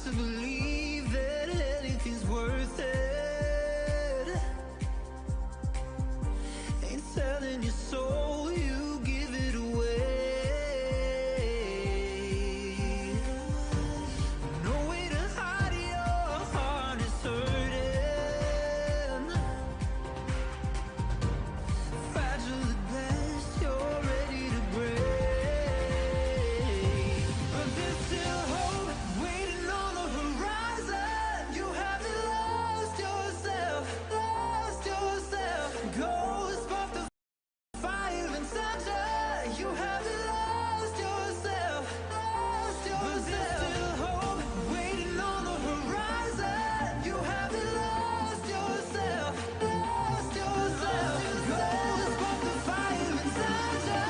to believe that anything's worth it. Ain't selling your soul, you give it away. No way to hide your heart is hurting. Fragile at best, you're ready to break. But there's still hope waiting on the horizon. You haven't lost yourself, lost yourself. Ghost of the fire inside you. You haven't lost yourself, lost yourself. But there's still hope waiting on the horizon. You haven't lost yourself, lost yourself. Ghost of the fire inside you.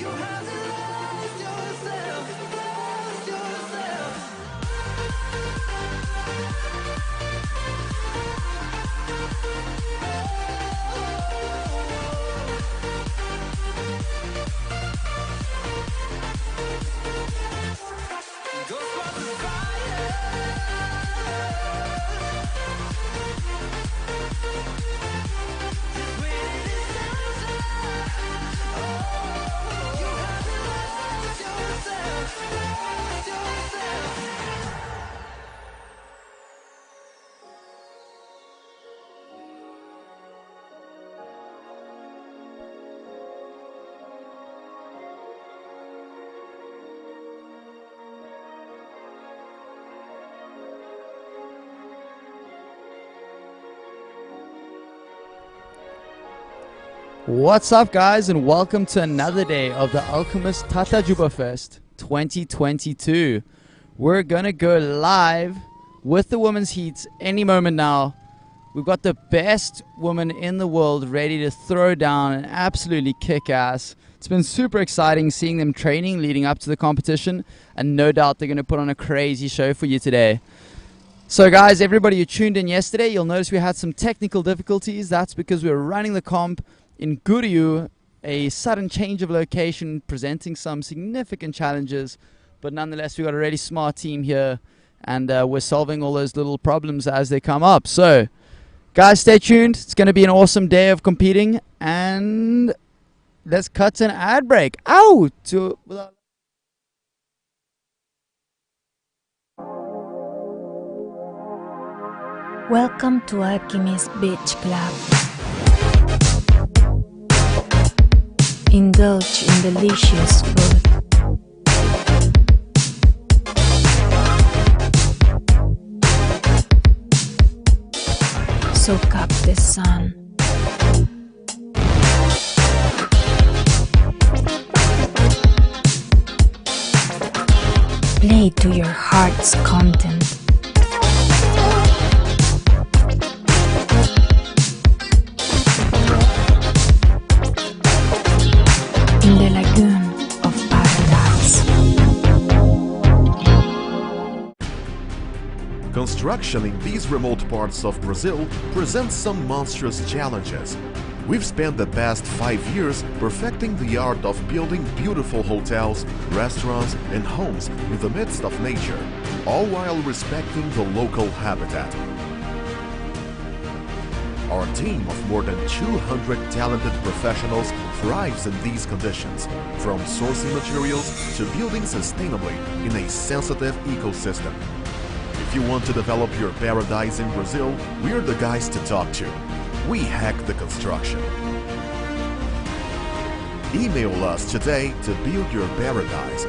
You haven't lost yourself, lost yourself. Ghost of the fire. Just waiting inside you. You haven't lost yourself, lost yourself. What's up, guys, and welcome to another day of the Alchymist TatajubaFest 2022. We're gonna go live with the women's heats any moment now. We've got the best woman in the world ready to throw down and absolutely kick ass. It's been super exciting seeing them training leading up to the competition, and no doubt they're gonna put on a crazy show for you today. So guys, everybody who tuned in yesterday, you'll notice we had some technical difficulties. That's because we were running the comp in Guryu, a sudden change of location presenting some significant challenges, but nonetheless we got a really smart team here, and we're solving all those little problems as they come up. So guys, stay tuned. It's going to be an awesome day of competing, and let's cut to an ad break. Ow! Welcome to Alchymist Beach Club. Indulge in delicious food. Soak up the sun. Play to your heart's content. In the lagoon of paradise. Construction in these remote parts of Brazil presents some monstrous challenges. We've spent the past 5 years perfecting the art of building beautiful hotels, restaurants, and homes in the midst of nature, all while respecting the local habitat. Our team of more than 200 talented professionals thrives in these conditions, from sourcing materials to building sustainably in a sensitive ecosystem. If you want to develop your paradise in Brazil, we're the guys to talk to. We hack the construction. Email us today to build your paradise.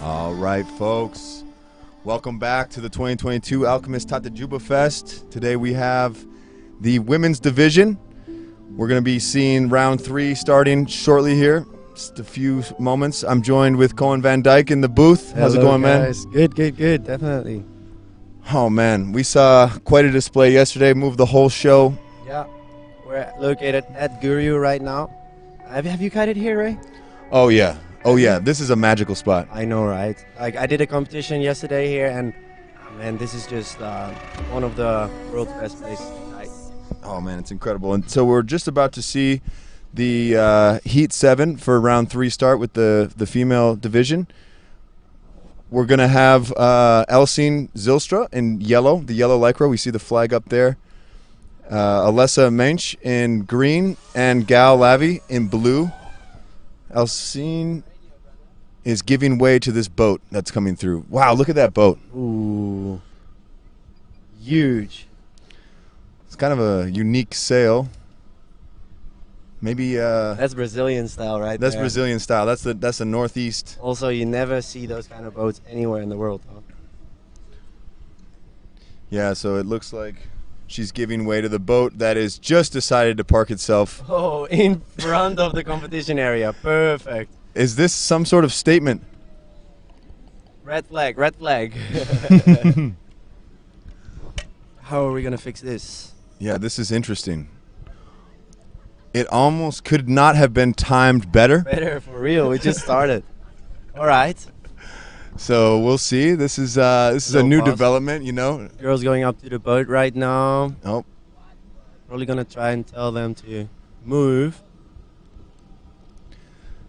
All right, folks. Welcome back to the 2022 Alchymist TatajubaFest. Today we have the women's division. We're going to be seeing round 3 starting shortly here. Just a few moments. I'm joined with Cohen Van Dyke in the booth. How's it going, guys? Good, definitely. man? Oh, man. We saw quite a display yesterday. Moved the whole show. Yeah, we're located at Guru right now. Have you kited here, Ray? Oh, yeah. Oh, yeah. This is a magical spot. I know, right? Like, I did a competition yesterday here, and man, this is just one of the world's best places to kite. Oh, man, it's incredible. And so we're just about to see the Heat 7 for round 3 start with the female division. We're going to have Elsien Zijlstra in yellow, the yellow lycra. We see the flag up there. Alessa Mensch in green and Gal Lavi in blue. Elsien is giving way to this boat that's coming through. Wow, look at that boat. Ooh, huge. It's kind of a unique sail. Maybe That's Brazilian style, right? that's there. Brazilian style. That's the northeast. Also, you never see those kind of boats anywhere in the world. Huh? Yeah, so it looks like she's giving way to the boat that is just decided to park itself. Oh, in front of the competition area. Perfect. Is this some sort of statement? Red flag, red flag. How are we going to fix this? Yeah, this is interesting. It almost could not have been timed better. Better, for real. We just started. All right. So we'll see. This is a Little new pause. development, you know. Girls going up to the boat right now. Oh, Probably going to try and tell them to move.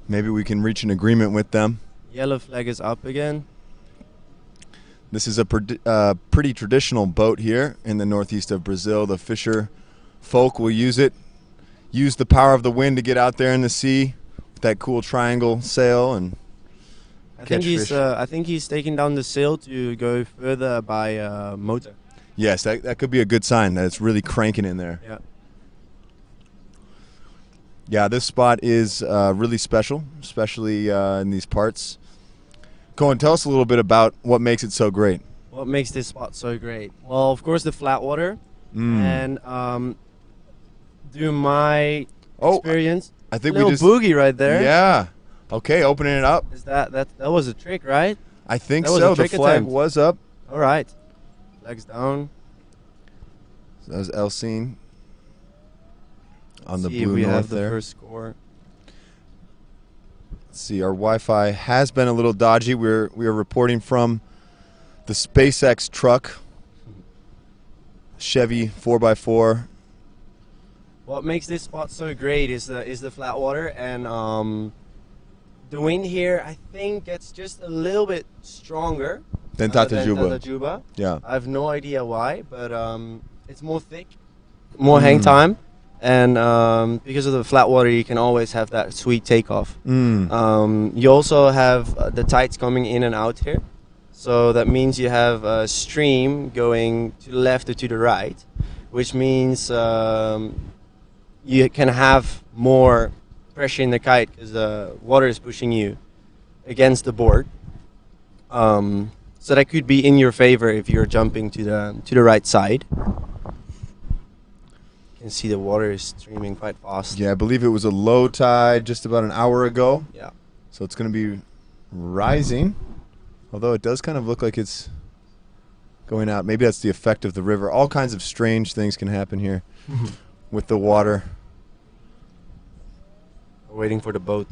maybe we can reach an agreement with them. Yellow flag is up again. This is a pretty traditional boat here in the northeast of Brazil. The fisher folk will use it, use the power of the wind to get out there in the sea with that cool triangle sail and catch fish. I think he's taking down the sail to go further by motor. Yes, that could be a good sign that it's really cranking in there. Yeah. Yeah, this spot is really special, especially in these parts. Cohen, tell us a little bit about what makes it so great. What makes this spot so great? Well, of course, the flat water. And through my experience, I think little we just boogie right there. Yeah. Okay, opening it up. Is that was a trick, right? I think That was so. a The trick flag attempt. was up. All right. Legs down. So that was Elsien on the See if blue we north have the there. first score. Let's see, our Wi-Fi has been a little dodgy. We are reporting from the SpaceX truck, Chevy 4x4. What makes this spot so great is the flat water, and the wind here, I think, gets just a little bit stronger Then than Tatajuba. Tatajuba. Yeah. I have no idea why, but it's more thick, more hang time, and because of the flat water, you can always have that sweet takeoff. You also have the tides coming in and out here, so that means you have a stream going to the left or to the right, which means you can have more pressure in the kite because the water is pushing you against the board. So that could be in your favor if you're jumping to the right side. You can see the water is streaming quite fast. Yeah, I believe it was a low tide just about an hour ago. Yeah. So it's going to be rising, although it does kind of look like it's going out. Maybe that's the effect of the river. All kinds of strange things can happen here with the water. We're waiting for the boat.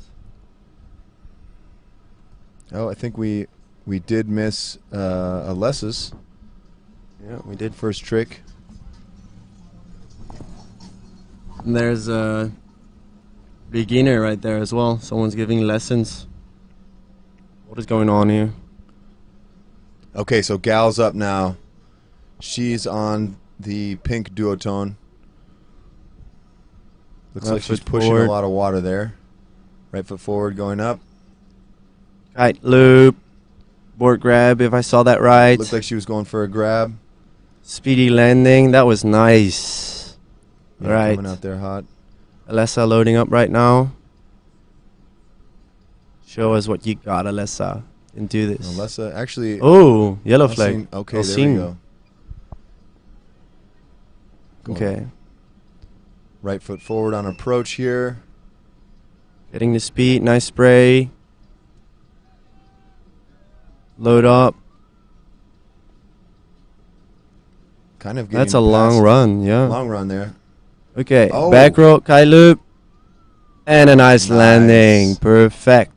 Oh, I think we did miss Alessa's Yeah, we did. first trick. And there's a beginner right there as well. Someone's giving lessons. What is going on here? Okay, so Gal's up now. She's on the pink duotone. Looks Right like she's foot pushing forward. a lot of water there. Right foot forward going up. Kite loop. Board grab, if I saw that right. Looked like she was going for a grab. Speedy landing. That was nice. Yeah, Right. Coming out there hot. Alessa loading up right now. Show us what you got, Alessa. can do this. Alessa, actually. Oh, yellow flag. Elsien, okay, there Elsien. we go. Going Okay. Right foot forward on approach here. Getting the speed. Nice spray. Load up. Kind of getting That's a long past- run. Yeah. Long run there. Okay. Oh. Back row. Kite loop. And a nice Nice. landing. Perfect.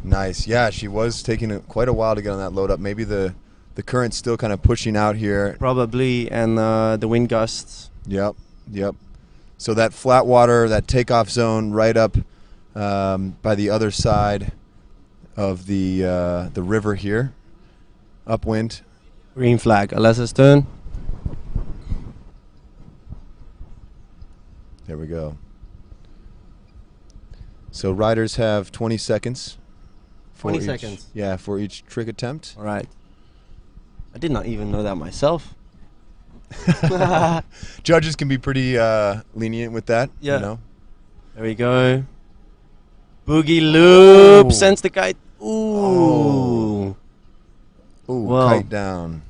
Nice. Yeah, she was taking quite a while to get on that load up. Maybe the current's still kind of pushing out here. Probably. And the wind gusts. Yep. Yep. So that flat water, that takeoff zone right up by the other side of the river here. Upwind. Green flag. Alessa's turn. There we go. So riders have 20 seconds. For 20 each- seconds. Yeah, for each trick attempt. All right. I did not even know that myself. Judges can be pretty lenient with that. Yeah. You know? There we go. Boogie loop. Oh. Sends the kite. Ooh. Ooh, Well. kite down.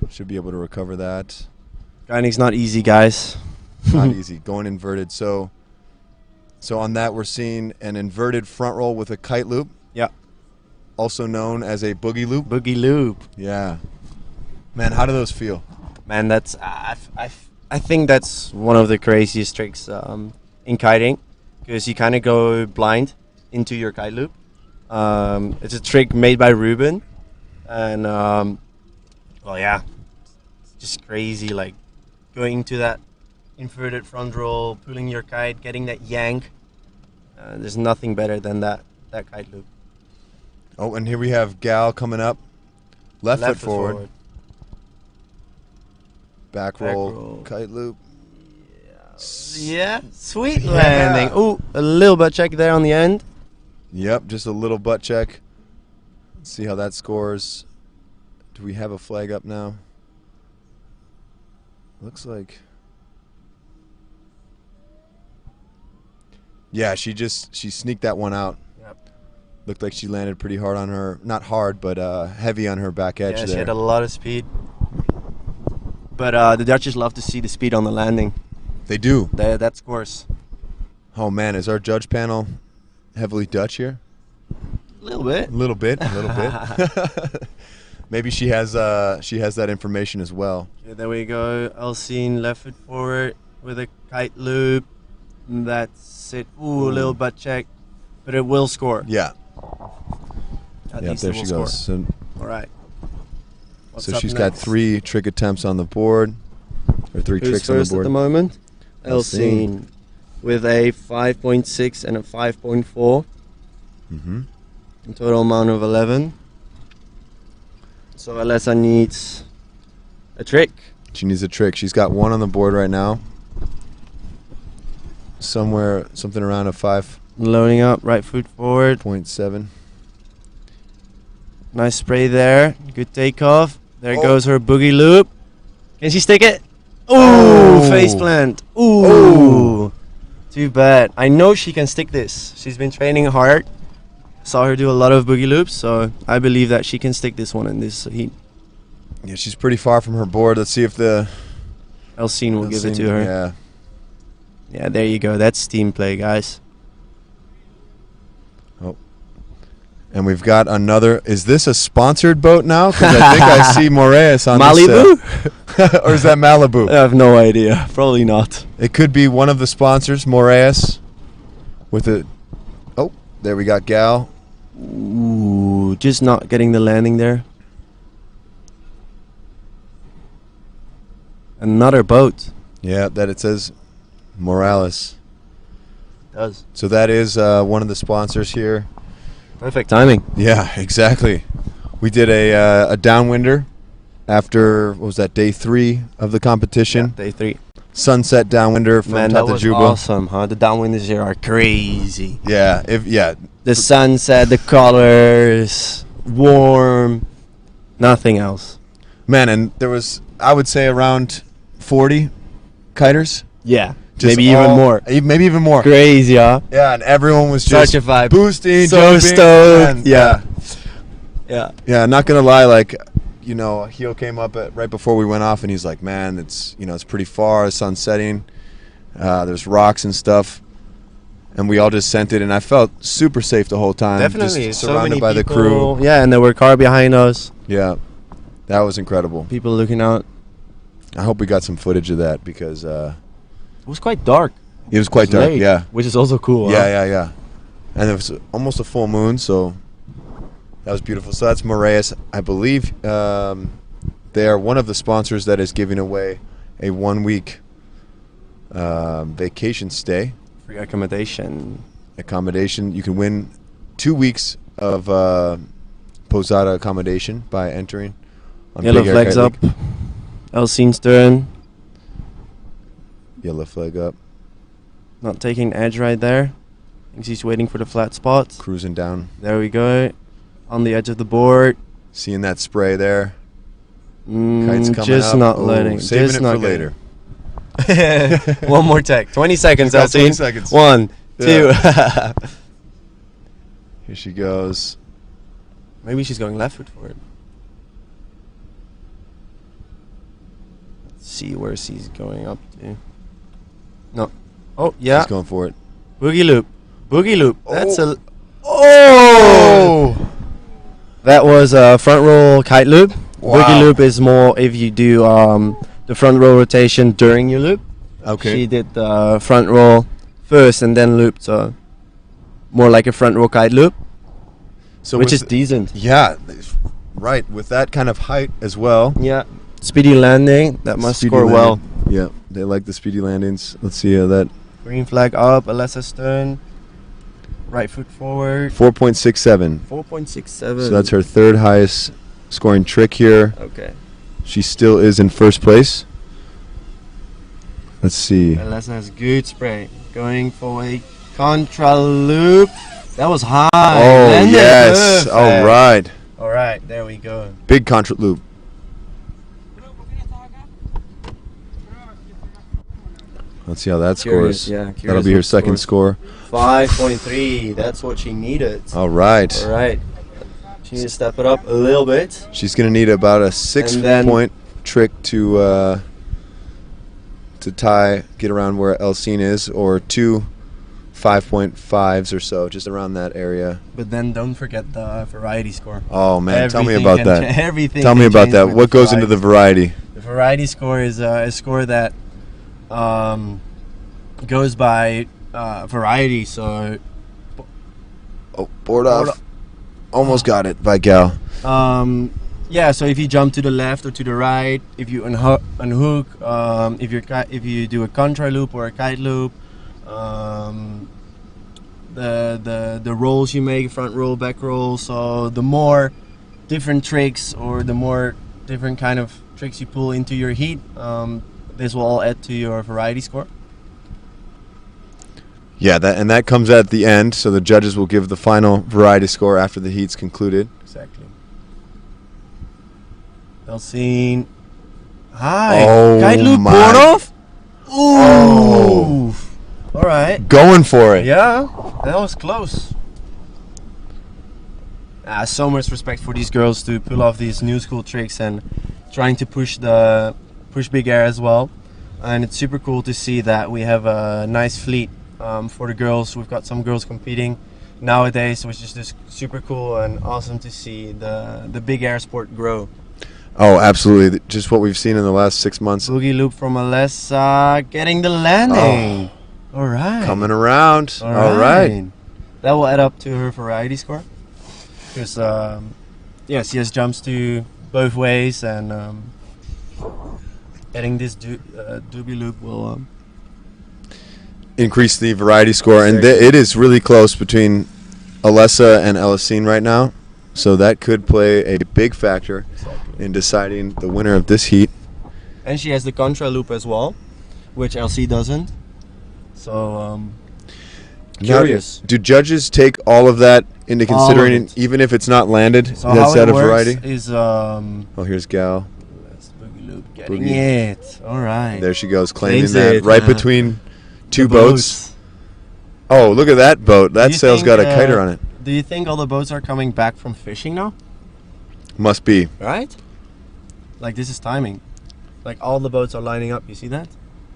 Should be able to recover that. Guiding's not easy, guys. Not easy. Going inverted. So on that, we're seeing an inverted front roll with a kite loop. Yeah. Also known as a boogie loop. Boogie loop. Yeah. Man, how do those feel? Man, that's I think that's one of the craziest tricks in kiting, because you kind of go blind into your kite loop. It's a trick made by Ruben, and well, yeah, it's just crazy. Like going to that inverted front roll, pulling your kite, getting that yank. There's nothing better than that kite loop. Oh, and here we have Gal coming up. Left foot forward. Back roll. roll. Kite loop. Yeah, sweet landing. Ooh, a little butt check there on the end. Yep, just a little butt check. Let's see how that scores. Do we have a flag up now? Looks like. Yeah, she sneaked that one out. Yep. Looked like she landed pretty hard on her, not hard, but heavy on her back edge Yeah, there. she had a lot of speed. But the Dutchess love to see the speed on the landing. They do. That scores. Oh man, is our judge panel heavily Dutch here? A little bit. A little bit, a little bit. Maybe she has that information as well. Okay, there we go. Elsien left foot forward with a kite loop. That's it. Ooh, a little butt check. But it will score. Yeah. At Yeah, least there it will she score. goes. So, All right. What's so up she's got next? 3 trick attempts on the board, or 3 Who's tricks on the first at board. the moment? Elsien. Elsien with a 5.6 and a 5.4. Mm-hmm. In total amount of 11. So Alessa needs a trick. She needs a trick. She's got 1 on the board right now. Something around a 5.7. Loading up, right foot forward. Nice spray there. Good takeoff. There Oh. goes her boogie loop. Can she stick it? Ooh, Oh. face plant. Ooh. Oh. Too bad. I know she can stick this. She's been training hard. Saw her do a lot of boogie loops, so I believe that she can stick this one in this heat. Yeah, she's pretty far from her board. Let's see if the Elsien will give it to her. Yeah. Yeah, there you go. That's team play, guys. And we've got another. Is this a sponsored boat now? Because I think I see Moraes on Malibu? this. Or is that Malibu? I have no idea. Probably not. It could be one of the sponsors, Moraes. With a. Oh, there we got Gal. Ooh, just not getting the landing there. Another boat. Yeah, that it says Morales. Does. So that is one of the sponsors here. Perfect timing. Yeah, exactly. We did a downwinder after, what was that, day 3 of the competition. Day 3. Sunset downwinder from Man, that was Tatajuba. awesome, huh? The downwinders here are crazy. Yeah, The sunset, the colors, warm, nothing else. man, and there was, I would say, around 40 kiters. Yeah, Just maybe even all- more. Maybe even more. Crazy, huh? Yeah, and everyone was Such just a vibe. boosting, So jumping, stoked. and, Yeah. Yeah. Yeah, not gonna lie, like, Hio came up right before we went off, and he's like, man, it's pretty far, the sun's setting, there's rocks and stuff, and we all just sent it, and I felt super safe the whole time. Definitely. Just So surrounded many by the people. crew. Yeah, and there were car behind us. Yeah, that was incredible. People looking out. I hope we got some footage of that, because It was quite dark. it was quite dark. Late, Yeah. which is also cool. Yeah. And it was almost a full moon, so that was beautiful. So that's Moraes. I believe they are one of the sponsors that is giving away a 1-week vacation stay. Free accommodation. You can win 2 weeks of posada accommodation by entering on Yellow Big Air flags Kite up. League. Elsien's turn. Yellow flag up. Not taking edge right there. Thinks he's waiting for the flat spot. Cruising down. There we go. On the edge of the board. Seeing that spray there. Kite's coming Just up. not Oh, letting. saving just it not for later. One more tech. 20 seconds, Got 20 Elsien. seconds. 1, 2. Yeah. Here she goes. Maybe she's going left foot for it. Let's see where she's going up to. No. Oh, yeah. She's going for it. Boogie loop. Boogie loop. That's a... Oh! That was a front roll kite loop. Wow. Boogie loop is more if you do the front roll rotation during your loop. Okay. She did the front roll first and then looped, so more like a front roll kite loop, So which with is decent. Yeah, right. With that kind of height as well. Yeah, speedy landing. That must Speedy score well. landing. Yeah, they like the speedy landings. Let's see how that. Green flag up. Alessa stern. Right foot forward. 4.67. 4.67. So that's her third highest scoring trick here. Okay. She still is in first place. Let's see. Alessa has good spray. Going for a contra loop. That was high. Oh, Landed yes. perfect. All right. All right. There we go. Big contra loop. Let's see how that Curious, scores. yeah, That'll curious be her what second scores. score. 5.3. That's what she needed. All right. All right. She needs to step it up a little bit. She's going to need about a 6 And then- point trick to get around where Elsien is, or 2 5.5s or so, just around that area. But then don't forget the variety score. Oh man, tell me Everything about can that. everything Tell me can about change that. with What goes into the variety? The variety score is a score that goes by variety. So Oh, board off. Almost got it by Gal. yeah. So if you jump to the left or to the right, if you unhook, if you do a contra loop or a kite loop, the rolls you make, front roll, back roll. So the more different tricks or the more different kind of tricks you pull into your heat, this will all add to your variety score. Yeah, that comes at the end, so the judges will give the final variety score after the heat's concluded. Exactly. Elsien. Hi. Oh Kite loop my. board off. Ooh. Oh. All right. Going for it. Yeah, that was close. So much respect for these girls to pull off these new school tricks and trying to push big air as well. And it's super cool to see that we have a nice fleet for the girls. We've got some girls competing nowadays, which is just super cool and awesome to see the big air sport grow. Oh, absolutely. Just what we've seen in the last 6 months. Boogie loop from Alessa, getting the landing. All right. Coming around. All right. That will add up to her variety score. Because, she has jumps to both ways, and adding this doobie loop will Increase the variety score. And it is really close between Alessa and Elsien right now. So that could play a big factor in deciding the winner of this heat. And she has the contra loop as well, which LC doesn't. So, curious. Now, do judges take all of that into All of considering, it. even if it's not landed? So That's how out it of works variety. is Oh, here's Gal. that's boogie loop getting Boogie. it. All right. There she goes, claiming Claims that it, right between two The boats. Oh, look at that boat. That Do you sail's got a think, kiter on it. Do you think all the boats are coming back from fishing now? Must be. Right? Like this is timing. Like all the boats are lining up. You see that?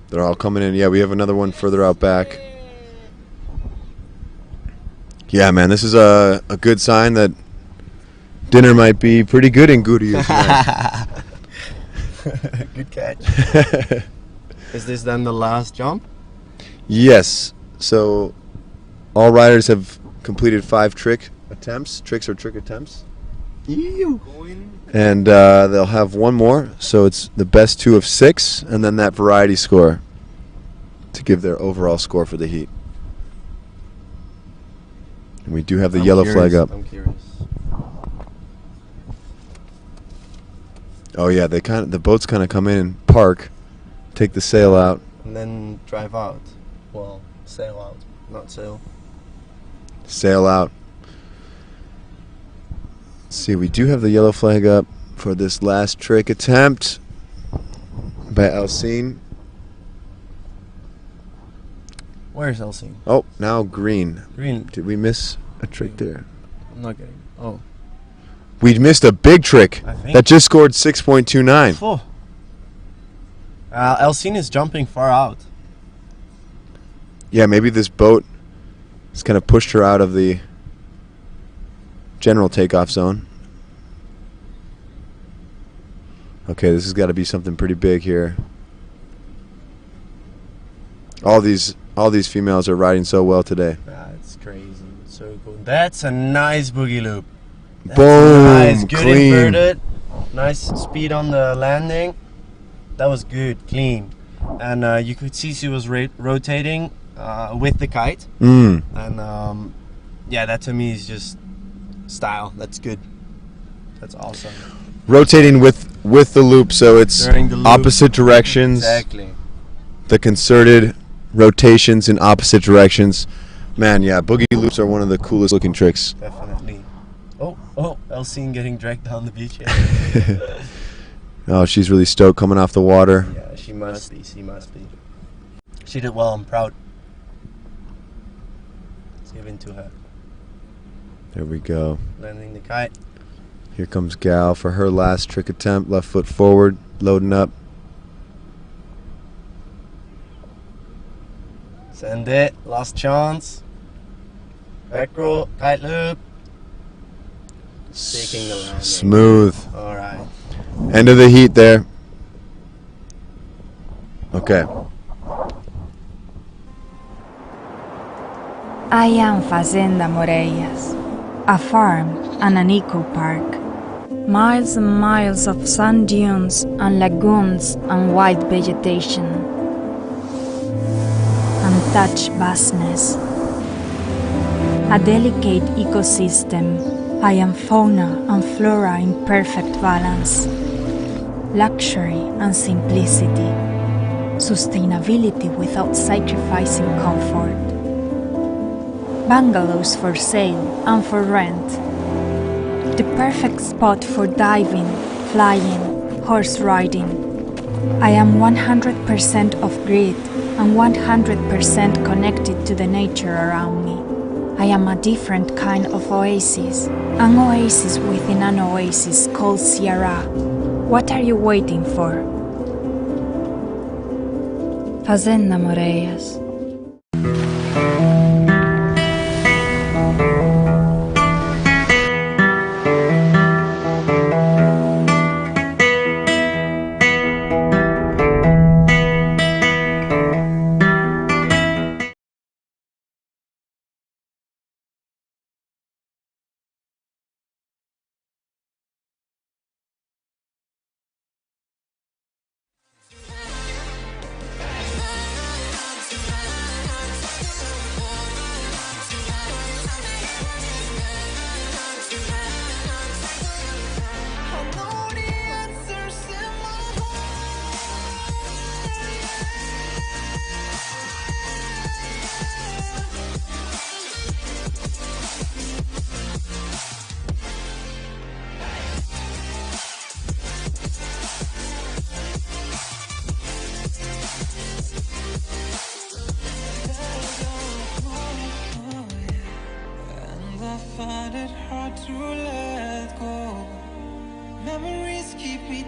They're all coming in. Yeah, we have another one further out back. Yeah, man, this is a good sign that dinner might be pretty good in Goodyear tonight. Good catch. Is this then the last jump? Yes. So all riders have completed 5 tricks or trick attempts. And they'll have one more. So it's the best 2 of 6 and then that variety score to give their overall score for the heat. And we do have the yellow flag up. I'm curious. Oh yeah, the boats kind of come in and park, take the sail out. And then drive out. Well, sail out, not sail. Sail out. Let's see, we do have the yellow flag up for this last trick attempt by Elsien. Where's Elsien? Oh, now green. Green. Did we miss a trick there? I'm not getting. Oh. We missed a big trick I think. that just scored 6.29. Oh. Elsien is jumping far out. Yeah, maybe this boat has kind of pushed her out of the general takeoff zone. Okay, this has got to be something pretty big here. All these females are riding so well today. That's crazy. So cool. That's a nice boogie loop. That's Boom! nice. Good Clean. inverted. Nice speed on the landing. That was good. Clean. And you could see she was rotating with the kite. Mm. And yeah, that to me is just style. That's good. That's awesome. Rotating with the loop, so it's During the loop. opposite directions. Exactly. The concerted rotations in opposite directions. Man, yeah, boogie loops are one of the coolest looking tricks. Definitely. Oh, Elsien getting dragged down the beach here. Oh, she's really stoked coming off the water. Yeah, she must be. She must be. She did well. I'm proud. Let's give in to her. There we go. Landing the kite. Here comes Gal for her last trick attempt. Left foot forward, loading up. Send it. Last chance. Back roll. Kite loop. Taking the landing. Smooth. All right. End of the heat there. Okay. I am Fazenda Moreias, a farm and an eco park. Miles and miles of sand dunes and lagoons and white vegetation. Untouched vastness. A delicate ecosystem. I am fauna and flora in perfect balance. Luxury and simplicity. Sustainability without sacrificing comfort. Bungalows for sale and for rent. The perfect spot for diving, flying, horse riding. I am 100% off-grid and 100% connected to the nature around me. I am a different kind of oasis, an oasis within an oasis called Zara. What are you waiting for? Fazenda Moreias.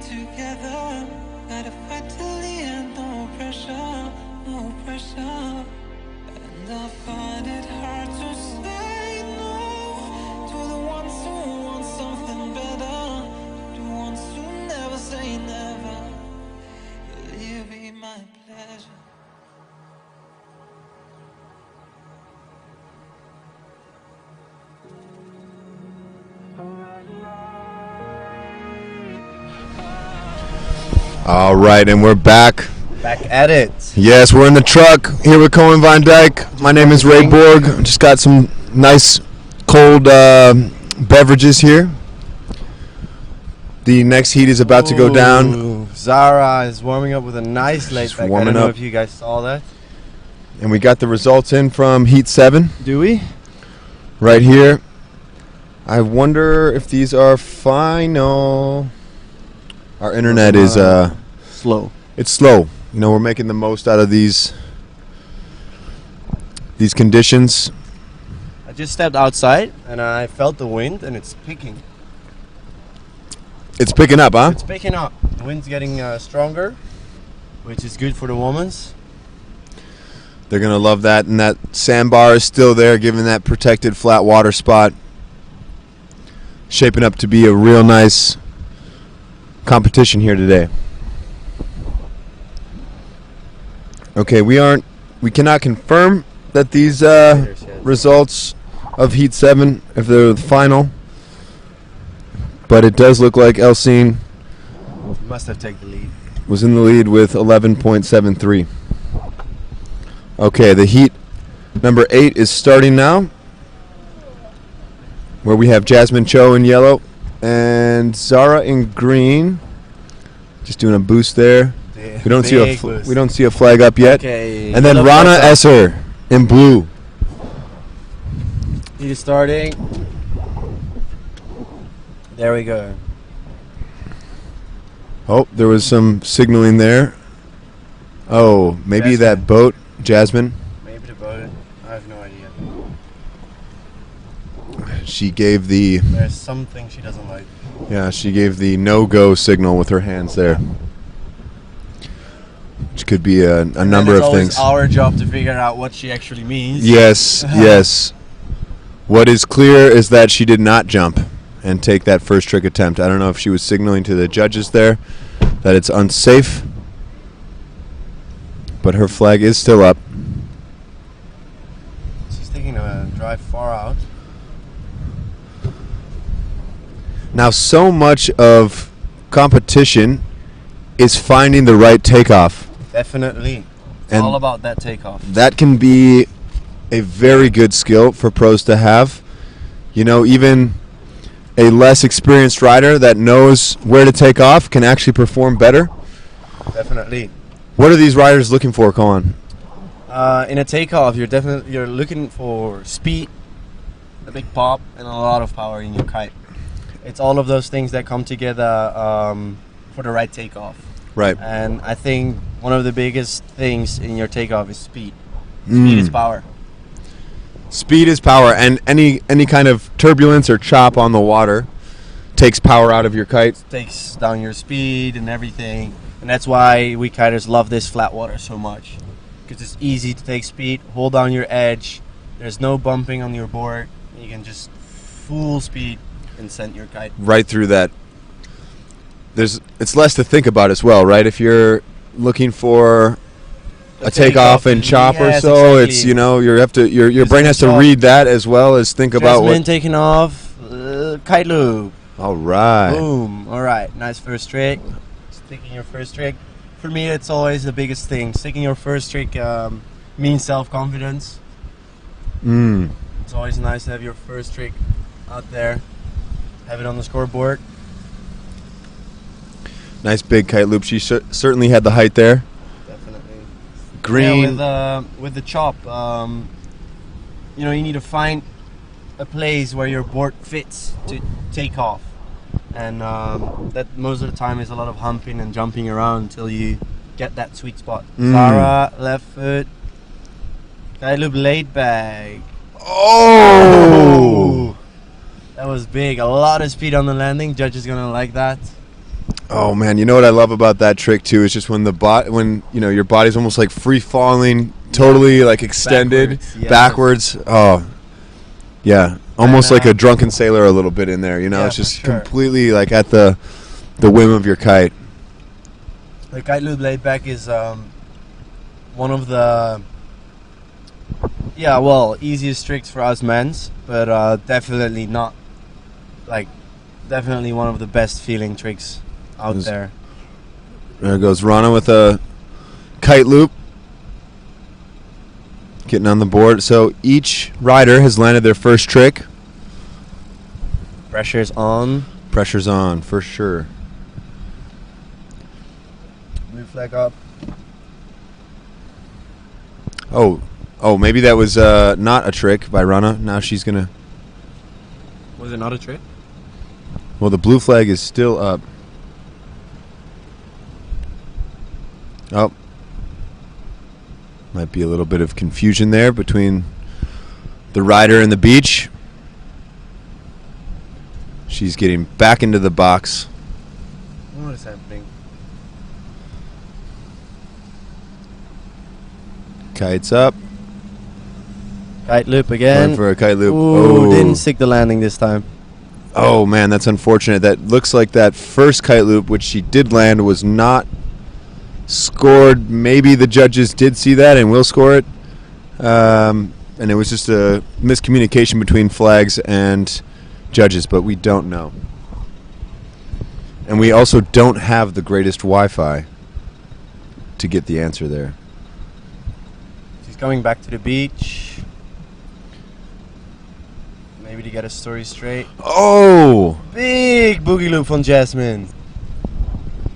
together. Gotta fight till the end, no pressure, no pressure. And I find it hard to say no to the ones who want something better, the ones who never say never. Leave be my pleasure. All right, and we're back. Back at it. Yes, we're in the truck here with Cohen Van Dyke. My name is Ray Borg. Just got some nice cold beverages here. The next heat is about to go down. Ooh, Zara is warming up with a nice laid back. I warming don't know up. if you guys saw that. And we got the results in from Heat 7 Do we? right here. I wonder if these are final. Our internet is Slow. it's slow. You know, we're making the most out of these conditions. I just stepped outside and I felt the wind and it's picking. It's picking up, huh? It's picking up. The wind's getting stronger, which is good for the women's. They're going to love that. And that sandbar is still there, giving that protected flat water spot. Shaping up to be a real nice competition here today. Okay, we cannot confirm that these results of Heat 7, if they're the final. But it does look like Elsien Must have taken the lead. was in the lead with 11.73. Okay, the heat number 8 is starting now, where we have Jasmine Cho in yellow and Zara in green. Just doing a boost there. We don't see a flag up yet. Okay. And then Rana Eser in blue. He's starting. There we go. Oh, there was some signaling there. Oh, maybe Jasmine. that boat, Jasmine. Maybe the boat. I have no idea. She gave the There's something she doesn't like. she gave the no-go signal with her hands there. Which could be a number of things. It's our job to figure out what she actually means. Yes, yes. What is clear is that she did not jump and take that first trick attempt. I don't know if she was signaling to the judges there that it's unsafe, but her flag is still up. She's taking a drive far out. Now, so much of competition is finding the right takeoff. Definitely. It's And all about that takeoff. That can be a very good skill for pros to have. You know, even a less experienced rider that knows where to take off can actually perform better. Definitely. What are these riders looking for, Colin? In a takeoff, you're looking for speed, a big pop, and a lot of power in your kite. It's all of those things that come together for the right takeoff. Right. And I think one of the biggest things in your takeoff is speed. Speed is power. Speed is power, and any kind of turbulence or chop on the water takes power out of your kite. Takes down your speed and everything. And that's why we kiters love this flat water so much. Because it's easy to take speed, hold down your edge. There's no bumping on your board. You can just full speed and send your kite. Right through that. It's less to think about as well, right? If you're looking for a takeoff and chop or yes, so, exactly. it's your Just brain has to chop. read that as well as think about Jasmine what. taking off, kite loop. All right. Boom. All right. Nice first trick. Sticking your first trick. For me, it's always the biggest thing. Sticking your first trick means self-confidence. It's always nice to have your first trick out there. Have it on the scoreboard. Nice big kite loop. She certainly had the height there. Definitely. Green. Yeah, with the chop, you need to find a place where your board fits to take off. And that most of the time is a lot of humping and jumping around until you get that sweet spot. Zara, left foot. Kite loop laid back. Oh! That was big. A lot of speed on the landing. Judge is gonna like that. Oh man, you know what I love about that trick too is just when when you know your body's almost like free falling, totally like extended backwards. Oh, yeah, almost like a drunken sailor a little bit in there. You know, it's just completely like at the whim of your kite. The kite loop laid back is one of the easiest tricks for us men's, but definitely not definitely one of the best feeling tricks out there. There goes Rana with a kite loop. Getting on the board. So each rider has landed their first trick. Pressure's on. Pressure's on, for sure. Blue flag up. Oh, maybe that was not a trick by Rana. Now she's going to... Was it not a trick? Well, the blue flag is still up. Oh. Might be a little bit of confusion there between the rider and the beach. She's getting back into the box. What is happening? Kite's up. Kite loop again. Going for a kite loop. Ooh, didn't stick the landing this time. Oh, man, that's unfortunate. That looks like that first kite loop, which she did land, was not scored. Maybe the judges did see that and will score it. And it was just a miscommunication between flags and judges, but we don't know. And we also don't have the greatest Wi-Fi to get the answer there. She's coming back to the beach. Maybe to get a story straight. Oh! Big boogie loop from Jasmine.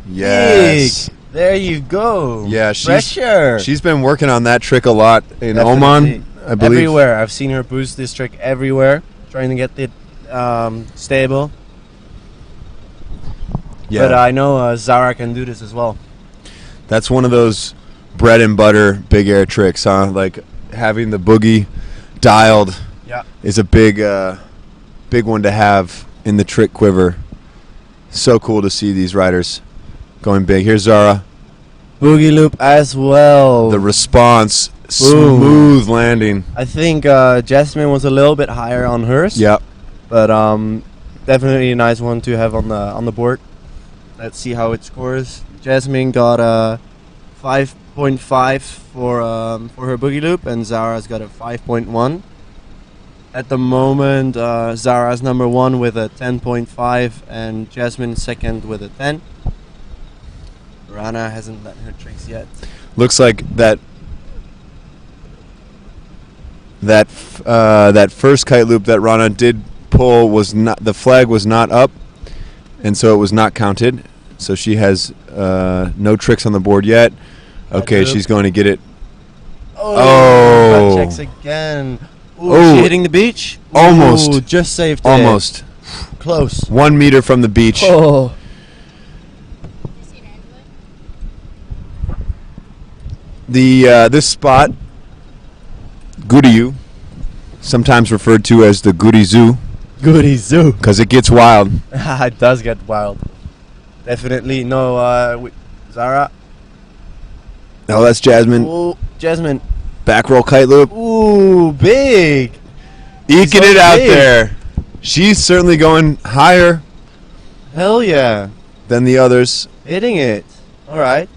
Yes. Big. There you go. Yeah, pressure. She's been working on that trick a lot in Definitely. Oman, I believe. Everywhere. I've seen her boost this trick everywhere, trying to get it stable. Yeah. But I know Zara can do this as well. That's one of those bread and butter big air tricks, huh? Like having the boogie dialed is a big one to have in the trick quiver. So cool to see these riders going big. Here's Zara. Boogie loop as well. The response, smooth landing. I think Jasmine was a little bit higher on hers. Yep. But definitely a nice one to have on the board. Let's see how it scores. Jasmine got a 5.5 for her boogie loop, and Zara's got a 5.1. At the moment, Zara's number 1 with a 10.5, and Jasmine second with a 10. Rana hasn't done her tricks yet. Looks like that first kite loop that Rana did pull was not, the flag was not up, and so it was not counted. So she has no tricks on the board yet. Okay, she's going to get it. Oh! Checks again. Ooh, is she hitting the beach? Almost. Ooh, just saved it. Almost. Close. 1 meter from the beach. Oh. This spot, Guriyu, sometimes referred to as the Guri Zoo. Guri Zoo. Because it gets wild. It does get wild. Definitely no Zara. Oh, that's Jasmine. Ooh, Jasmine. Back roll kite loop. Ooh, big. Eking it out there. She's certainly going higher. Hell yeah. Than the others. Hitting it. All right.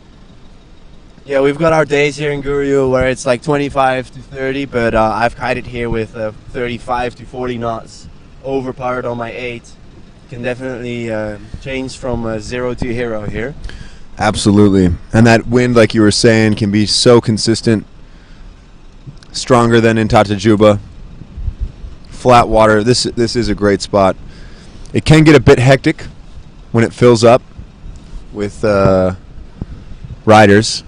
Yeah, we've got our days here in Guriyu where it's like 25 to 30, but I've kited here with 35 to 40 knots. Overpowered on my 8. Can definitely change from 0 to hero here. Absolutely. And that wind, like you were saying, can be so consistent. Stronger than in Tatajuba. Flat water. This is a great spot. It can get a bit hectic when it fills up with riders.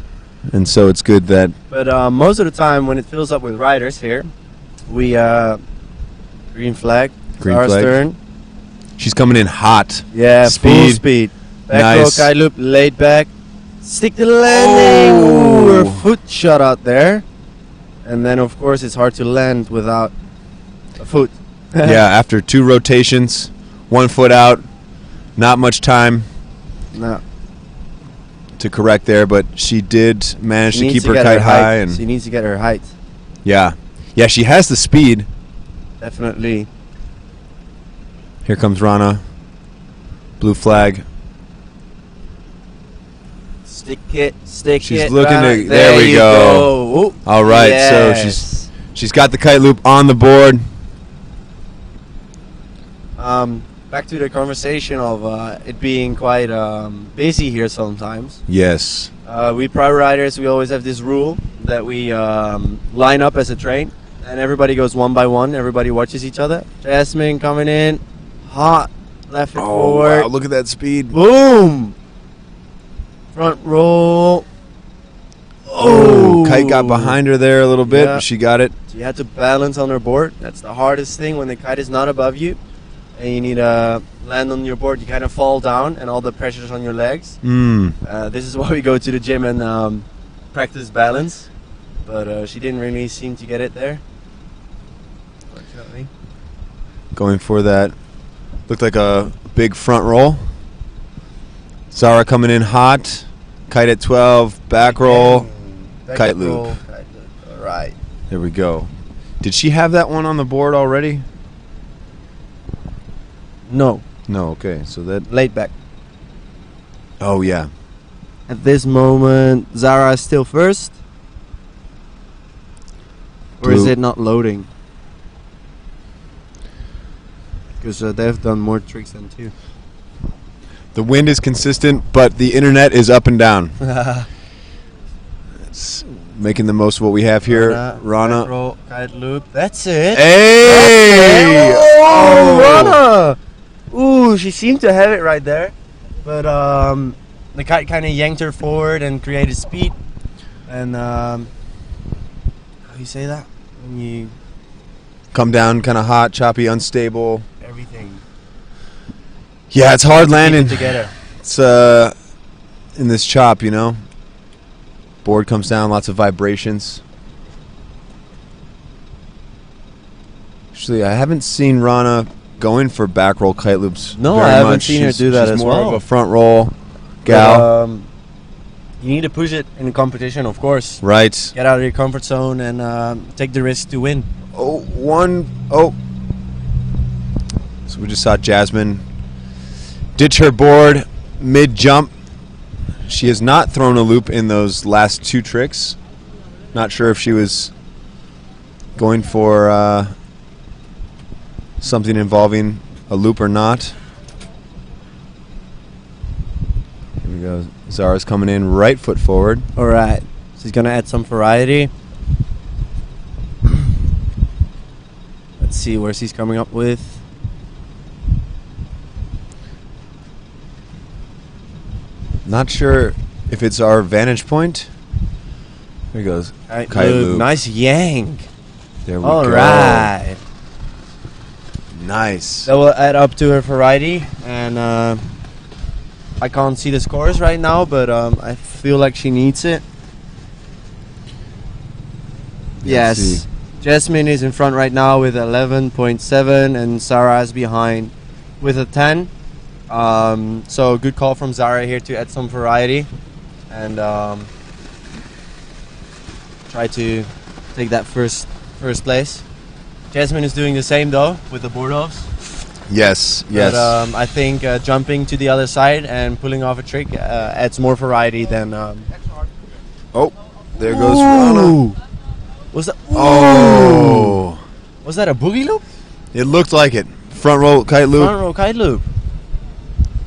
And so it's good that... But most of the time when it fills up with riders here, we... green flag. Green Zara's flag. turn. She's coming in hot. Yeah, full speed. Back row, Nice. kite loop, laid back. Stick the landing. Oh. Ooh, her foot shot out there. And then, of course, it's hard to land without a foot. Yeah, after 2 rotations, 1 foot out, not much time No. to correct there, but she did manage She to needs keep to her get kite high. height. And She needs to get her height. yeah, she has the speed. Definitely. Here comes Rana. Blue flag. Stick it. Stick She's it. looking right. to. There we you go. Ooh. All right, Yes. so she's got the kite loop on the board. Back to the conversation of it being quite busy here sometimes. Yes. We pro riders, we always have this rule that we line up as a train, and everybody goes one by one. Everybody watches each other. Jasmine coming in, hot, left foot forward. Wow, look at that speed. Boom! Front roll. Oh, kite got behind her there a little bit, Yeah. but she got it. So you have to balance on her board. That's the hardest thing when the kite is not above you, and you need to land on your board. You kind of fall down, and all the pressure's on your legs. This is why we go to the gym and practice balance. But she didn't really seem to get it there. Unfortunately. Going for that. Looked like a big front roll. Zara coming in hot. Kite at 12. Back roll. Kite loop. Kite loop. All right. There we go. Did she have that one on the board already? No. No, okay. So that. Laid back. Oh, yeah. At this moment, Zara is still first. Or is Blue. it not loading? Because they've done more tricks than two. The wind is consistent, but the internet is up and down. It's making the most of what we have here. Rana. Kite roll, kite loop. That's it. Hey! Oh, Rana! Ooh, she seemed to have it right there. But the kite kind of yanked her forward and created speed. And how do you say that? When you... Come down kind of hot, choppy, unstable. Everything. Yeah, it's hard Keep it landing. together. It's in this chop, you know. Board comes down, lots of vibrations. Actually, I haven't seen Rana going for back roll kite loops. No, very I haven't much. seen her She's- do that she's as more well. of a front roll gal. But, you need to push it in competition, of course. Right. Get out of your comfort zone and take the risk to win. Oh, one. Oh. So we just saw Jasmine ditch her board mid-jump. She has not thrown a loop in those last two tricks. Not sure if she was going for something involving a loop or not. Here we go. Zara's coming in right foot forward. All right. She's going to add some variety. Let's see where she's coming up with. Not sure if it's our vantage point. There he goes. Kite loop. Nice yank. There we All go. right. Nice. That will add up to her variety. And I can't see the scores right now, but I feel like she needs it. Let's Yes. see. Jasmine is in front right now with 11.7 and Zara is behind with a 10. So good call from Zara here to add some variety and try to take that first place. Jasmine is doing the same though with the board offs. Yes, yes. But I think jumping to the other side and pulling off a trick adds more variety than. Oh, there goes Rana. Ooh. Was that? Oh. Was that a boogie loop? It looked like it. Front roll kite loop. Front row kite loop.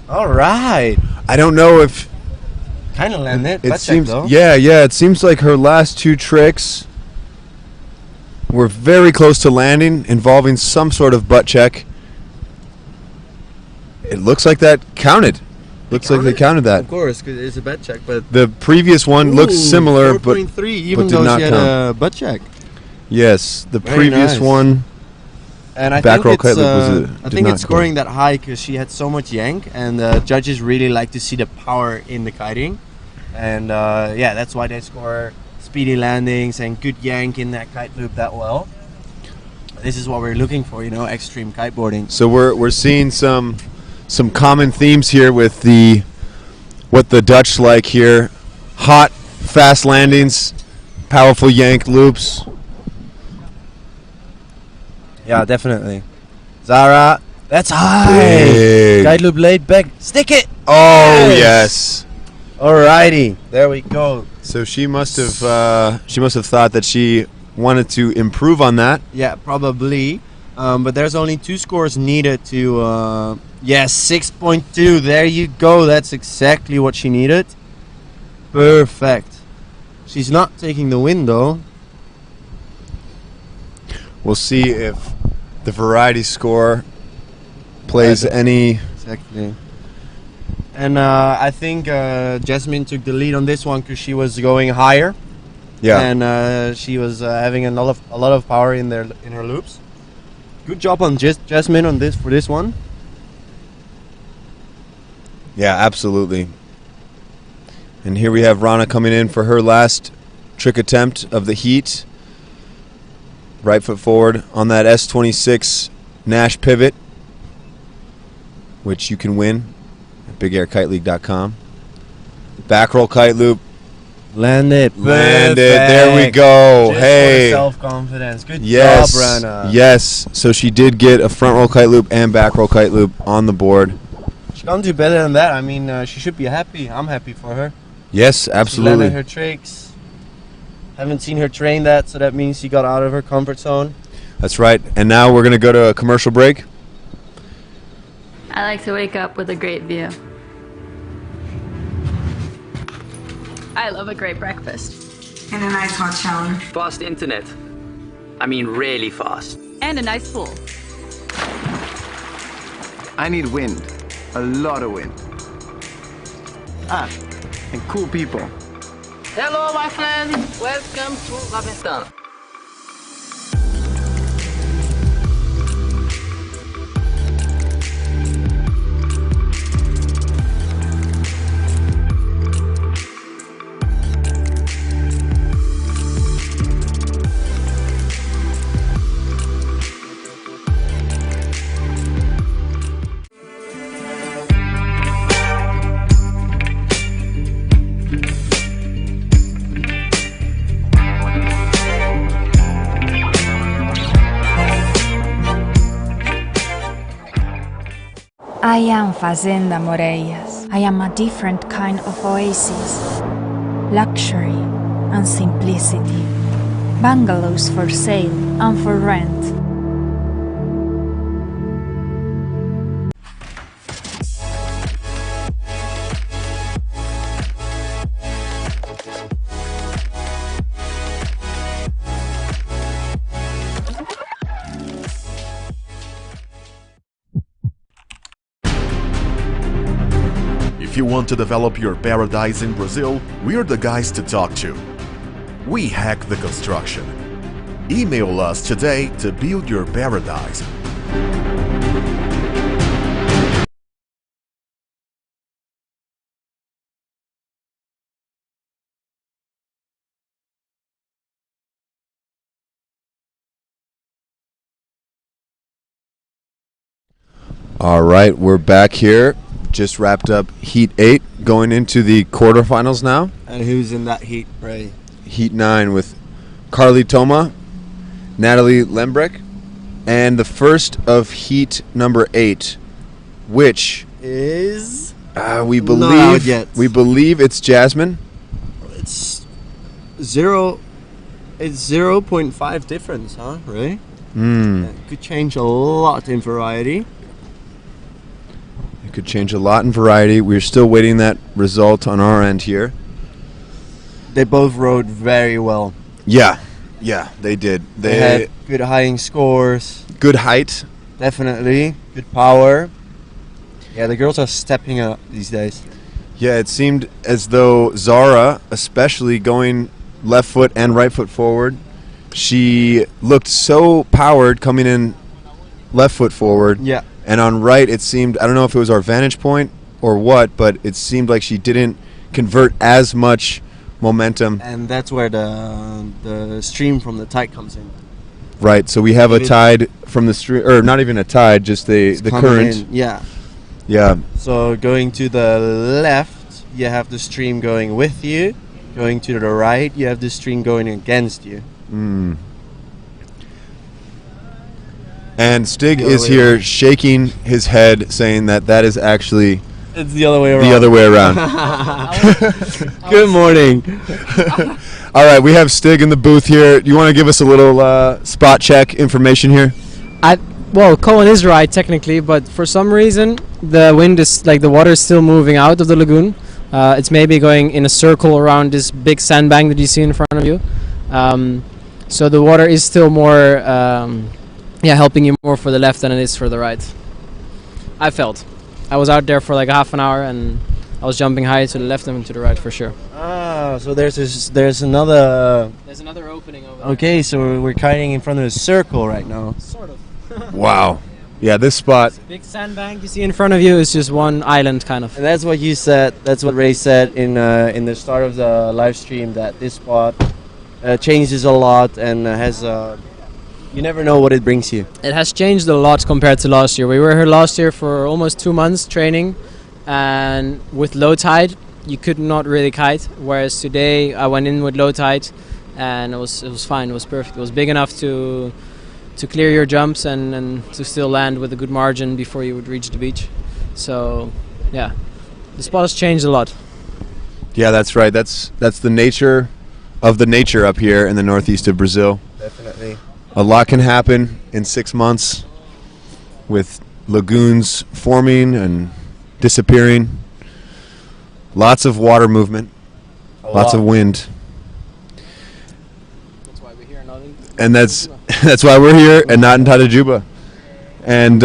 All right. I don't know if Kind of landed. it Butt check, seems. though. Yeah, it seems like her last two tricks were very close to landing, involving some sort of butt check. It looks like that counted. Looks like they counted that. Of course, because it's a butt check, but. The previous one looked similar, but 4.3, even did though not she had count. a butt check. yes, the Very previous nice. one. And I Back think roll it's, kite loop was I did think not it's scoring that high because she had so much yank, and judges really like to see the power in the kiting, and yeah, that's why they score speedy landings and good yank in that kite loop that well. This is what we're looking for, extreme kiteboarding. So we're seeing some common themes here with the what the Dutch like here. Hot, fast landings, powerful yank loops. Yeah, definitely. Zara, that's high. Big. Guide loop laid back. Stick it. Oh, yes. Alrighty, there we go. So she must have thought that she wanted to improve on that. Yeah, probably. But there's only 2 scores needed to. 6.2. There you go. That's exactly what she needed. Perfect. She's not taking the wind though. We'll see if the variety score plays any. Exactly. And I think Jasmine took the lead on this one because she was going higher. Yeah. And she was having a lot of power in her loops. Good job on Jasmine on this one. Yeah, absolutely. And here we have Rana coming in for her last trick attempt of the heat. Right foot forward on that S26 Nash pivot, which you can win at BigAirKiteLeague.com. Back roll kite loop. Land it. There we go. Just hey. for self-confidence. Good Yes. job, Rana. Yes. So she did get a front roll kite loop and back roll kite loop on the board. She can't do better than that. I mean, she should be happy. I'm happy for her. Yes, absolutely. She landed her tricks. Haven't seen her train that, so that means she got out of her comfort zone. That's right. And now we're going to go to a commercial break. I like to wake up with a great view. I love a great breakfast. And a nice hot shower. Fast internet. I mean really fast. And a nice pool. I need wind. A lot of wind. And cool people. Hello my friends, welcome to Rajasthan. I am Fazenda Moreias. I am a different kind of oasis. Luxury and simplicity. Bungalows for sale and for rent. If you want to develop your paradise in Brazil, we're the guys to talk to. We hack the construction. Email us today to build your paradise. All right, we're back here. Just wrapped up Heat 8, going into the quarterfinals now. And who's in that heat, Ray? Heat 9 with Karlie Thoma, Nathalie Lambrecht, and the first of Heat number 8, which Is we not out believe yet. it's Jasmine. It's 0.5 difference, huh, Ray? That could change a lot in variety. Could change a lot in variety. We're still waiting that result on our end here. They both rode very well. Yeah, they did. They had good high scores. Good height. Definitely. Good power. Yeah, the girls are stepping up these days. Yeah, it seemed as though Zara, especially going left foot and right foot forward, she looked so powered coming in left foot forward. Yeah. And on right, it seemed, I don't know if it was our vantage point or what, but it seemed like she didn't convert as much momentum. And that's where the stream from the tide comes in. Right, so we have a tide from the stream, or not even a tide, just the current. Yeah. Yeah. So going to the left, you have the stream going with you. Going to the right, you have the stream going against you. And Stig is here shaking his head, saying that is actually It's the other way around. the other way around. Good morning. All right, we have Stig in the booth here. Do you want to give us a little spot check information here? Well, Cohen is right technically, but for some reason the wind is like the water is still moving out of the lagoon. It's maybe going in a circle around this big sandbank that you see in front of you. So the water is still more, helping you more for the left than it is for the right. I felt. I was out there for like half an hour and I was jumping high to the left and to the right for sure. Ah, so there's another. There's another opening over Okay, so we're kiting in front of a circle right now. Sort of. Wow. Yeah, this spot. Big sandbank you see in front of you is just one island kind of. And that's what you said. That's what Ray said in the start of the live stream, that this spot changes a lot and has. You never know what it brings you. It has changed a lot compared to last year. We were here last year for almost 2 months training, and with low tide you could not really kite. Whereas today I went in with low tide, and it was fine. It was perfect. It was big enough to clear your jumps and to still land with a good margin before you would reach the beach. So yeah, the spot has changed a lot. Yeah, that's right. That's the nature of the nature up here in the northeast of Brazil. Definitely. A lot can happen in 6 months with lagoons forming and disappearing. Lots of water movement. Lots of wind. That's why we're here, not in And that's why we're here and not in Tatajuba. And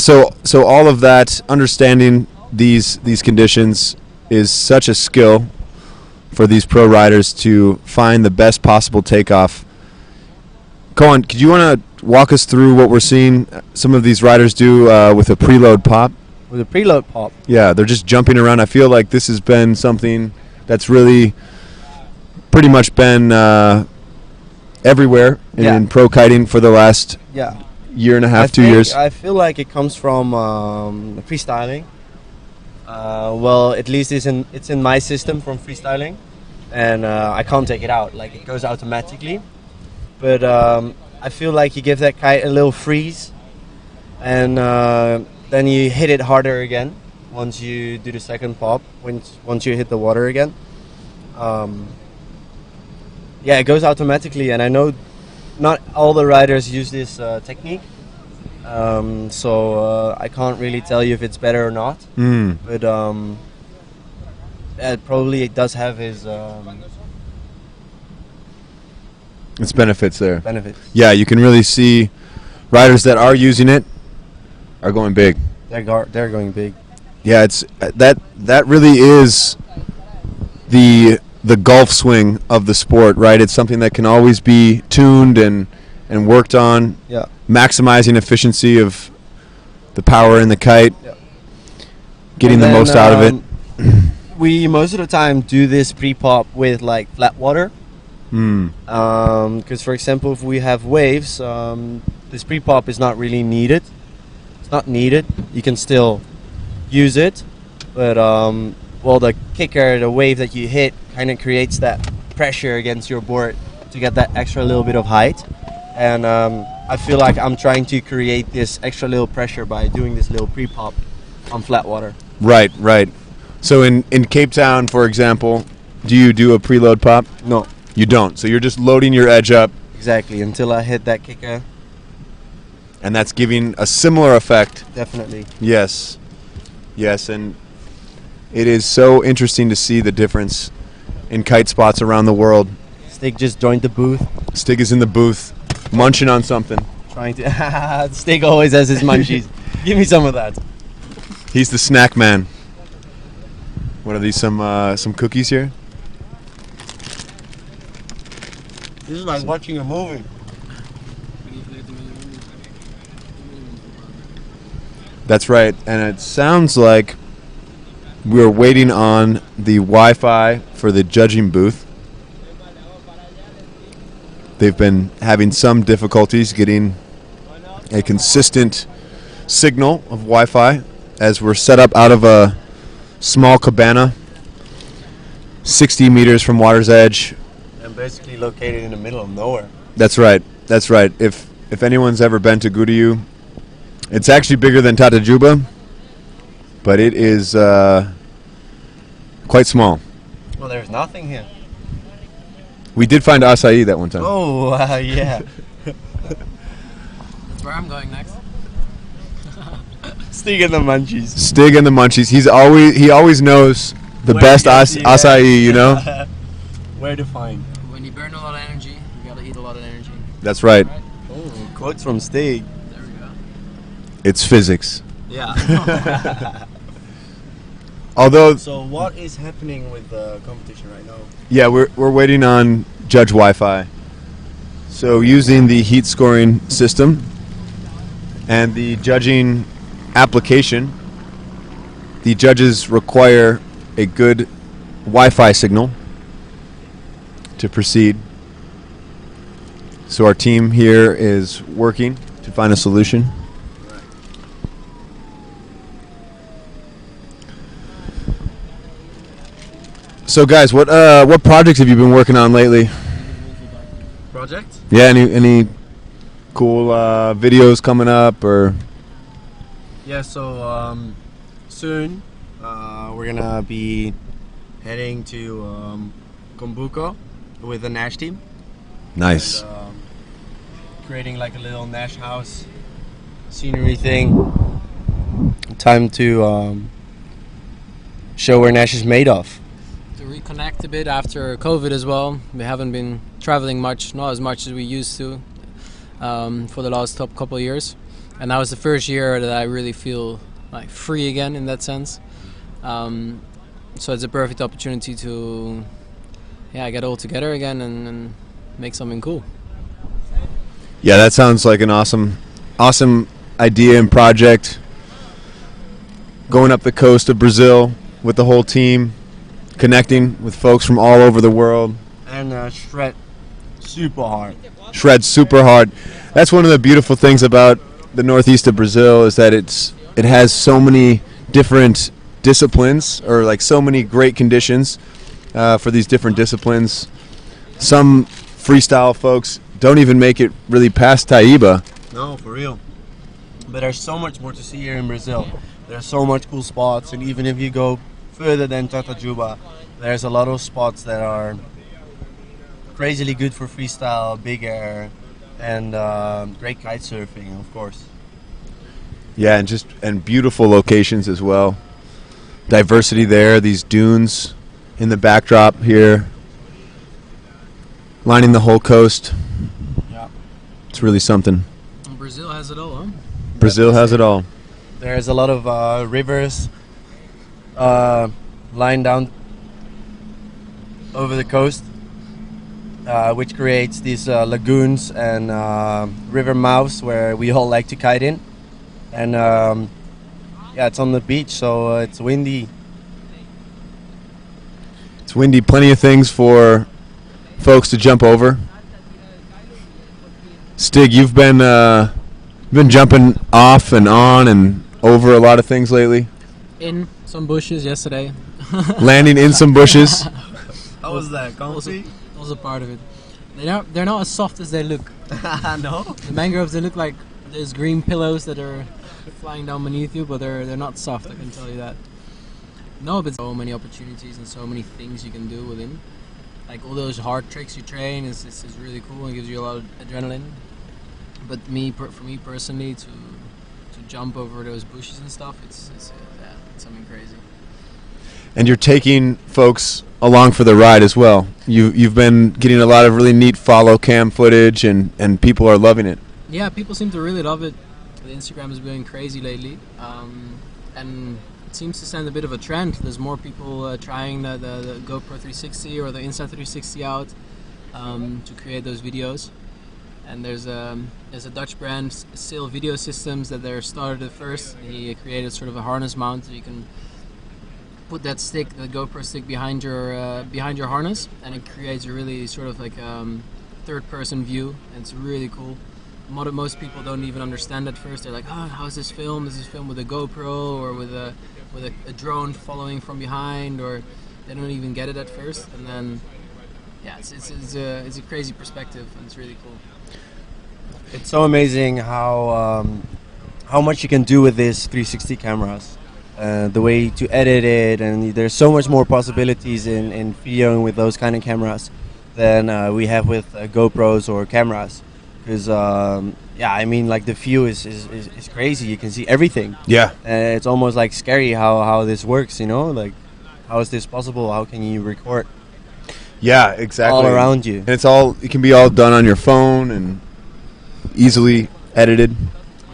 so all of that, understanding these conditions is such a skill for these pro riders to find the best possible takeoff. Cohen, could you want to walk us through what we're seeing some of these riders do with a preload pop? With a preload pop. Yeah, they're just jumping around. I feel like this has been something that's really pretty much been everywhere in pro kiting for the last year and a half, 2 years. I feel like it comes from freestyling. Well, at least it's in my system from freestyling, and I can't take it out. Like, it goes automatically. But I feel like you give that kite a little freeze, and then you hit it harder again once you do the second pop, once you hit the water again. It goes automatically, and I know not all the riders use this technique, so I can't really tell you if it's better or not. But it does have its benefits there. benefits. Yeah, you can really see riders that are using it are going big. They're going big. Yeah, it's that really is the golf swing of the sport, right? It's something that can always be tuned and worked on. Yeah. Maximizing efficiency of the power in the kite. Yeah. Getting the most out of it. We most of the time do this pre-pop with like flat water. Because for example, if we have waves, this pre-pop is not really needed. It's not needed. You can still use it, but the kicker, the wave that you hit, kind of creates that pressure against your board to get that extra little bit of height. And I feel like I'm trying to create this extra little pressure by doing this little pre-pop on flat water. Right. So in Cape Town, for example, do you do a preload pop? No. You don't. So you're just loading your edge up. Exactly, until I hit that kicker. And that's giving a similar effect. Definitely. Yes, and it is so interesting to see the difference in kite spots around the world. Stig just joined the booth. Stig is in the booth, munching on something. Trying to. Stig always has his munchies. Give me some of that. He's the snack man. What are these? Some cookies here? This is like watching a movie. That's right, and it sounds like we're waiting on the Wi-Fi for the judging booth. They've been having some difficulties getting a consistent signal of Wi-Fi as we're set up out of a small cabana 60 meters from water's edge. And basically located in the middle of nowhere. That's right. That's right. If anyone's ever been to Gudiju, it's actually bigger than Tatajuba, but it is quite small. Well, there's nothing here. We did find acai that one time. Oh, yeah. That's where I'm going next. Stig and the munchies. Stig and the munchies. He always knows the Where best to get the, acai, you know? Where to find. When you burn a lot of energy, you gotta eat a lot of energy. That's right. Oh, quotes from Stig. There we go. It's physics. Yeah. Although, So what is happening with the competition right now? yeah, we're waiting on Judge Wi-Fi. So using the heat scoring system and the judging application, the judges require a good Wi-Fi signal to proceed. So our team here is working to find a solution. So guys, what projects have you been working on lately? Project? Yeah, any cool videos coming up or? Yeah, so soon we're gonna be heading to Kombuko with the Nash team. Nice. And, creating like a little Nash house scenery thing. Time to show where Nash is made of. To reconnect a bit after COVID as well. We haven't been traveling much, not as much as we used to for the last couple of years. And now it's the first year that I really feel like free again in that sense. So it's a perfect opportunity to get all together again and make something cool. Yeah, that sounds like an awesome idea and project. Going up the coast of Brazil with the whole team, connecting with folks from all over the world. And shred super hard. Shred super hard. That's one of the beautiful things about the northeast of Brazil is that it has so many different disciplines, or like so many great conditions for these different disciplines. Some freestyle folks don't even make it really past Taiba. No, for real. But there's so much more to see here in Brazil. There's so much cool spots, and even if you go further than Tatajuba, there's a lot of spots that are crazily good for freestyle, big air, and great kite surfing, of course. Yeah, and beautiful locations as well. Diversity there, these dunes in the backdrop here, lining the whole coast. Yeah. It's really something. And Brazil has it all, huh? Brazil has it all. There's a lot of rivers lying down over the coast, which creates these lagoons and river mouths where we all like to kite in. And yeah, it's on the beach, so it's windy. It's windy, plenty of things for folks to jump over. Stig, you've been jumping off and on and over a lot of things lately. In some bushes yesterday. Landing in some bushes. How was that? Comfy? Also part of it. They're not as soft as they look. No? The mangroves, they look like there's green pillows that are flying down beneath you, but they're not soft, I can tell you that. No, but so many opportunities and so many things you can do within. Like all those hard tricks you train is really cool and gives you a lot of adrenaline. But for me personally, to jump over those bushes and stuff, it's something crazy. And you're taking folks along for the ride as well. You've been getting a lot of really neat follow cam footage, and people are loving it. Yeah, people seem to really love it. The Instagram is going crazy lately, and it seems to send a bit of a trend. There's more people trying the GoPro 360 or the Insta360 out to create those videos. And there's a Dutch brand, Sail Video Systems, that they started it first. He created sort of a harness mount, so you can put that stick, the GoPro stick, behind your harness, and it creates a really sort of like third-person view. And it's really cool. Most people don't even understand at first. They're like, "Oh, how is this filmed? Is this filmed with a GoPro or with a drone following from behind?" Or They don't even get it at first, and then yeah, it's a crazy perspective, and it's really cool. It's so amazing how much you can do with these 360 cameras. The way to edit it, and there's so much more possibilities in videoing with those kind of cameras than we have with GoPros or cameras. Because yeah, I mean, like the view is crazy. You can see everything. Yeah. It's almost like scary how this works. You know, like how is this possible? How can you record? Yeah, exactly. All around you. And it can be all done on your phone and easily edited.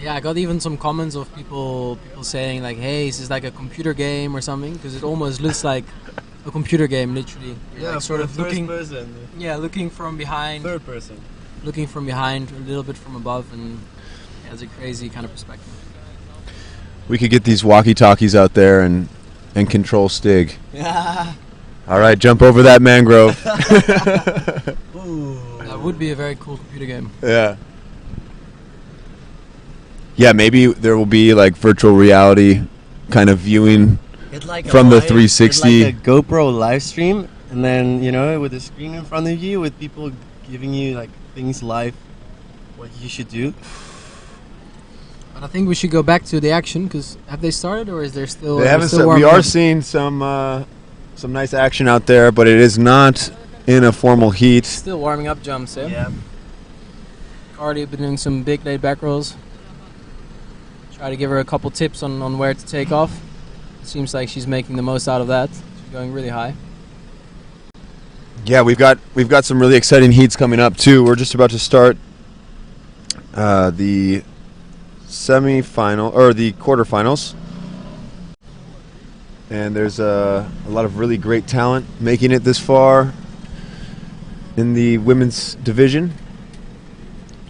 Yeah, I got even some comments of people saying like, "Hey, this is like a computer game or something," because it almost looks like a computer game, literally. You're like sort of looking, person. yeah, looking from behind, Third person. looking from behind, a little bit from above, and yeah, it's a crazy kind of perspective. We could get these walkie-talkies out there and control Stig. Yeah. All right, jump over that mangrove. That would be a very cool computer game. Yeah. Yeah, maybe there will be like virtual reality kind of viewing from the 360. It's like a GoPro live stream, and then with a screen in front of you with people giving you like things live, what you should do. But I think we should go back to the action, because have they started, or is there still? They haven't. We are seeing some nice action out there, but it is not in a formal heat. Still warming up jumps, yeah. Yeah. Karlie been doing some big laid back rolls. Try to give her a couple tips on where to take off. Seems like she's making the most out of that. She's going really high. Yeah, we've got some really exciting heats coming up too. We're just about to start the semi-final or the quarterfinals, and there's a lot of really great talent making it this far in the women's division.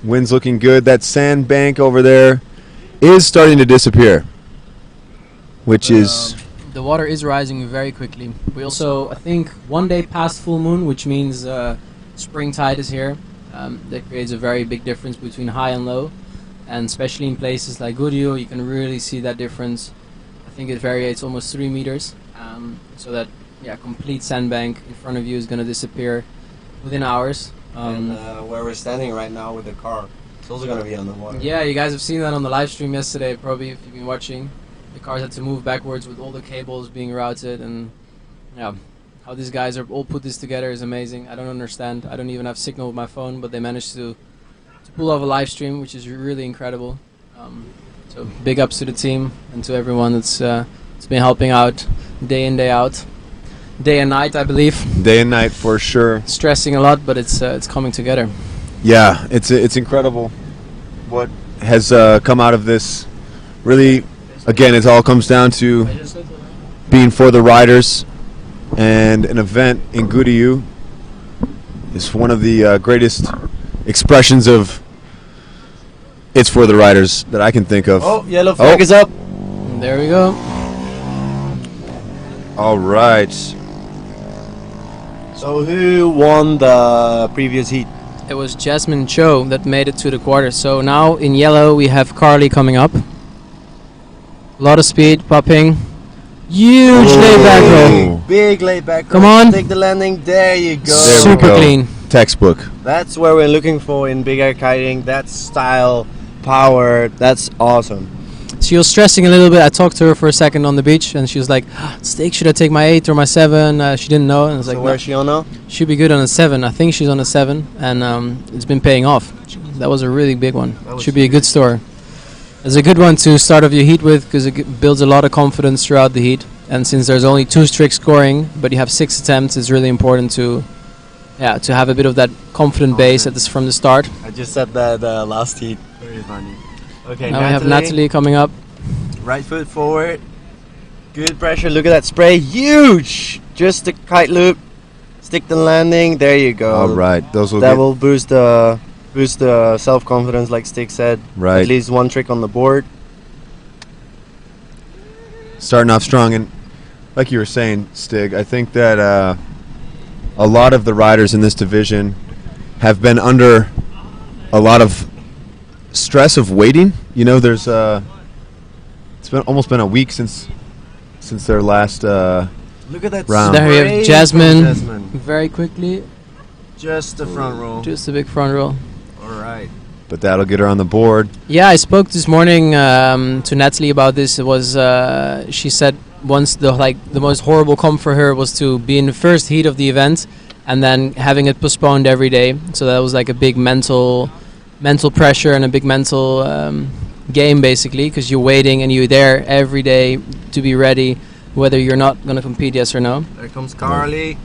Wind's looking good. That sandbank over there is starting to disappear, which is... The water is rising very quickly. We also, I think, one day past full moon, which means spring tide is here. That creates a very big difference between high and low. And especially in places like Bouillot, you can really see that difference. I think it varies almost 3 meters. So that complete sandbank in front of you is going to disappear within hours. And where we're standing right now with the car, it's also going to be on the water. Yeah, you guys have seen that on the live stream yesterday, probably, if you've been watching. The cars had to move backwards with all the cables being routed, and yeah, how these guys are all put this together is amazing. I don't understand. I don't even have signal with my phone, but they managed to pull off a live stream, which is really incredible. So big ups to the team and to everyone that's been helping out day in, day out. Day and night, I believe. Day and night for sure. Stressing a lot, but it's coming together. Yeah, it's incredible what has come out of this. Really, again, it all comes down to being for the riders, and an event in Bouillot is one of the greatest expressions of it's for the riders that I can think of. Oh, yellow flag is up. There we go. All right. So who won the previous heat? It was Jasmine Cho that made it to the quarters. So now in yellow we have Karlie coming up. A lot of speed, popping. Huge layback roll. Big layback roll. Come on. Take the landing. There you go. Super clean. Textbook. That's what we're looking for in big air kiting. That style, power. That's awesome. She was stressing a little bit. I talked to her for a second on the beach, and she was like, "Steak, should I take my 8 or my 7?" She didn't know, and I was like, So where's she on now? Should be good on a 7. I think she's on a 7, and it's been paying off. That was a really big one. Should be a good store. It's a good one to start off your heat with, because it builds a lot of confidence throughout the heat. And since there's only 2 strict scoring, but you have 6 attempts, it's really important to have a bit of that confident base from the start. I just said that last heat. Very funny. Okay, now we have Nathalie coming up. Right foot forward. Good pressure. Look at that spray. Huge. Just the kite loop. Stick the landing. There you go. All right. Those will that will boost the self-confidence, like Stig said. Right. At least 1 trick on the board. Starting off strong, and like you were saying, Stig, I think that a lot of the riders in this division have been under a lot of stress of waiting. You know, there's it's been almost been a week since their last Look at that. Round. There we have spray Jasmine. from Jasmine. Very quickly. Just the front row. Just a big front roll. All right. But that'll get her on the board. Yeah, I spoke this morning to Nathalie about this. It was she said once the most horrible comp for her was to be in the first heat of the event and then having it postponed every day. So that was like a big mental pressure and a big mental game basically, because you're waiting and you're there every day to be ready, whether you're not going to compete, yes or no. There comes Karlie.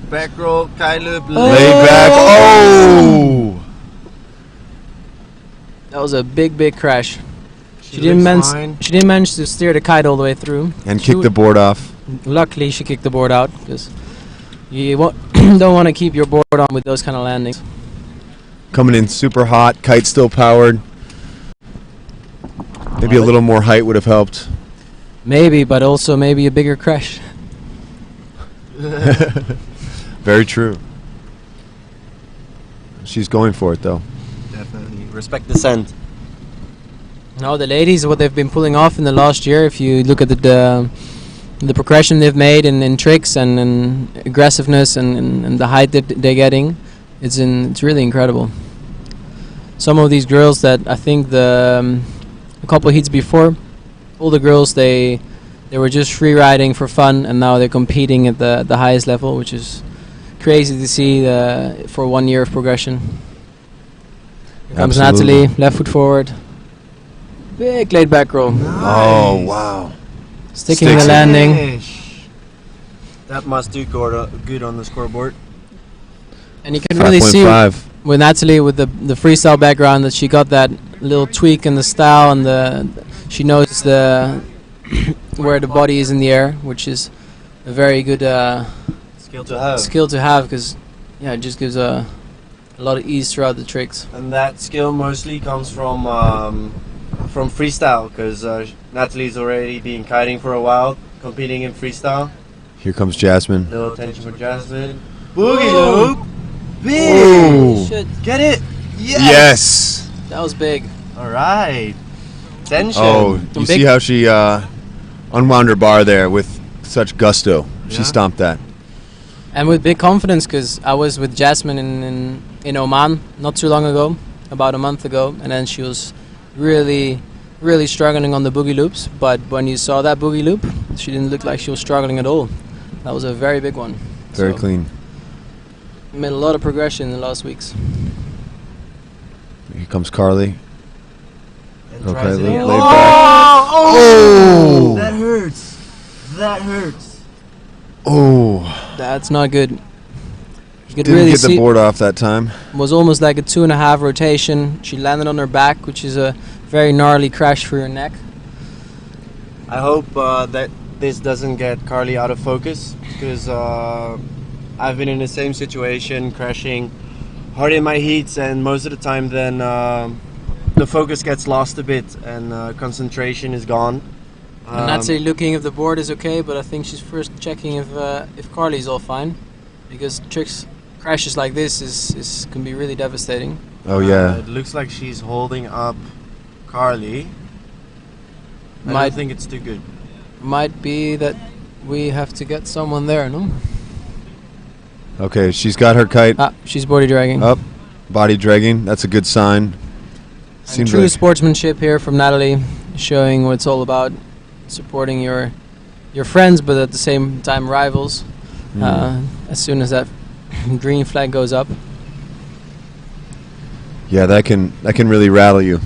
Back roll, kite loop, Lay back. Oh! That was a big crash. She looks didn't fine. She didn't manage to steer the kite all the way through. And She kick the board off. Luckily, she kicked the board out because you don't want to keep your board on with those kind of landings. Coming in super hot. Kite still powered. Maybe a little more height would have helped. Maybe, but also maybe a bigger crash. Very true. She's going for it though. Definitely. Respect the scent. No, the ladies, what they've been pulling off in the last year, if you look at the progression they've made in tricks and in aggressiveness and the height that they're getting, it's really incredible. Some of these girls that I think a couple heats before, all the girls they were just free riding for fun, and now they're competing at the highest level, which is crazy to see for 1 year of progression. Here comes Absolutely. Nathalie, left foot forward. Big laid back roll. Oh, wow. Sticking Sticks the it. landing. Finish. That must do good on the scoreboard. And you can really see 5.5. with Nathalie, with the freestyle background, that she got that little tweak in the style, and she knows where the body is in the air, which is a very good Skill to have. because it just gives a lot of ease throughout the tricks. And that skill mostly comes from freestyle, because Nathalie's already been kiting for a while, competing in freestyle. Here comes Jasmine. Little attention for Jasmine. Boogie loop. Big. Ooh. Shit, Get it. Yes. that was big. All right. Tension. Oh, you Big- see how she unwound her bar there with such gusto. She Yeah. stomped that. And with big confidence, because I was with Jasmine in Oman not too long ago, about a month ago, and then she was really struggling on the boogie loops. But when you saw that boogie loop, she didn't look like she was struggling at all. That was a very big one. Very So, clean. made a lot of progression in the last weeks. Here comes Karlie. And Okay, tries it laid again. back. Oh! That hurts. That hurts. Oh. That's not good. You could Didn't really get the see board off that time. was almost like a 2.5 rotation. She landed on her back, which is a very gnarly crash for her neck. I hope that this doesn't get Karlie out of focus, because I've been in the same situation, crashing hard in my heats, and most of the time then the focus gets lost a bit and concentration is gone. I'm not saying looking if the board is okay, but I think she's first checking if Karlie's all fine, because crashes like this can be really devastating. Oh, yeah. It looks like she's holding up Karlie. I Might- don't think it's too good. Might be that we have to get someone there, no? Okay, she's got her kite She's body dragging. up, body dragging. That's a good sign. And Seems true like sportsmanship here from Nathalie, showing what it's all about, supporting your friends, but at the same time rivals. As soon as that green flag goes up. yeah, that can really rattle you.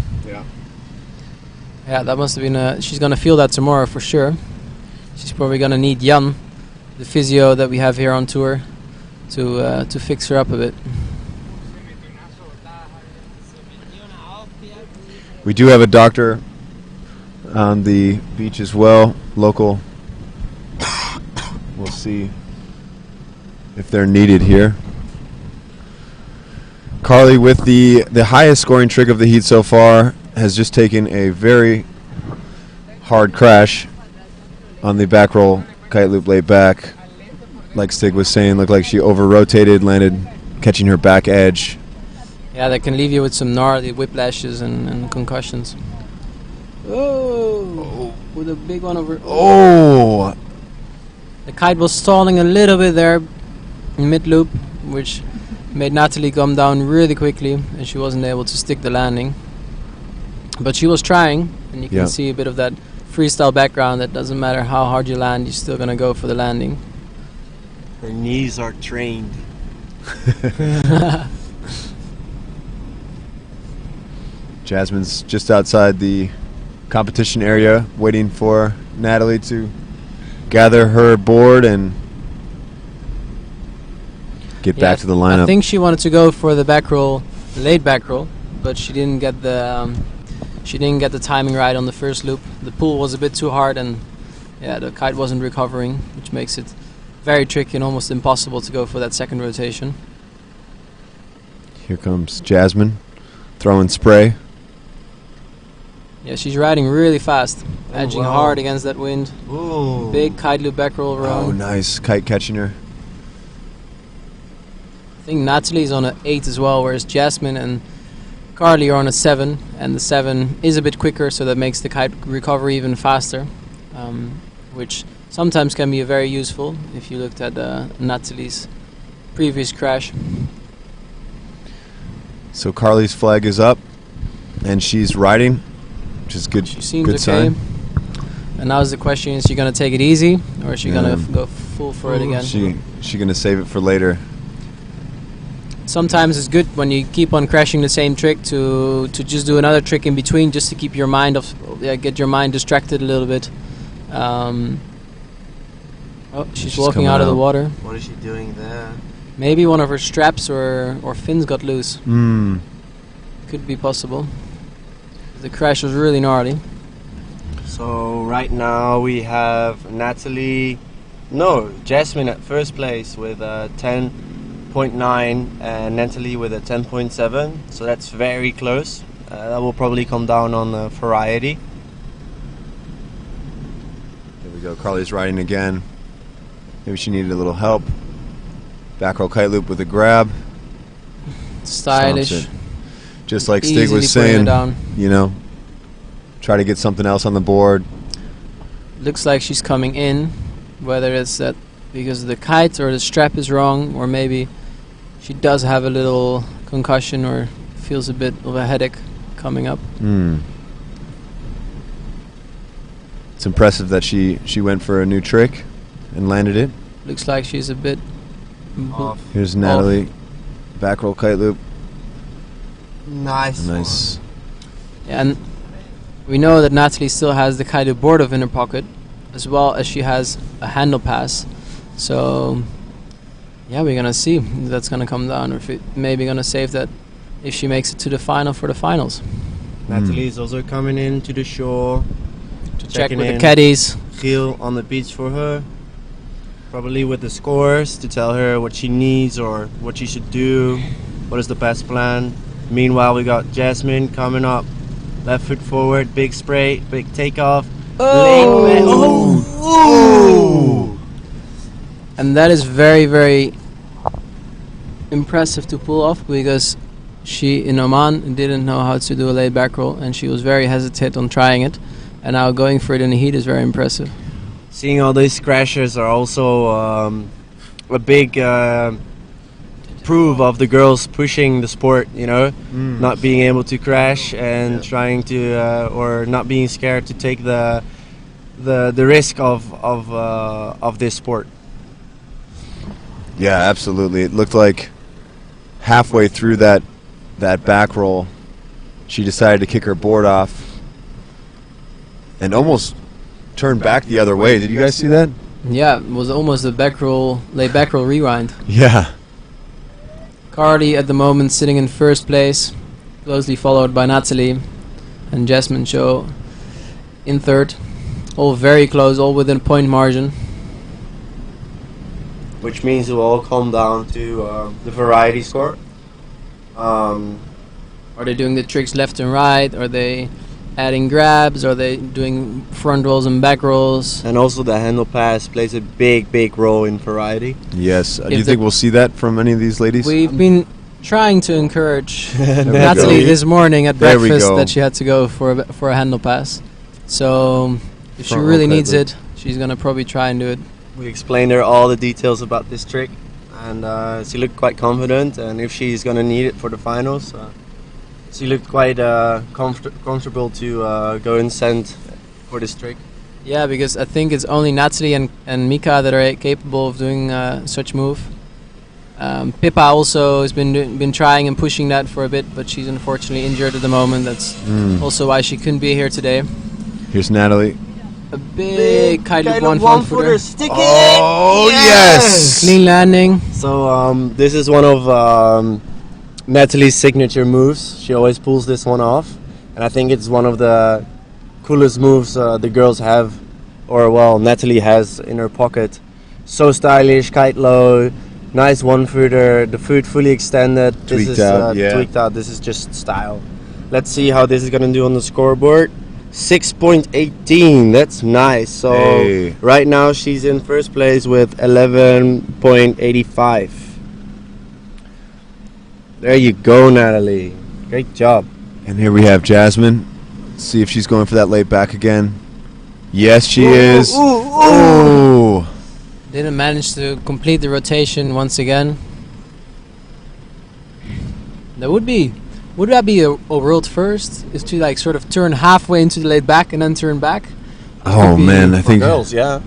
Yeah, that must have been. She's gonna feel that tomorrow for sure. She's probably gonna need Jan, the physio that we have here on tour, to fix her up a bit. We do have a doctor on the beach as well, local. We'll see if they're needed here. Karlie, with the highest scoring trick of the heat so far, has just taken a very hard crash on the back roll kite loop laid back. Like Stig was saying, looked like she over-rotated, landed catching her back edge. Yeah, that can leave you with some gnarly whiplashes and concussions. Oh, with a big one over. Oh! The kite was stalling a little bit there in mid-loop, which made Nathalie come down really quickly, and she wasn't able to stick the landing. But she was trying, and you can see a bit of that freestyle background. That doesn't matter how hard you land, you're still gonna go for the landing. Her knees are trained. Jasmine's just outside the competition area, waiting for Nathalie to gather her board and get back to the lineup. I think she wanted to go for the back roll, late back roll, but she didn't get the timing right on the first loop. The pull was a bit too hard, and the kite wasn't recovering, which makes it very tricky and almost impossible to go for that second rotation. Here comes Jasmine, throwing spray. Yeah, she's riding really fast, edging hard against that wind. Ooh. Big kite loop back roll around. Oh, nice kite catching her. I think Nathalie's on an 8 as well, whereas Jasmine and Karlie are on a 7, and the 7 is a bit quicker, so that makes the kite recover even faster, which sometimes can be very useful if you looked at Nathalie's previous crash. So Karlie's flag is up, and she's riding, which is good. She seems good okay. sign. And now the question: is she gonna take it easy, or is she gonna go full for it again? She gonna save it for later. Sometimes it's good when you keep on crashing the same trick to just do another trick in between, just to keep your mind get your mind distracted a little bit. She's walking out of the water. What is she doing there? Maybe one of her straps or fins got loose. Could be possible. The crash was really gnarly. So right now we have Jasmine at first place with 10.9 and Nathalie with a 10.7. So that's very close. That will probably come down on the variety. There we go. Karlie's riding again. Maybe she needed a little help. Back roll kite loop with a grab. Stylish. Just like Stig was saying, try to get something else on the board. Looks like she's coming in, whether it's that because the kite or the strap is wrong, or maybe she does have a little concussion or feels a bit of a headache coming up. It's impressive that she went for a new trick and landed it. Looks like she's a bit off. Here's Nathalie. Back roll kite loop. Nice. Yeah, and we know that Nathalie still has the kite board of in her pocket, as well as she has a handle pass. So yeah, we're gonna see if that's gonna come down, or if it maybe gonna save that if she makes it to the final for the finals. Nathalie is also coming in to the shore to check with the caddies. Giel on the beach for her, probably with the scores to tell her what she needs or what she should do, what is the best plan. Meanwhile, we got Jasmine coming up, left foot forward, big spray, big takeoff. And that is very, very impressive to pull off, because she in Oman didn't know how to do a laid back roll, and she was very hesitant on trying it, and now going for it in the heat is very impressive. Seeing all these crashes are also a big proof of the girls pushing the sport, not being able to crash and trying to or not being scared to take the risk of this sport. Yeah, absolutely. It looked like halfway through that back roll, she decided to kick her board off and almost turned back the other way. Did you guys see that? Yeah, it was almost a laid back roll rewind. Yeah. Karlie at the moment sitting in first place, closely followed by Nathalie and Jasmine show in third. All very close, all within a point margin. Which means it will all come down to the variety score. Are they doing the tricks left and right? Are they adding grabs? Are they doing front rolls and back rolls? And also the handle pass plays a big role in variety. Yes. Do you think we'll see that from any of these ladies? We've been trying to encourage Nathalie this morning at breakfast that she had to go for a handle pass. So if she really needs it, she's going to probably try and do it. We explained her all the details about this trick, and she looked quite confident. And if she's gonna need it for the finals, she looked quite comfortable to go and send for this trick. Yeah, because I think it's only Nathalie and Mika that are capable of doing such move. Pippa also has been trying and pushing that for a bit, but she's unfortunately injured at the moment. That's also why she couldn't be here today. Here's Nathalie. A big kite loop one footer. Stick it! Oh, yes! Clean landing. So this is one of Nathalie's signature moves. She always pulls this one off, and I think it's one of the coolest moves the girls have, or well, Nathalie has in her pocket. So stylish, kite low, nice one footer, the foot fully extended. This is tweaked out. This is just style. Let's see how this is gonna do on the scoreboard. 6.18. That's nice. So right now she's in first place with 11.85. There you go, Nathalie. Great job. And here we have Jasmine. Let's see if she's going for that laid back again. Yes, she is. Ooh. Didn't manage to complete the rotation once again. Would that be a world first? Is to like sort of turn halfway into the laid back and then turn back? Oh man, I think girls, yeah.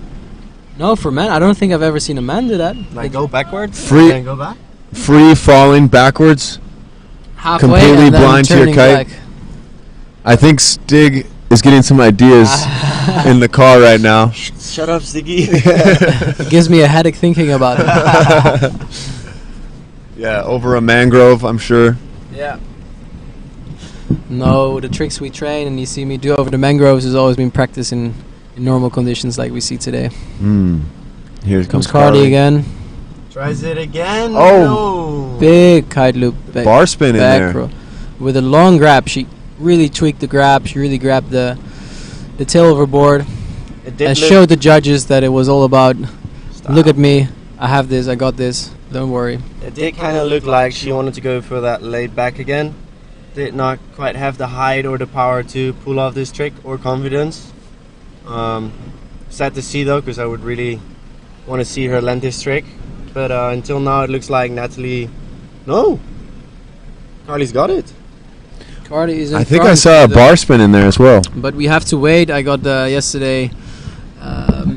No, for men, I don't think I've ever seen a man do that. Like go backwards free and go back. Free falling backwards, Halfway completely and then blind to your turning kite. back. I think Stig is getting some ideas in the car right now. Shut up, Stiggy. It gives me a headache thinking about it. Yeah, over a mangrove, I'm sure. Yeah. No, the tricks we train and you see me do over the mangroves has always been practiced in normal conditions like we see today. Here comes Karlie again. Tries it again. Oh, no. Big kite loop. Bar spin in there. Row. With a long grab. She really tweaked the grab. She really grabbed the tail overboard. And showed the judges that it was all about, look at me, I have this, I got this, don't worry. It did kind of look like she wanted to go for that laid back again. Did not quite have the height or the power to pull off this trick or confidence. Sad to see though, because I would really want to see her land this trick. But until now it looks like Nathalie, no, Karlie's got it. Karlie is in I think front I saw a with bar spin in there as well. But we have to wait. I got yesterday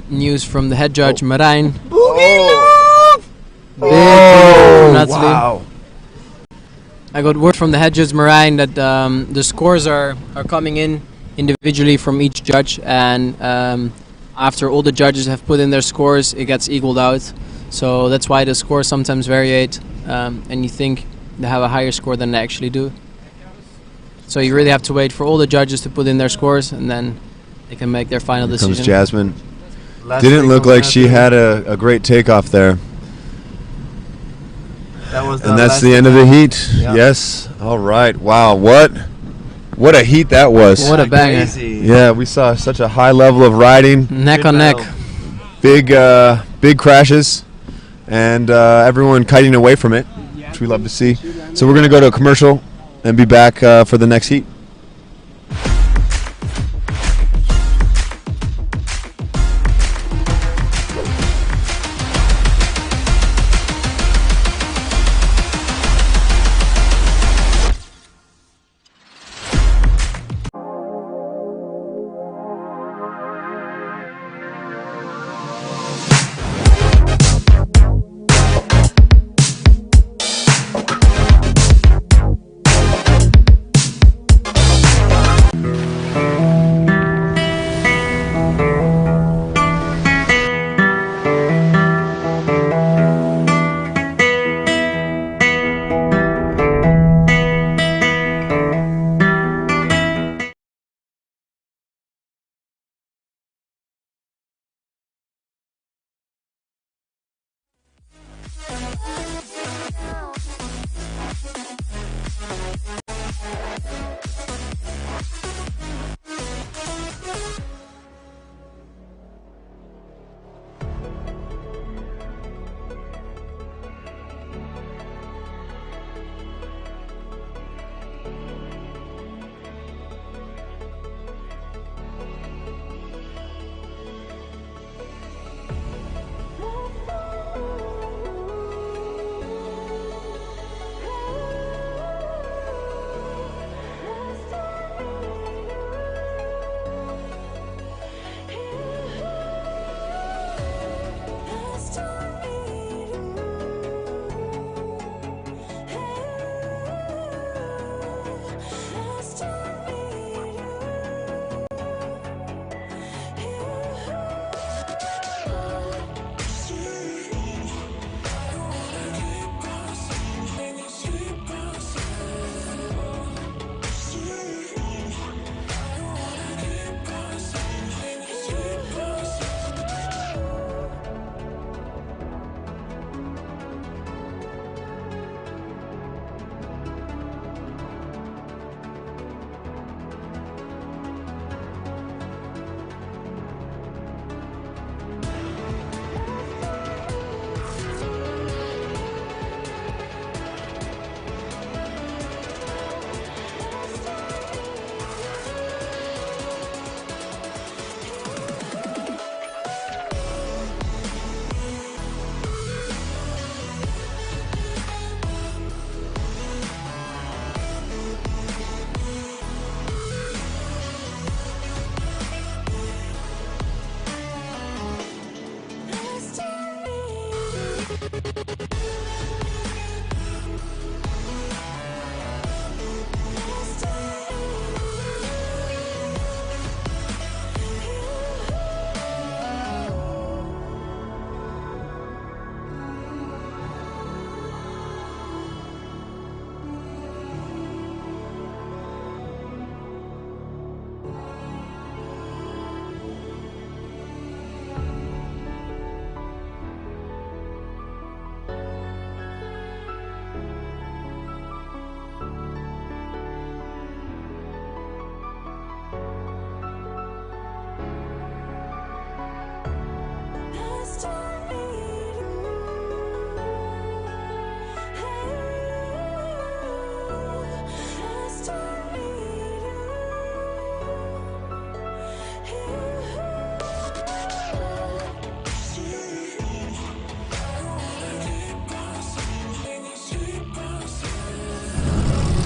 news from the head judge, Marijn. Wow. I got word from the head judge, Marijn, that the scores are coming in individually from each judge, and after all the judges have put in their scores, it gets equaled out. So that's why the scores sometimes variate, and you think they have a higher score than they actually do. So you really have to wait for all the judges to put in their scores, and then they can make their final Here decision. comes Jasmine. Didn't look like she had a great takeoff there. And that's the end of the heat. Yeah. Yes. All right. Wow. What a heat that was. What a banger. Yeah, we saw such a high level of riding. Neck on neck. Big crashes, and everyone kiting away from it, which we love to see. So we're going to go to a commercial and be back for the next heat.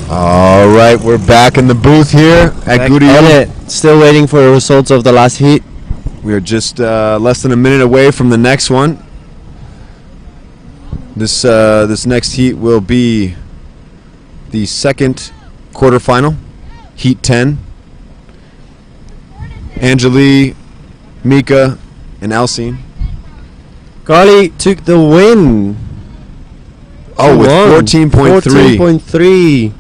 All right, we're back in the booth here at Bouillot. Still waiting for the results of the last heat. We are just less than a minute away from the next one. This next heat will be the second quarterfinal, Heat 10. Angely, Mika, and Elsien. Karlie took the win. Oh, with 14.3. 14.3.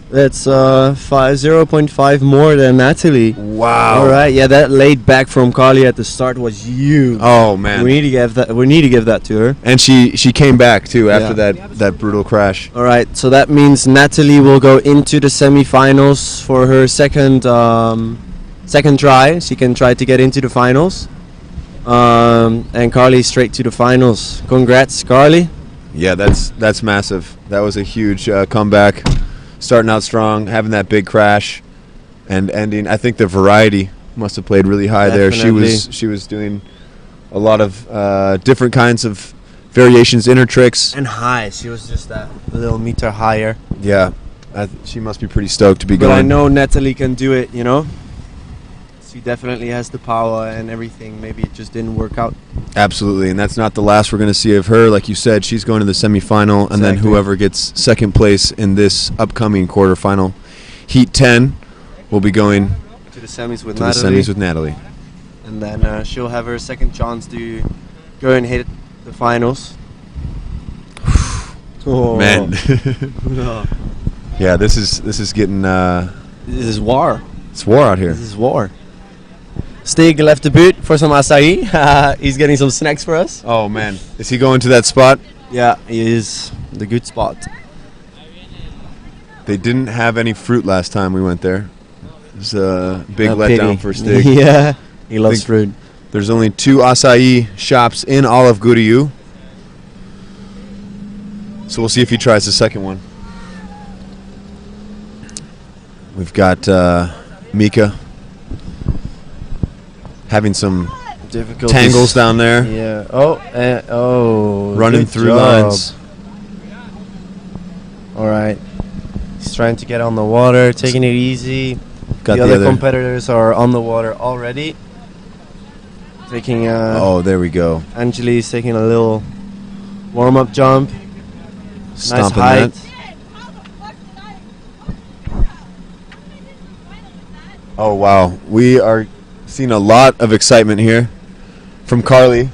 That's 0.5 more than Nathalie. Wow. All right, yeah, that laid back from Karlie at the start was huge. Oh man. We need to give that. We need to give that to her. And she came back too after that brutal crash. All right, so that means Nathalie will go into the semifinals for her second try. She can try to get into the finals. And Karlie straight to the finals. Congrats, Karlie. Yeah, that's massive. That was a huge comeback. Starting out strong, having that big crash, and ending. I think the variety must have played really high there. She was doing a lot of different kinds of variations in her tricks. And high. She was just that little meter higher. Yeah, she must be pretty stoked to be But going. I know Nathalie can do it. You know. She definitely has the power and everything. Maybe it just didn't work out. Absolutely, and that's not the last we're going to see of her. Like you said, she's going to the semifinal, and then whoever gets second place in this upcoming quarterfinal, Heat 10, will be going to the semis with Nathalie. And then she'll have her second chance to go and hit the finals. Oh. Man. Yeah, this is getting... this is war. It's war out here. This is war. Stig left the boot for some acai. He's getting some snacks for us. Oh man, is he going to that spot? Yeah, he is the good spot. They didn't have any fruit last time we went there. It was a big letdown for Stig. Yeah, he loves fruit. There's only 2 acai shops in all of Bouillot. So we'll see if he tries the second one. We've got Mika having some tangles down there. Yeah. Oh. Running through lines. All right. He's trying to get on the water, taking it easy. Got the other competitors are on the water already. Taking. Oh, there we go. Angely's taking a little warm-up jump. Stomping nice height. Oh wow, we are seeing a lot of excitement here from Karlie.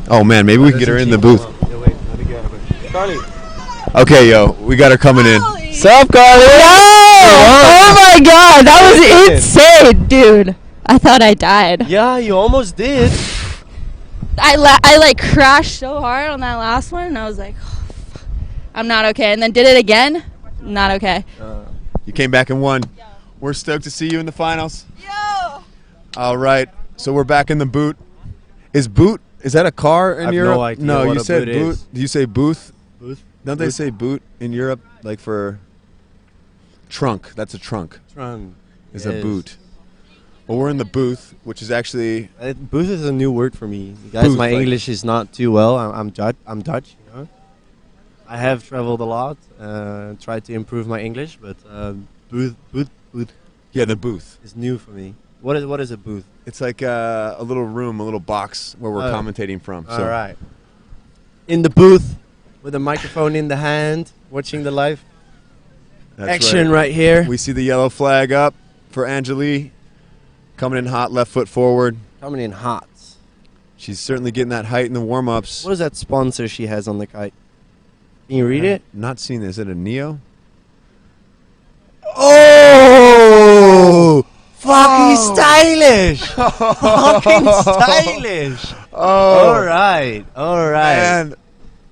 Oh man, maybe we can get her in the booth. Karlie. Okay, yo, we got her coming in. Sup, Karlie? Oh my god, that was insane, dude. I thought I died. Yeah, you almost did. I like crashed so hard on that last one, and I was like, oh, fuck. I'm not okay. And then did it again. Not okay. You came back and won. Yeah. We're stoked to see you in the finals. Yo! All right, so we're back in the boot. Is that a car in Europe? No idea. No, what you a said boot. boot. Is. Do you say booth? Booth. Don't they say boot in Europe? Like for trunk. That's a trunk. Trunk is a boot. Well, we're in the booth, which is actually booth is a new word for me. Guys, booth, my like English is not too well. I'm Dutch. You know? I have traveled a lot, tried to improve my English, but booth. Yeah, the booth is new for me. What is a booth? It's like a little room, a little box where we're commentating from. All right. In the booth, with a microphone in the hand, watching the live action right here. We see the yellow flag up for Angely. Coming in hot, left foot forward. Coming in hot. She's certainly getting that height in the warm-ups. What is that sponsor she has on the kite? Can you read it? Not seen this. Is it a Neo? Oh! Fucking stylish! Fucking stylish! Oh! All right. Man.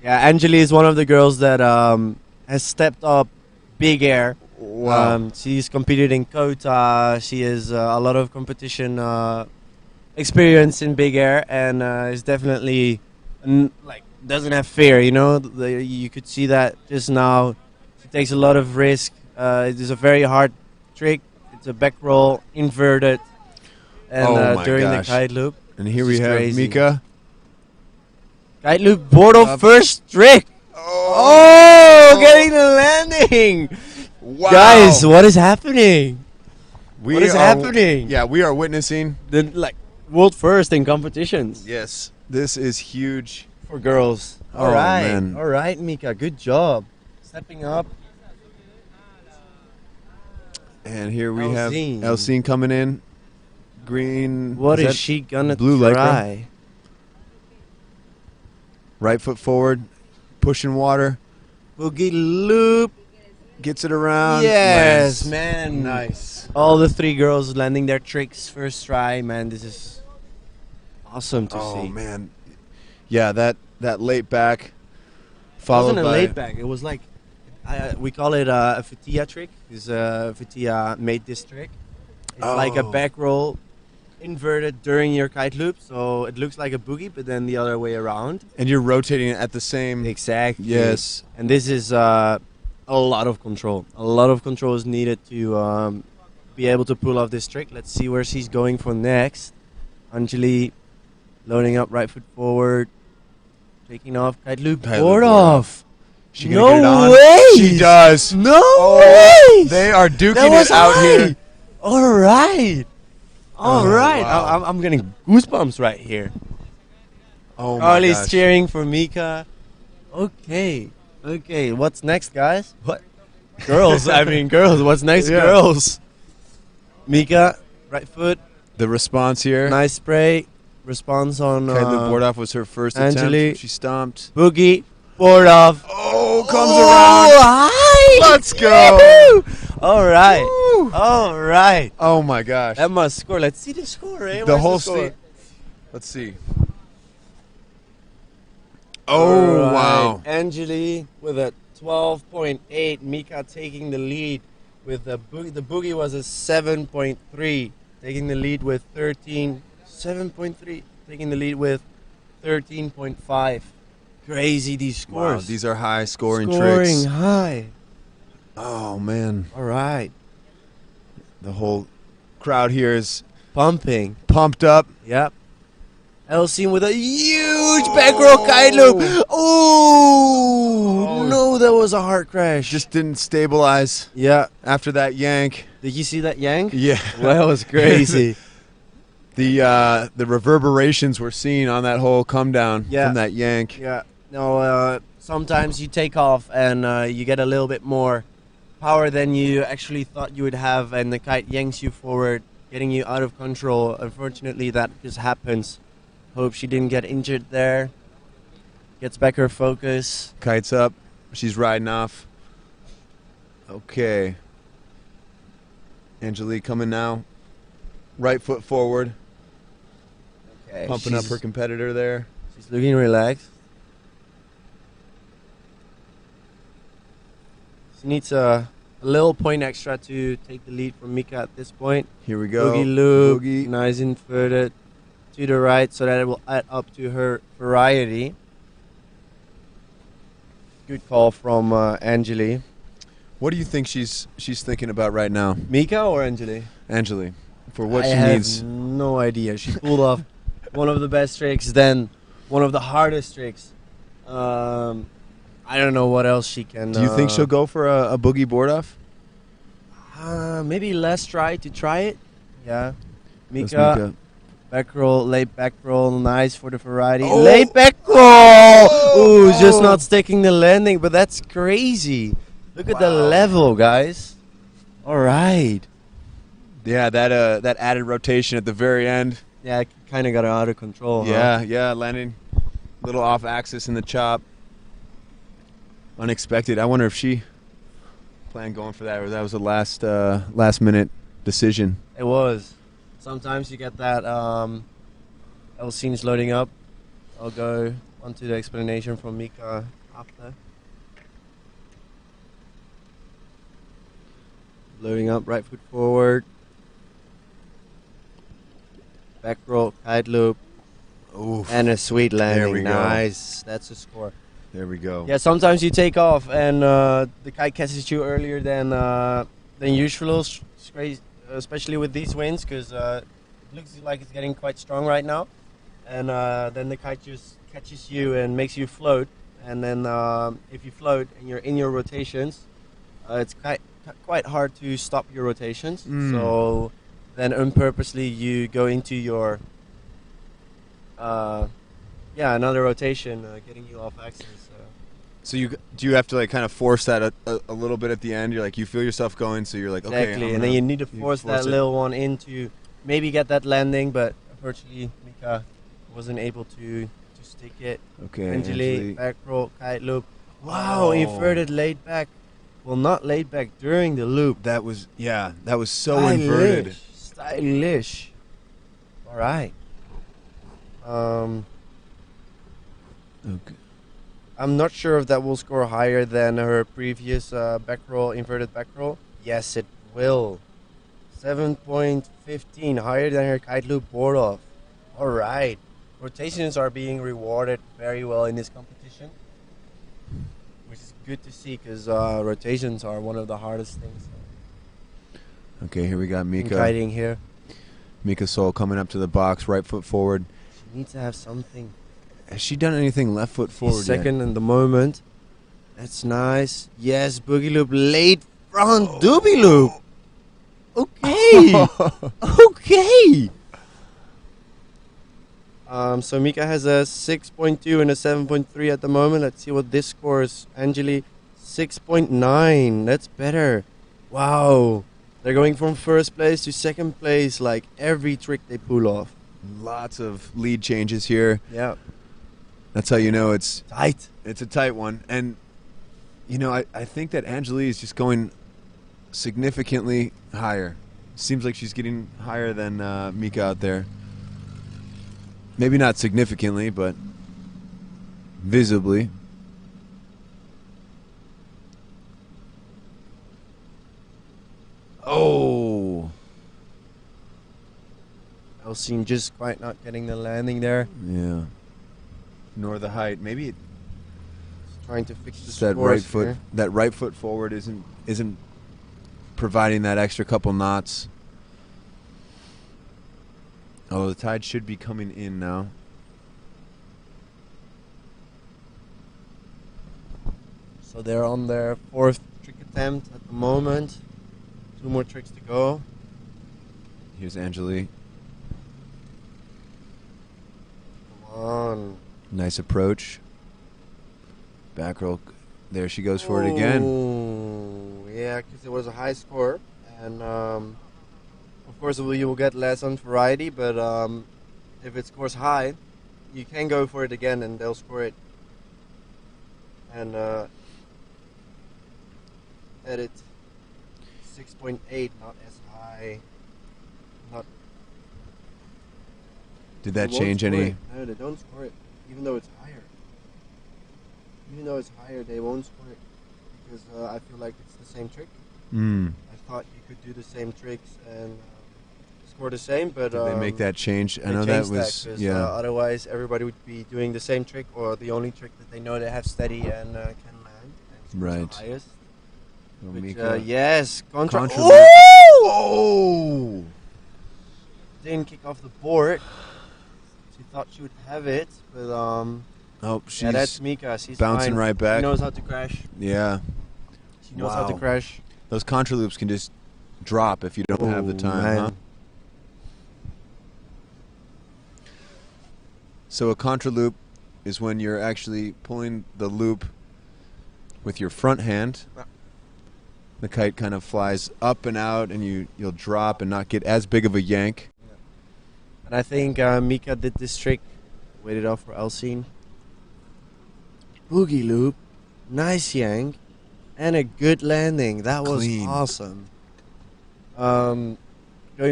Yeah, Angely is one of the girls that has stepped up big air. Wow. She's competed in Kota. She has a lot of competition experience in big air, and is definitely like doesn't have fear. You know, you could see that just now. She takes a lot of risk. It is a very hard trick. It's a back roll, inverted, and Oh my during gosh. the kite loop. And here This we is have crazy. Mika. Kite loop board off Up. first trick. Oh, getting the landing. Wow. Guys, what is happening? We What is are- happening? Yeah, we are witnessing. The like world first in competitions Yes, this is huge. for girls. Oh, All right, man. all right, Mika, good job. Stepping up. And here we Elsien. have Elsien coming in. Green. What is that she gonna blue lycra? try? Right foot forward, pushing water, Boogie loop. gets it around. Yes, lands. man. Nice. All the three girls landing their tricks first try. Man, this is awesome to Oh see. man, yeah, that late back, It followed wasn't a by laid back. It was like we call it a fatilla trick. Because fatilla made this trick. It's like a Oh. back roll, inverted during your kite loop, so it looks like a boogie, but then the other way around. and you're rotating it at the same. Exactly. Yes. And this is a lot of control. A lot of control is needed to be able to pull off this trick. Let's see where she's going for next. Angely loading up, right foot forward, taking off, kite loop, Kite loop board board off. She gonna No get it on? way! She does. No Oh, way! they are duking That was it out high. here. All right. All Oh, right. wow. I'm getting goosebumps right here. Oh my Carly's gosh. cheering for Mika. Okay. Okay. What's next, guys? What? Girls. I mean, girls. What's next, Yeah. girls? Mika, right foot. The response here. Nice spray. Response on Kite loop board off was her first Angely. attempt. She stomped. boogie, board off. Oh, comes Hi. Let's go. Yahoo! All right. Woo. All right. Oh my gosh. That must score. Let's see the score, eh? The Where's whole score? state. Let's see. Oh All right. wow. Angely with a 12.8. Mika taking the lead with the boogie. The boogie was a 7.3. Taking the lead with 13. 7.3. Taking the lead with 13.5. Crazy these scores. Wow, these are high scoring Scoring tricks. high. Oh man. All right. The whole crowd here is Pumping. pumped up. Yep. Elsien with a huge back row kite loop. Oh, no, that was a hard crash. Just didn't stabilize yeah. after that yank. Did you see that yank? Yeah. Well, that was crazy. The reverberations we're seeing on that whole come down Yeah. from that yank. Yeah. No, sometimes you take off and you get a little bit more power than you actually thought you would have, and the kite yanks you forward, getting you out of control. Unfortunately, that just happens. Hope she didn't get injured there. Gets back her focus. Kite's up. She's riding off. Okay. Angelique coming now. Right foot forward. Okay, Pumping up she's- her competitor there. She's looking relaxed. She needs a little point extra to take the lead from Mika at this point. Here we go. Boogie loop, Boogie. nice inverted to the right so that it will add up to her variety. Good call from Angely. What do you think she's thinking about right now, Mika or Angely? Angeli, for what I she have needs? no idea. She pulled off one of the best tricks, then one of the hardest tricks. I don't know what else she can. Do you think she'll go for a boogie board off? Maybe less try to try it. Yeah. That's Mika. Back roll, late back roll, nice for the variety. Oh. Late back roll! Ooh, just not sticking the landing, but that's crazy. Look at the level, guys. All right. Yeah, that added rotation at the very end. Yeah, kind of got out of control. Yeah, Huh? yeah, landing a little off axis in the chop. Unexpected. I wonder if she planned going for that, or that was a last minute decision. It was. Sometimes you get that. Elsien's loading up. I'll go on to the explanation from Mika after. Loading up, right foot forward. back roll, kite loop, and a sweet landing. There we go. Nice. That's a score. There we go. Yeah, sometimes you take off and the kite catches you earlier than usual, especially with these winds, because it looks like it's getting quite strong right now. And then the kite just catches you and makes you float. And then if you float and you're in your rotations, it's quite hard to stop your rotations. So then unpurposely you go into your another rotation, getting you off axis. So do you have to like kind of force that a little bit at the end? You're like, you feel yourself going, so you're like, okay. Exactly, and then you need to force that little one in to maybe get that landing, but unfortunately Mika wasn't able to stick it. Okay, Angely, back roll, kite loop. Wow, inverted laid back. Well, not laid back during the loop. That was so inverted. Stylish. All right. Okay. I'm not sure if that will score higher than her previous back roll, inverted back roll. Yes, it will. 7.15, higher than her kite loop board off. All right. Rotations are being rewarded very well in this competition, which is good to see because rotations are one of the hardest things. Okay, here we got Mika. Kiting here. Mika Sol coming up to the box, right foot forward. She needs to have something. Has she done anything left foot forward Second in the moment. That's nice. Yes, boogie loop, late front doobie loop. Okay. Okay. So Mika has a 6.2 and a 7.3 at the moment. Let's see what this scores. Angely, 6.9. That's better. Wow. They're going from first place to second place, like every trick they pull off. Lots of lead changes here. Yeah. That's how you know it's tight. It's a tight one. And, you know, I think that Angely is just going significantly higher. Seems like she's getting higher than Mika out there. Maybe not significantly, but visibly. Oh. Elsien just quite not getting the landing there. Yeah. Nor the height. Maybe it's trying to fix the that right foot. here. That right foot forward isn't providing that extra couple knots. Oh, the tide should be coming in now. So they're on their fourth trick attempt at the moment. 2 more tricks to go. Here's Angely. Come on. Nice approach. Back roll. There she goes for it again. Yeah, because it was a high score. And of course you will get less on variety, but if it scores high, you can go for it again and they'll score it. And edit 6.8, not as high. Not. Did that They won't change score any? it. No, they don't score it, even though it's higher. Even though it's higher, they won't score it because I feel like it's the same trick. I thought you could do the same tricks and score the same, but Did they make that change? I they know that changed was 'cause, yeah. Otherwise, everybody would be doing the same trick or the only trick that they know they have steady and can land. And scores Right. The highest. Well, Which, Mika- yes, contra. Oh! Didn't kick off the board. She thought she would have it, but Oh, she's yeah, that's Mika. She's bouncing fine. right back. She knows how to crash. Yeah. She knows how to crash. Those contra loops can just drop if you don't have the time, man. huh? So a contra loop is when you're actually pulling the loop with your front hand. The kite kind of flies up and out, and you'll drop and not get as big of a yank. And I think Mika did this trick. Waited off for Elsien. Boogie loop. Nice yank. And a good landing. That was Clean. awesome. Going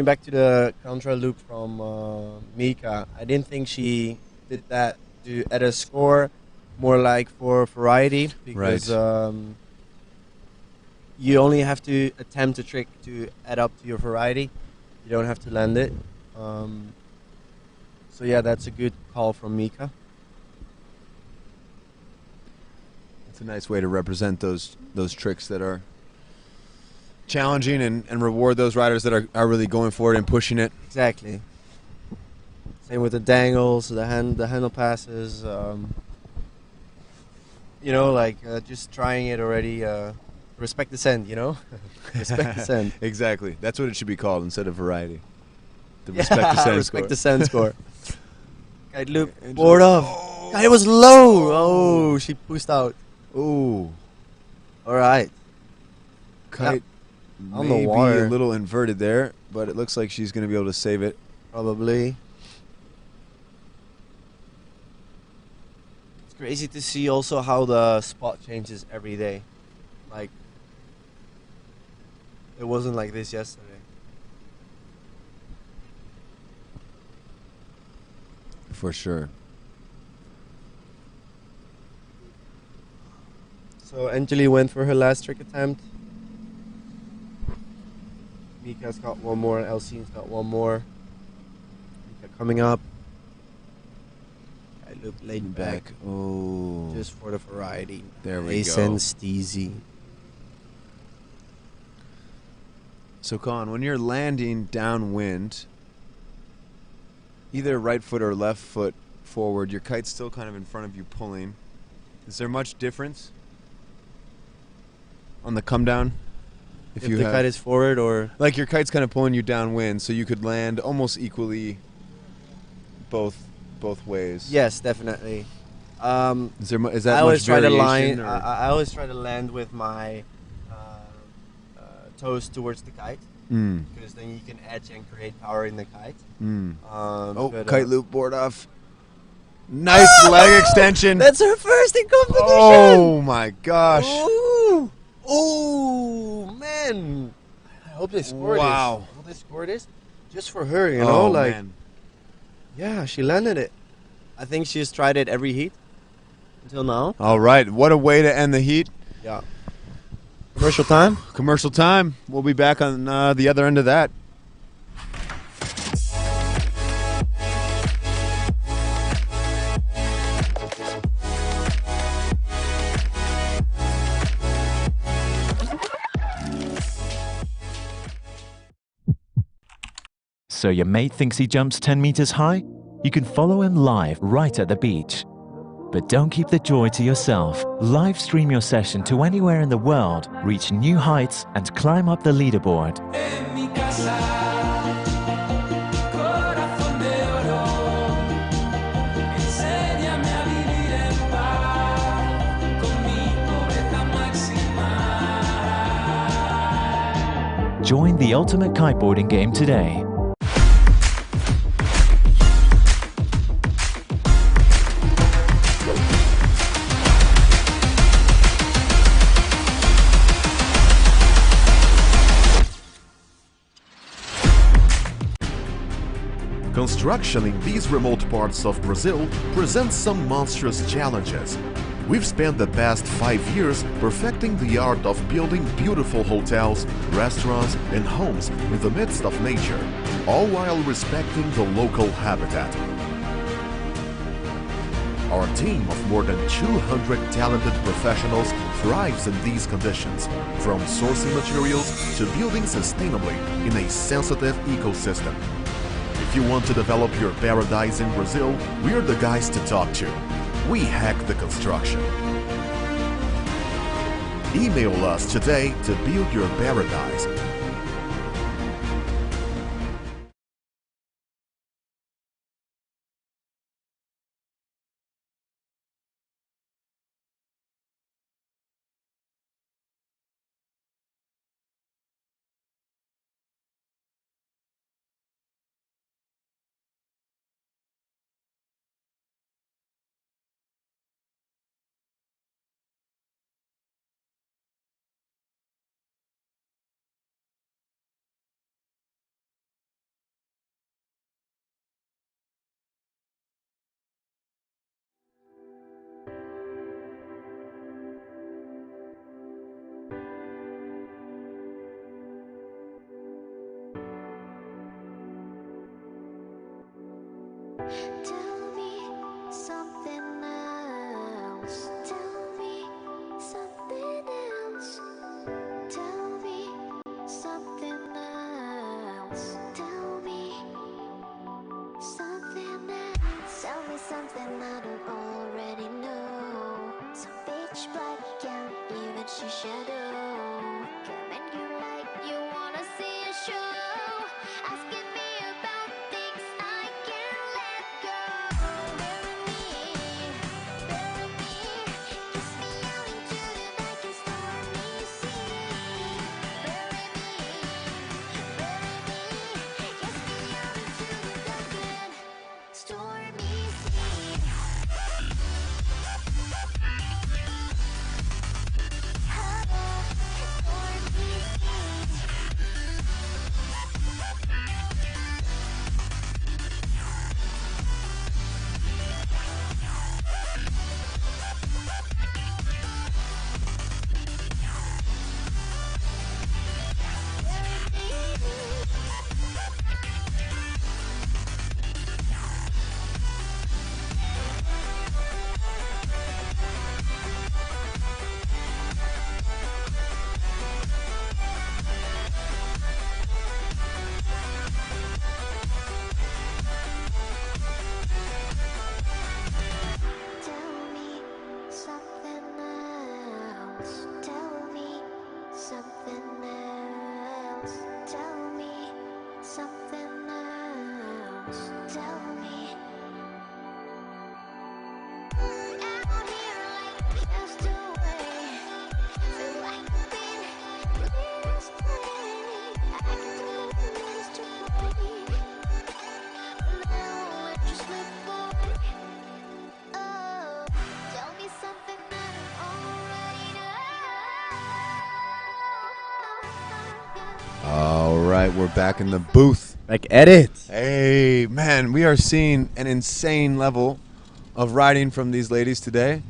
back to the contra loop from Mika, I didn't think she did that to add a score, more like for variety, because you only have to attempt a trick to add up to your variety. You don't have to land it. So yeah, that's a good call from Mika. It's a nice way to represent those tricks that are challenging and reward those riders that are really going for it and pushing it. Exactly. Same with the dangles, the handle passes. Just trying it already. Respect the send, respect the send. Exactly. That's what it should be called instead of variety. The respect the send respect score. the send score. Kite loop, board off. Kite was low. Oh, she pushed out. Ooh. All right. Kite on may the water. be a little inverted there, but it looks like she's going to be able to save it. Probably. It's crazy to see also how the spot changes every day. Like, it wasn't like this yesterday. For sure. So Angely went for her last trick attempt. Mika's got one more, Elsien's got one more. Mika coming up. I look laid back. Oh. Just for the variety. There we Nice go. and steezy. So Colin, when you're landing downwind, either right foot or left foot forward, your kite's still kind of in front of you pulling. Is there much difference on the come down? If the kite is forward or... Like your kite's kind of pulling you downwind, so you could land almost equally both ways. Yes, definitely. Is that much I always try to variation, line. or- I always try to land with my toes towards the kite, Mm. because then you can edge and create power in the kite. Mm. But, Kite loop, board off. Nice leg extension. That's her first in competition. Oh my gosh. Ooh. Oh man! I hope they scored Wow. this. I hope they scored this just for her. You Oh, know, like man. yeah, she landed it. I think she's tried it every heat until now. All right, what a way to end the heat. Yeah. Commercial time. Commercial time. We'll be back on the other end of that. So your mate thinks he jumps 10 meters high? You can follow him live right at the beach. But don't keep the joy to yourself. Live stream your session to anywhere in the world, reach new heights, and climb up the leaderboard. Join the ultimate kiteboarding game today. Construction in these remote parts of Brazil presents some monstrous challenges. We've spent the past 5 years perfecting the art of building beautiful hotels, restaurants, and homes in the midst of nature, all while respecting the local habitat. Our team of more than 200 talented professionals thrives in these conditions, from sourcing materials to building sustainably in a sensitive ecosystem. If you want to develop your paradise in Brazil, we're the guys to talk to. We hack the construction. Email us today to build your paradise All right, we're back in the booth. Back at it. Hey, man, we are seeing an insane level of riding from these ladies today.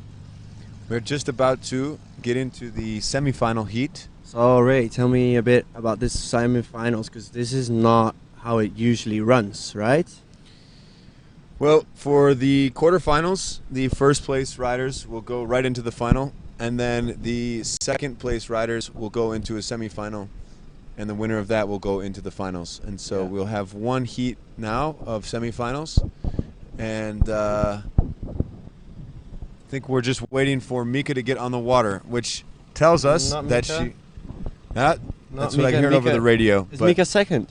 We're just about to get into the semifinal heat. So, Ray, tell me a bit about this semifinals, because this is not how it usually runs, right? Well, for the quarterfinals, the first place riders will go right into the final, and then the second place riders will go into a semifinal, and the winner of that will go into the finals. And so we'll have one heat now of semifinals, and I think we're just waiting for Mika to get on the water, which tells us Not that Mika. that's what I heard over the radio. Is but Mika second?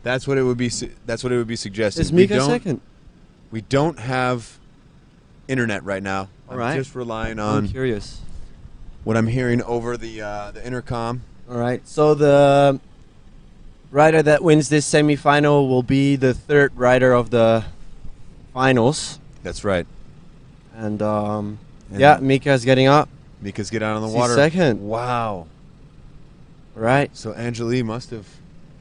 That's what it would be. That's what it would be suggested. Is Mika second? We don't have internet right now. All right. I'm just relying on I'm curious. what I'm hearing over the intercom. All right. So the rider that wins this semifinal will be the third rider of the finals. That's right. And yeah, Mika's getting up. Mika's getting out on the She's water. second. Wow. Right. So Angely must have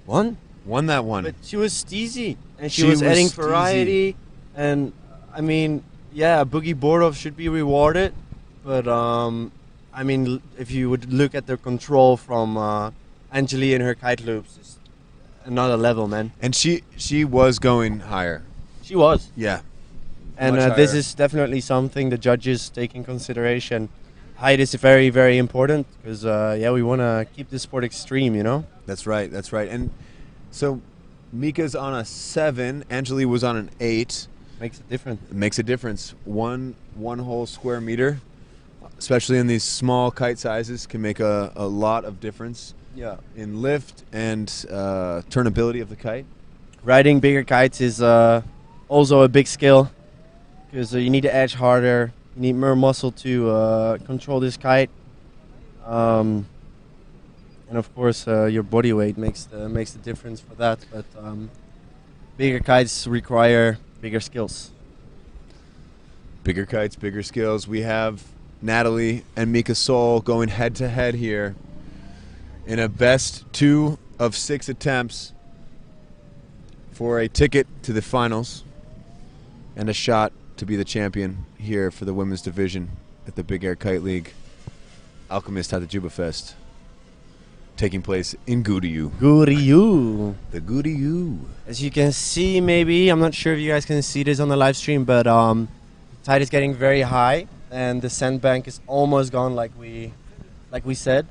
won that one. But she was steezy, and she She was was adding steezy. variety. And I mean, yeah, Boogie Boardov should be rewarded, but I mean, if you would look at the control from Angely and her kite loops, it's another level, man. And she was going higher. She was. Yeah. And Much this higher. is definitely something the judges take in consideration. Height is very, very important because, yeah, we want to keep the sport extreme, you know? That's right. That's right. And so Mika's on a 7. Angely was on an 8. Makes a difference. It makes a difference. One whole square meter, especially in these small kite sizes, can make a lot of difference. Yeah. In lift and turnability of the kite. Riding bigger kites is also a big skill because you need to edge harder. You need more muscle to control this kite. And of course, your body weight makes the difference for that. But bigger kites require bigger skills. Bigger kites, bigger skills. We have Nathalie and Mika Sol going head to head here in a best 2 of 6 attempts for a ticket to the finals and a shot to be the champion here for the women's division at the Big Air Kite League Alchymist TatajubaFest. taking place in Goodiu. Goodiu. The Goodiu. As you can see, maybe, I'm not sure if you guys can see this on the live stream, but the tide is getting very high, and the sandbank is almost gone, like we said,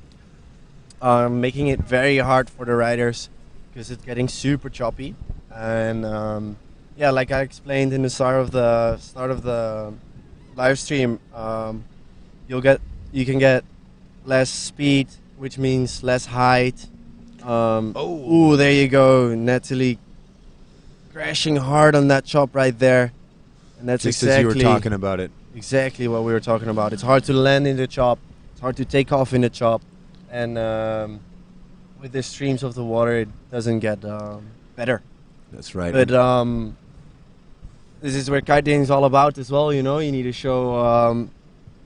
making it very hard for the riders because it's getting super choppy. And yeah, like I explained in the start of the live stream, you can get less speed, which means less height. Ooh, there you go, Nathalie. Crashing hard on that chop right there, and that's Just exactly as you were talking about it. Exactly what we were talking about. It's hard to land in the chop. It's hard to take off in the chop, and with the streams of the water, it doesn't get better. That's right. But this is where kiting is all about as well. You know, you need to show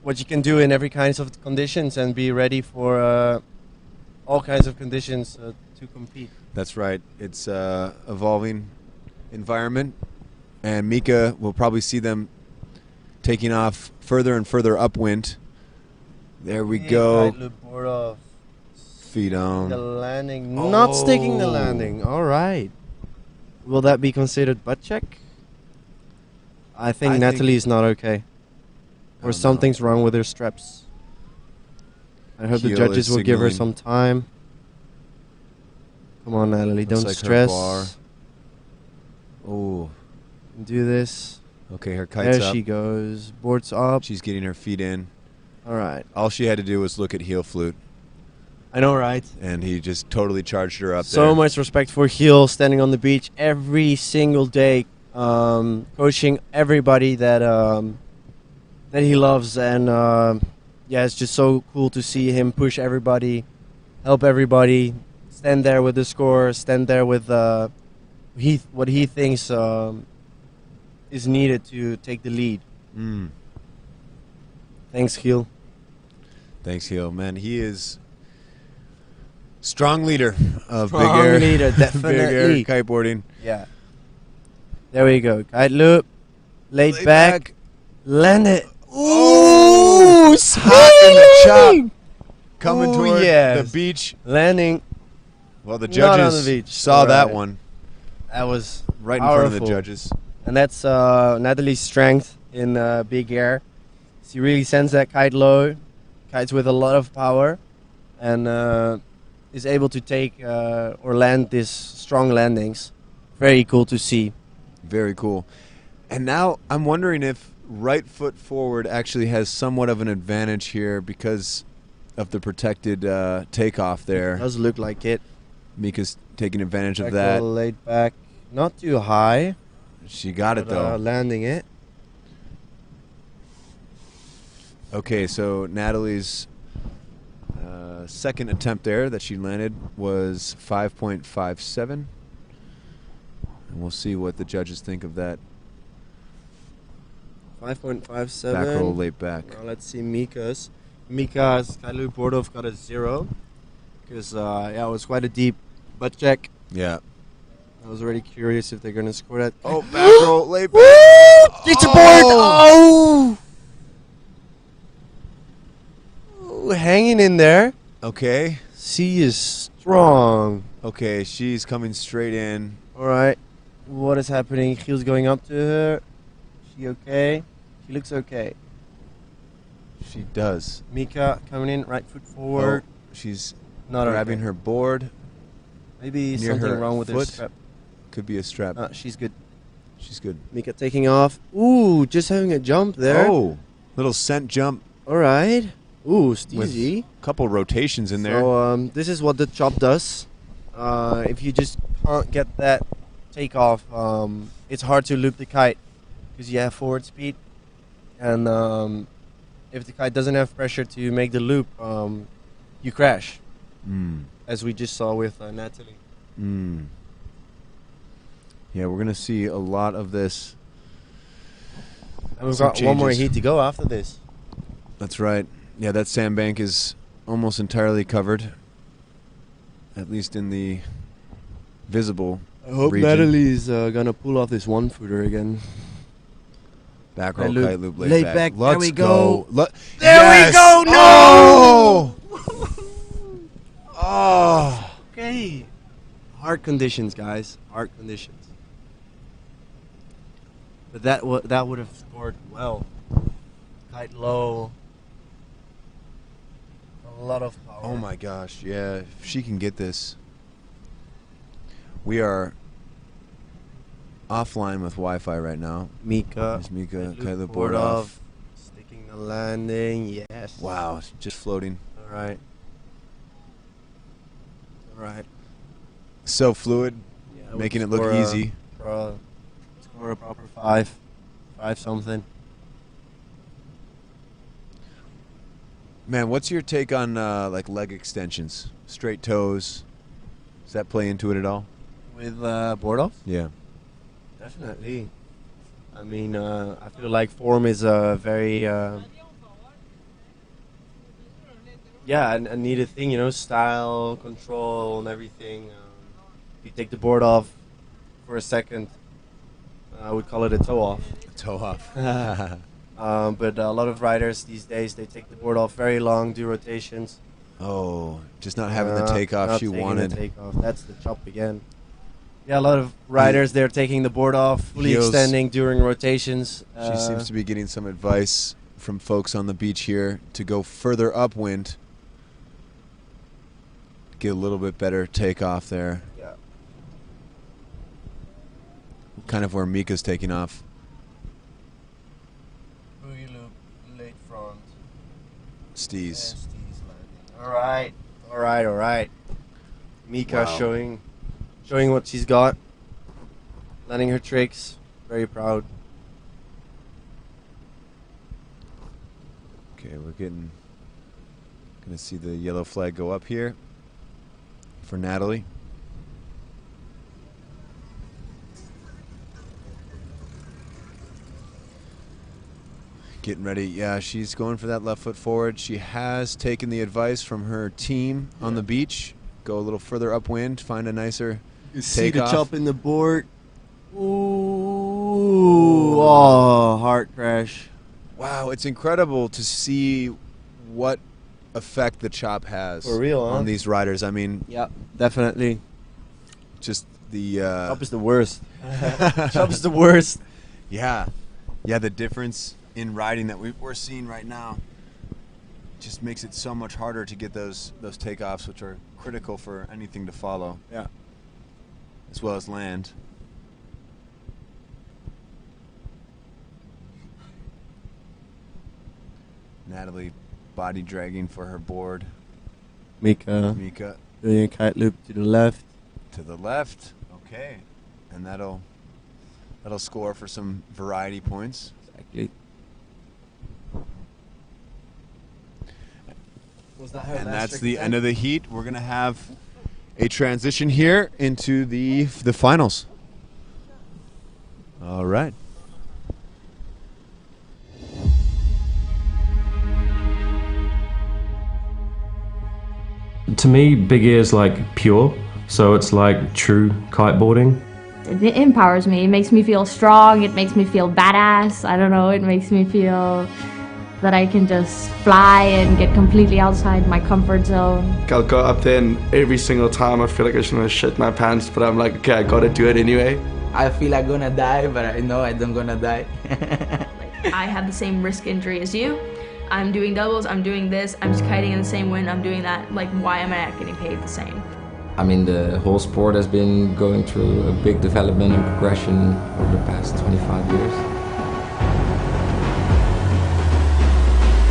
what you can do in every kinds of conditions and be ready for all kinds of conditions to compete. That's right. It's evolving environment, and Mika will probably see them taking off further and further upwind. There we go. Feet on. The landing. Not sticking the landing. All right. Will that be considered butt check? I think Nathalie is not okay. Or something's wrong with her straps. I hope the judges will give her some time. Come on, Nathalie, don't stress. Oh. Do this. Okay, her kite's up. There she goes. Board's up. She's getting her feet in. All right. All she had to do was look at Heel Flute. I know, right? And he just totally charged her up there. So much respect for Heel standing on the beach every single day, coaching everybody that he loves. And yeah, it's just so cool to see him push everybody, help everybody, stand there with the score, stand there with what he thinks is needed to take the lead. Thanks, Heel. Thanks, Heel. Man, he is strong leader of Strong big air. leader, definitely. Big air kiteboarding. Yeah. There we go. Kite loop. Laid back. Land it. Ooh, hot in the chop. Coming toward yes. the beach. Landing. Well, the Not on the judges beach. saw that one. That was right powerful. in front of the judges. And that's Nathalie's strength in big air. She really sends that kite low. Kites with a lot of power. And is able to take or land these strong landings. Very cool to see. Very cool. And now I'm wondering if right foot forward actually has somewhat of an advantage here because of the protected takeoff there. It does look like it. Mika's taking advantage of Back that. roll laid back. Not too high. She got it though. Landing it. Okay, so Nathalie's second attempt there that she landed was 5.57. And we'll see what the judges think of that. 5.57. Back roll laid back. Now let's see Mika's. Mika's Kailu Bordov got a 0. Because yeah, it was quite a deep butt check. Yeah. I was already curious if they're going to score that. Oh, back roll laid back. It's a board! Oh! Ooh, hanging in there. Okay. She is strong. Okay, she's coming straight in. All right. What is happening? Giel's going up to her. She okay? She looks okay. She does. Mika coming in, right foot forward. Oh, she's not grabbing okay. her board. Maybe near something her wrong with her foot. strap. Could be a strap. She's good. She's good. Mika taking off. Ooh, just having a jump there. Oh, little scent jump. All right. Ooh, steezy. With a couple rotations in there. So this is what the chop does. If you just can't get that takeoff, it's hard to loop the kite because you have forward speed, and if the kite doesn't have pressure to make the loop, you crash, as we just saw with Nathalie. Yeah, we're gonna see a lot of this. And we've got one more heat to go after this. That's right. Yeah, that sandbank is almost entirely covered, at least in the visible I hope region. Nathalie's gonna pull off this one footer again. Back roll, kite loop, laid back. Let's There we go. There we go. No! Oh. Okay. Hard conditions, guys. Hard conditions. But that would have scored well. Kite low. A lot of power. Oh my gosh, yeah. If she can get this. We are offline with Wi-Fi right now. Mika. There's Mika. Kite the board board off. Sticking the landing. Yes. Wow, just floating. All right. All right. So fluid, Yeah, making it we'll look score easy. Score a proper 5 something. Man, what's your take on like leg extensions, straight toes? Does that play into it at all? With board off? Yeah. Definitely. I mean, I feel like form is a very a needed thing, you know, style, control, and everything. If you take the board off for a second, I would call it a toe off. Toe off. But a lot of riders these days, they take the board off very long, do rotations. Oh, just not having the takeoff not she taking wanted. The takeoff. That's the chop again. Yeah, a lot of riders, they're taking the board off, fully Heels. extending during rotations. She seems to be getting some advice from folks on the beach here to go further upwind. Get a little bit better takeoff there. Yeah. Kind of where Mika's taking off. Boogie loop, late front. Steez. All right. Mika Wow. showing what she's got. Landing her tricks. Very proud. Okay, we're gonna see the yellow flag go up here for Nathalie. Getting ready. Yeah, she's going for that left foot forward. She has taken the advice from her team on the beach. Go a little further upwind, find a nicer You see the takeoff. chop in the board. Ooh, oh, heart crash. Wow, it's incredible to see what effect the chop has For real, huh? on these riders. I mean, Yeah, definitely. just the Chop is the worst. Chop is the worst. Yeah, the difference in riding that we're seeing right now just makes it so much harder to get those takeoffs, which are critical for anything to follow. Yeah. As well as land. Nathalie body dragging for her board. Mika doing a kite loop to the left. To the left. Okay. And that'll score for some variety points. Exactly. And that's the end of the heat. We're going to have a transition here into the finals. All right. To me, big ear is like pure, so it's like true kiteboarding. It empowers me. It makes me feel strong. It makes me feel badass. I don't know. It makes me feel that I can just fly and get completely outside my comfort zone. I'll go up there and every single time I feel like I just want to shit my pants, but I'm like, okay, I gotta do it anyway. I feel like gonna die, but I know I don't gonna die. I have the same risk injury as you. I'm doing doubles, I'm doing this, I'm just kiting in the same wind, I'm doing that. Like, why am I not getting paid the same? I mean, the whole sport has been going through a big development and progression over the past 25 years.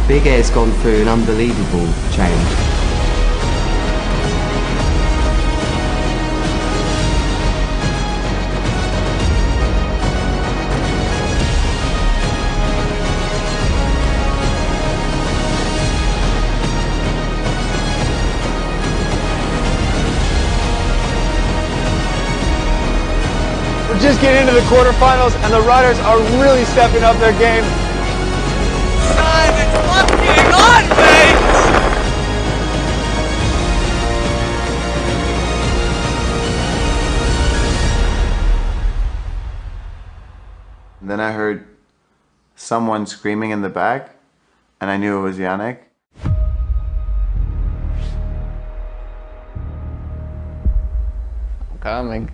Big Air's gone through an unbelievable change. We're just getting into the quarterfinals, and the riders are really stepping up their game. It's fucking on, mate! And then I heard someone screaming in the back, and I knew it was Yannick. coming.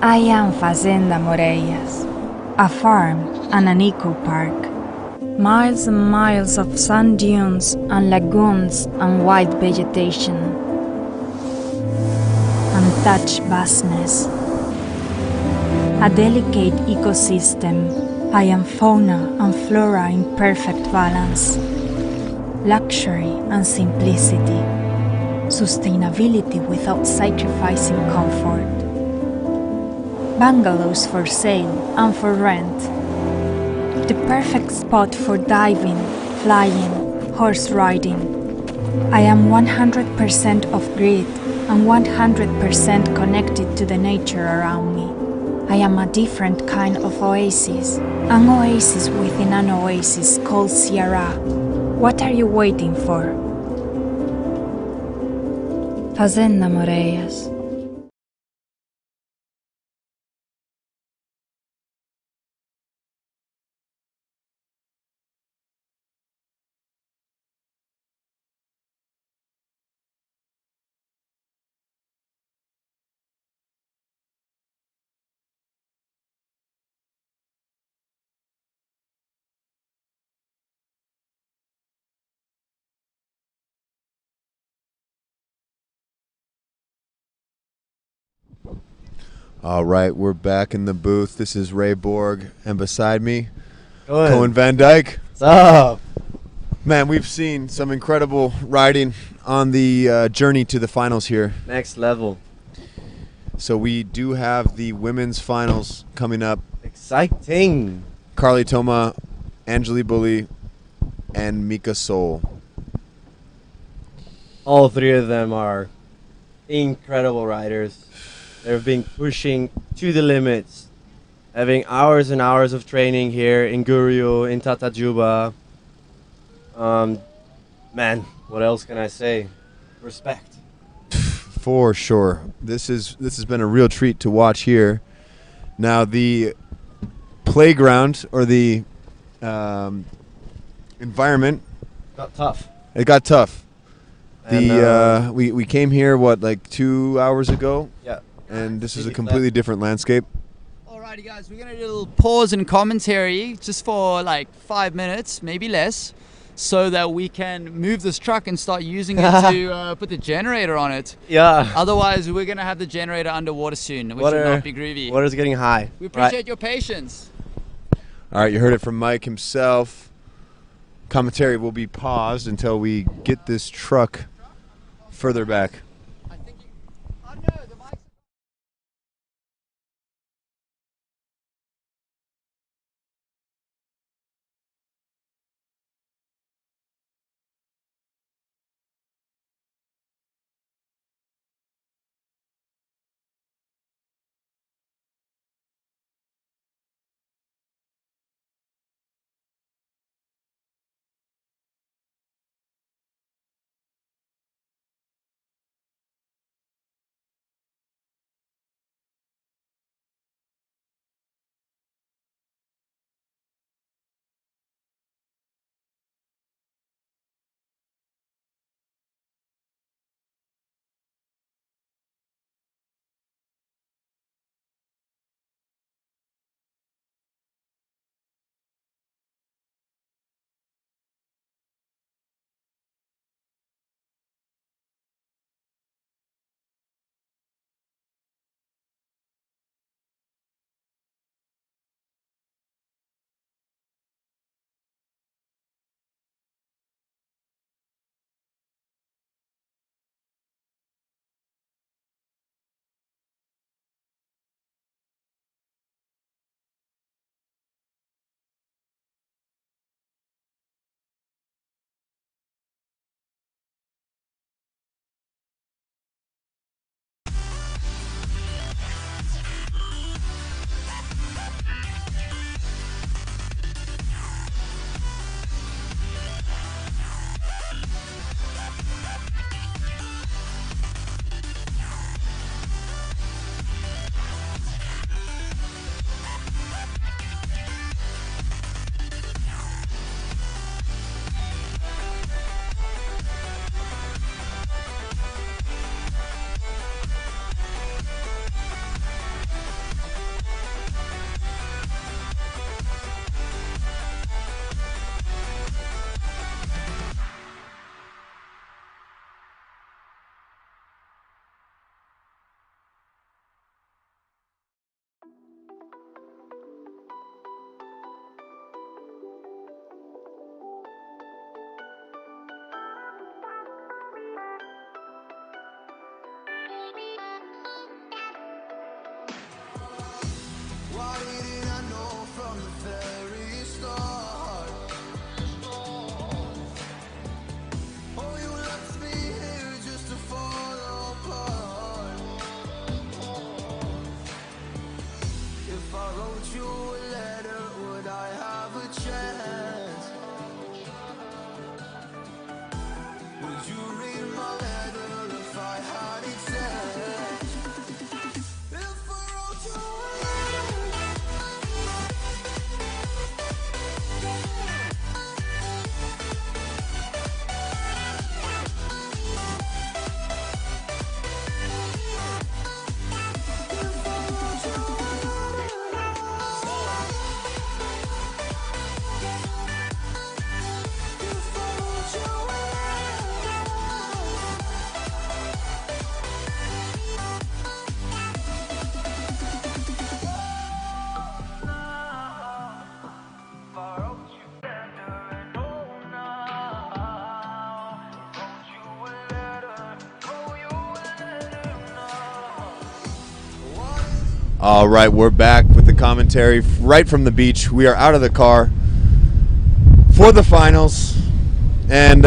I am Fazenda Moreias, a farm and an eco park. Miles and miles of sand dunes and lagoons and white vegetation. Untouched vastness. A delicate ecosystem. I am fauna and flora in perfect balance. Luxury and simplicity. Sustainability without sacrificing comfort. Bungalows for sale and for rent. The perfect spot for diving, flying, horse riding. I am 100% off-grid and 100% connected to the nature around me. I am a different kind of oasis, an oasis within an oasis called Zara. What are you waiting for? Fazenda Moreias. All right, we're back in the booth. This is Ray Borg, and beside me, Good. Cohen Van Dyke. What's up? Man, we've seen some incredible riding on the journey to the finals here. Next level. So we do have the women's finals coming up. Exciting. Karlie Thoma, Angely Bully, and Mika Soul. All three of them are incredible riders. They've been pushing to the limits, having hours and hours of training here in Guryu, in Tatajuba. Man, what else can I say? Respect. For sure. This has been a real treat to watch here. Now the playground or the environment Got tough. It got tough. And, We came here like 2 hours ago. Yeah. And this is a completely different landscape. Alrighty guys, we're gonna do a little pause and commentary just for like 5 minutes, maybe less, so that we can move this truck and start using it to put the generator on it. Yeah. Otherwise, we're gonna have the generator underwater soon, which will not be groovy. Water's getting high. We appreciate your patience. All right, you heard it from Mike himself. Commentary will be paused until we get this truck further back. All right, we're back with the commentary right from the beach. We are out of the car for the finals, and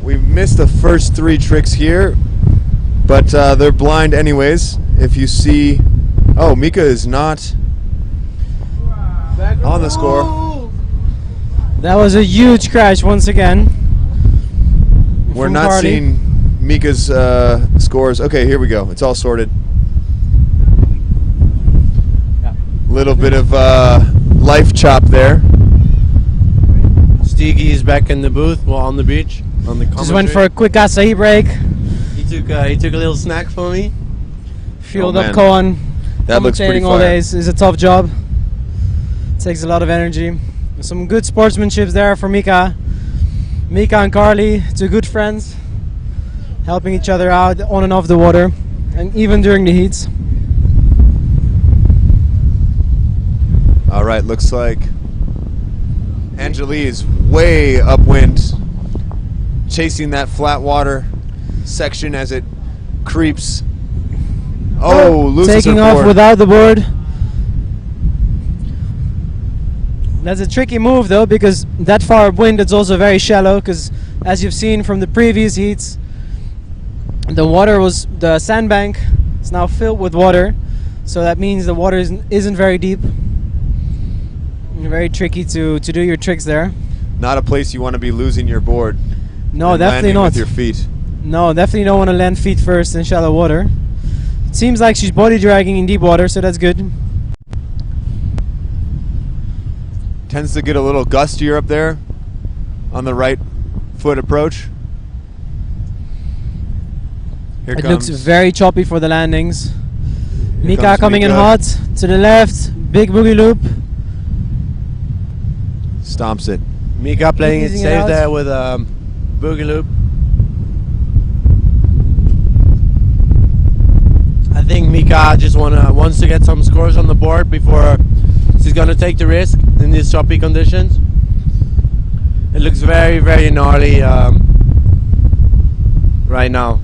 we missed the first 3 tricks here, but they're blind anyways. If you see, oh, Mika is not on the score. That was a huge crash once again. We're not Karlie. seeing Mika's scores. Okay, here we go. It's all sorted. Little bit of life chop there. Steegy is back in the booth, well, on the beach, on the commentary. Just went for a quick acai break. He took a little snack for me. Fueled Oh, up man. Koen. That looks pretty Commentating all fire. day is a tough job. Takes a lot of energy. Some good sportsmanship there for Mika. Mika and Karlie, 2 good friends, helping each other out on and off the water, and even during the heats. All right, looks like Angely is way upwind, chasing that flat water section as it creeps. Oh, loses taking her off board. without the board. That's a tricky move though, because that far upwind it's also very shallow, because as you've seen from the previous heats, the sandbank is now filled with water, so that means the water isn't very deep. Very tricky to do your tricks there. Not a place you want to be losing your board. No, and definitely landing not. with your feet. No, definitely don't want to land feet first in shallow water. It seems like she's body dragging in deep water, so that's good. Tends to get a little gustier up there on the right foot approach. Here It comes. looks very choppy for the landings. Mika comes coming in Mika. hot to the left, big boogie loop. Stomps it. Mika playing it Easing it safe out. there with a boogie loop. I think Mika just wants to get some scores on the board before she's gonna take the risk in these choppy conditions. It looks very, very gnarly right now.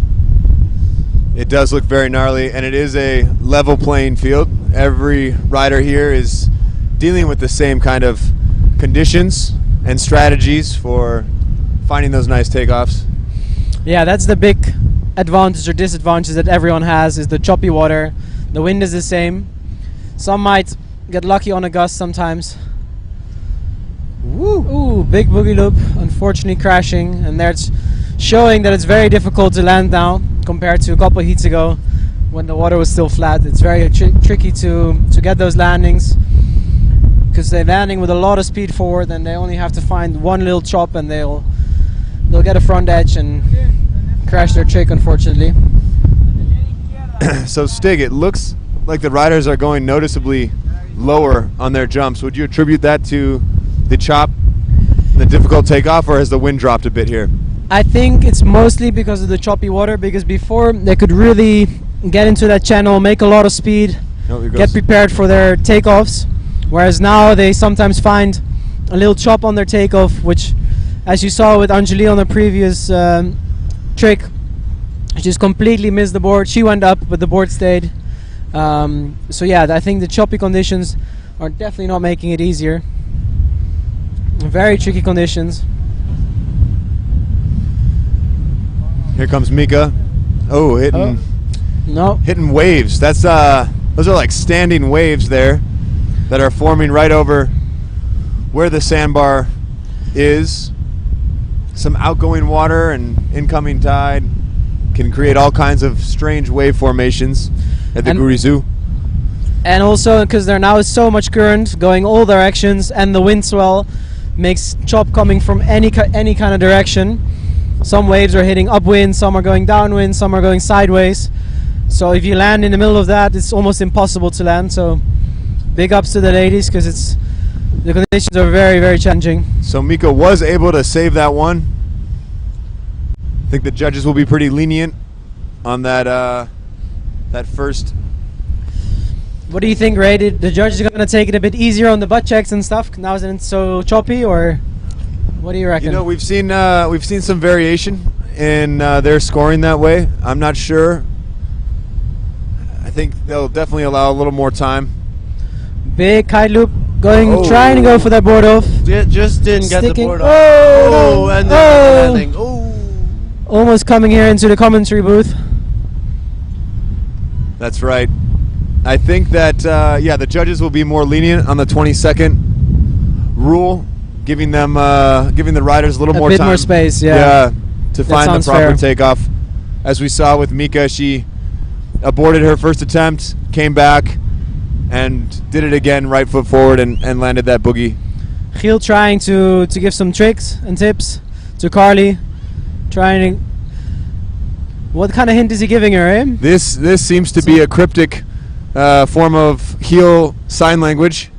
It does look very gnarly, and it is a level playing field. Every rider here is dealing with the same kind of conditions and strategies for finding those nice takeoffs. Yeah, that's the big advantage or disadvantage that everyone has, is the choppy water. The wind is the same. Some might get lucky on a gust sometimes. Woo! Ooh, big boogie loop, unfortunately crashing, and that's showing that it's very difficult to land now compared to a couple of heats ago when the water was still flat. It's very tricky to get those landings, because they're landing with a lot of speed forward, and they only have to find one little chop and they'll get a front edge and crash their trick, unfortunately. So Stig, it looks like the riders are going noticeably lower on their jumps. Would you attribute that to the chop, the difficult takeoff, or has the wind dropped a bit here? I think it's mostly because of the choppy water, because before they could really get into that channel, make a lot of speed, Oh, here get goes. prepared for their takeoffs, whereas now they sometimes find a little chop on their takeoff, which, as you saw with Angely on the previous trick, she just completely missed the board. She went up, but the board stayed. So yeah, I think the choppy conditions are definitely not making it easier. Very tricky conditions. Here comes Mika. Oh, hitting No. hitting waves. That's those are like standing waves there that are forming right over where the sandbar is. Some outgoing water and incoming tide can create all kinds of strange wave formations at the Gurizu. And also because there now is so much current going all directions, and the wind swell makes chop coming from any kind of direction. Some waves are hitting upwind, some are going downwind, some are going sideways. So if you land in the middle of that, it's almost impossible to land. So big ups to the ladies, because the conditions are very, very challenging. So Mika was able to save that one. I think the judges will be pretty lenient on that first. What do you think, Ray? The judges are going to take it a bit easier on the butt checks and stuff now that it's so choppy, or what do you reckon? You know, we've seen some variation in their scoring that way. I'm not sure. think they'll definitely allow a little more time. Big kite loop going, trying to go for that board off. Just didn't get the Sticking. board off. Oh, and no. then landing. Oh. Almost coming here into the commentary booth. That's right. I think that the judges will be more lenient on the 20-second rule, giving the riders a little more bit time. more space, yeah. To That find the sounds proper fair. takeoff. As we saw with Mika, she aborted her first attempt, came back, and did it again, right foot forward, and landed that boogie. Giel trying to give some tricks and tips to Karlie. Trying to... What kind of hint is he giving her, eh? This seems to be a cryptic form of heel sign language.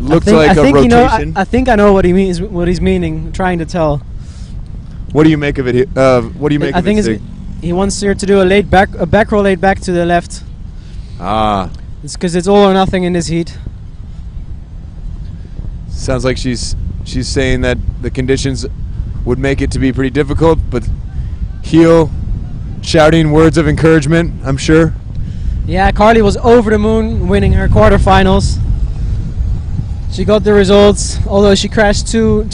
Looks like a rotation. I think I know what he means. What he's meaning, trying to tell. What do you make of it? What do you make I of think it? he wants her to do a back roll laid back to the left. Ah. It's because it's all or nothing in this heat. Sounds like she's saying that the conditions would make it to be pretty difficult, but heel shouting words of encouragement, I'm sure. Yeah, Karlie was over the moon winning her quarterfinals. She got the results, although she crashed two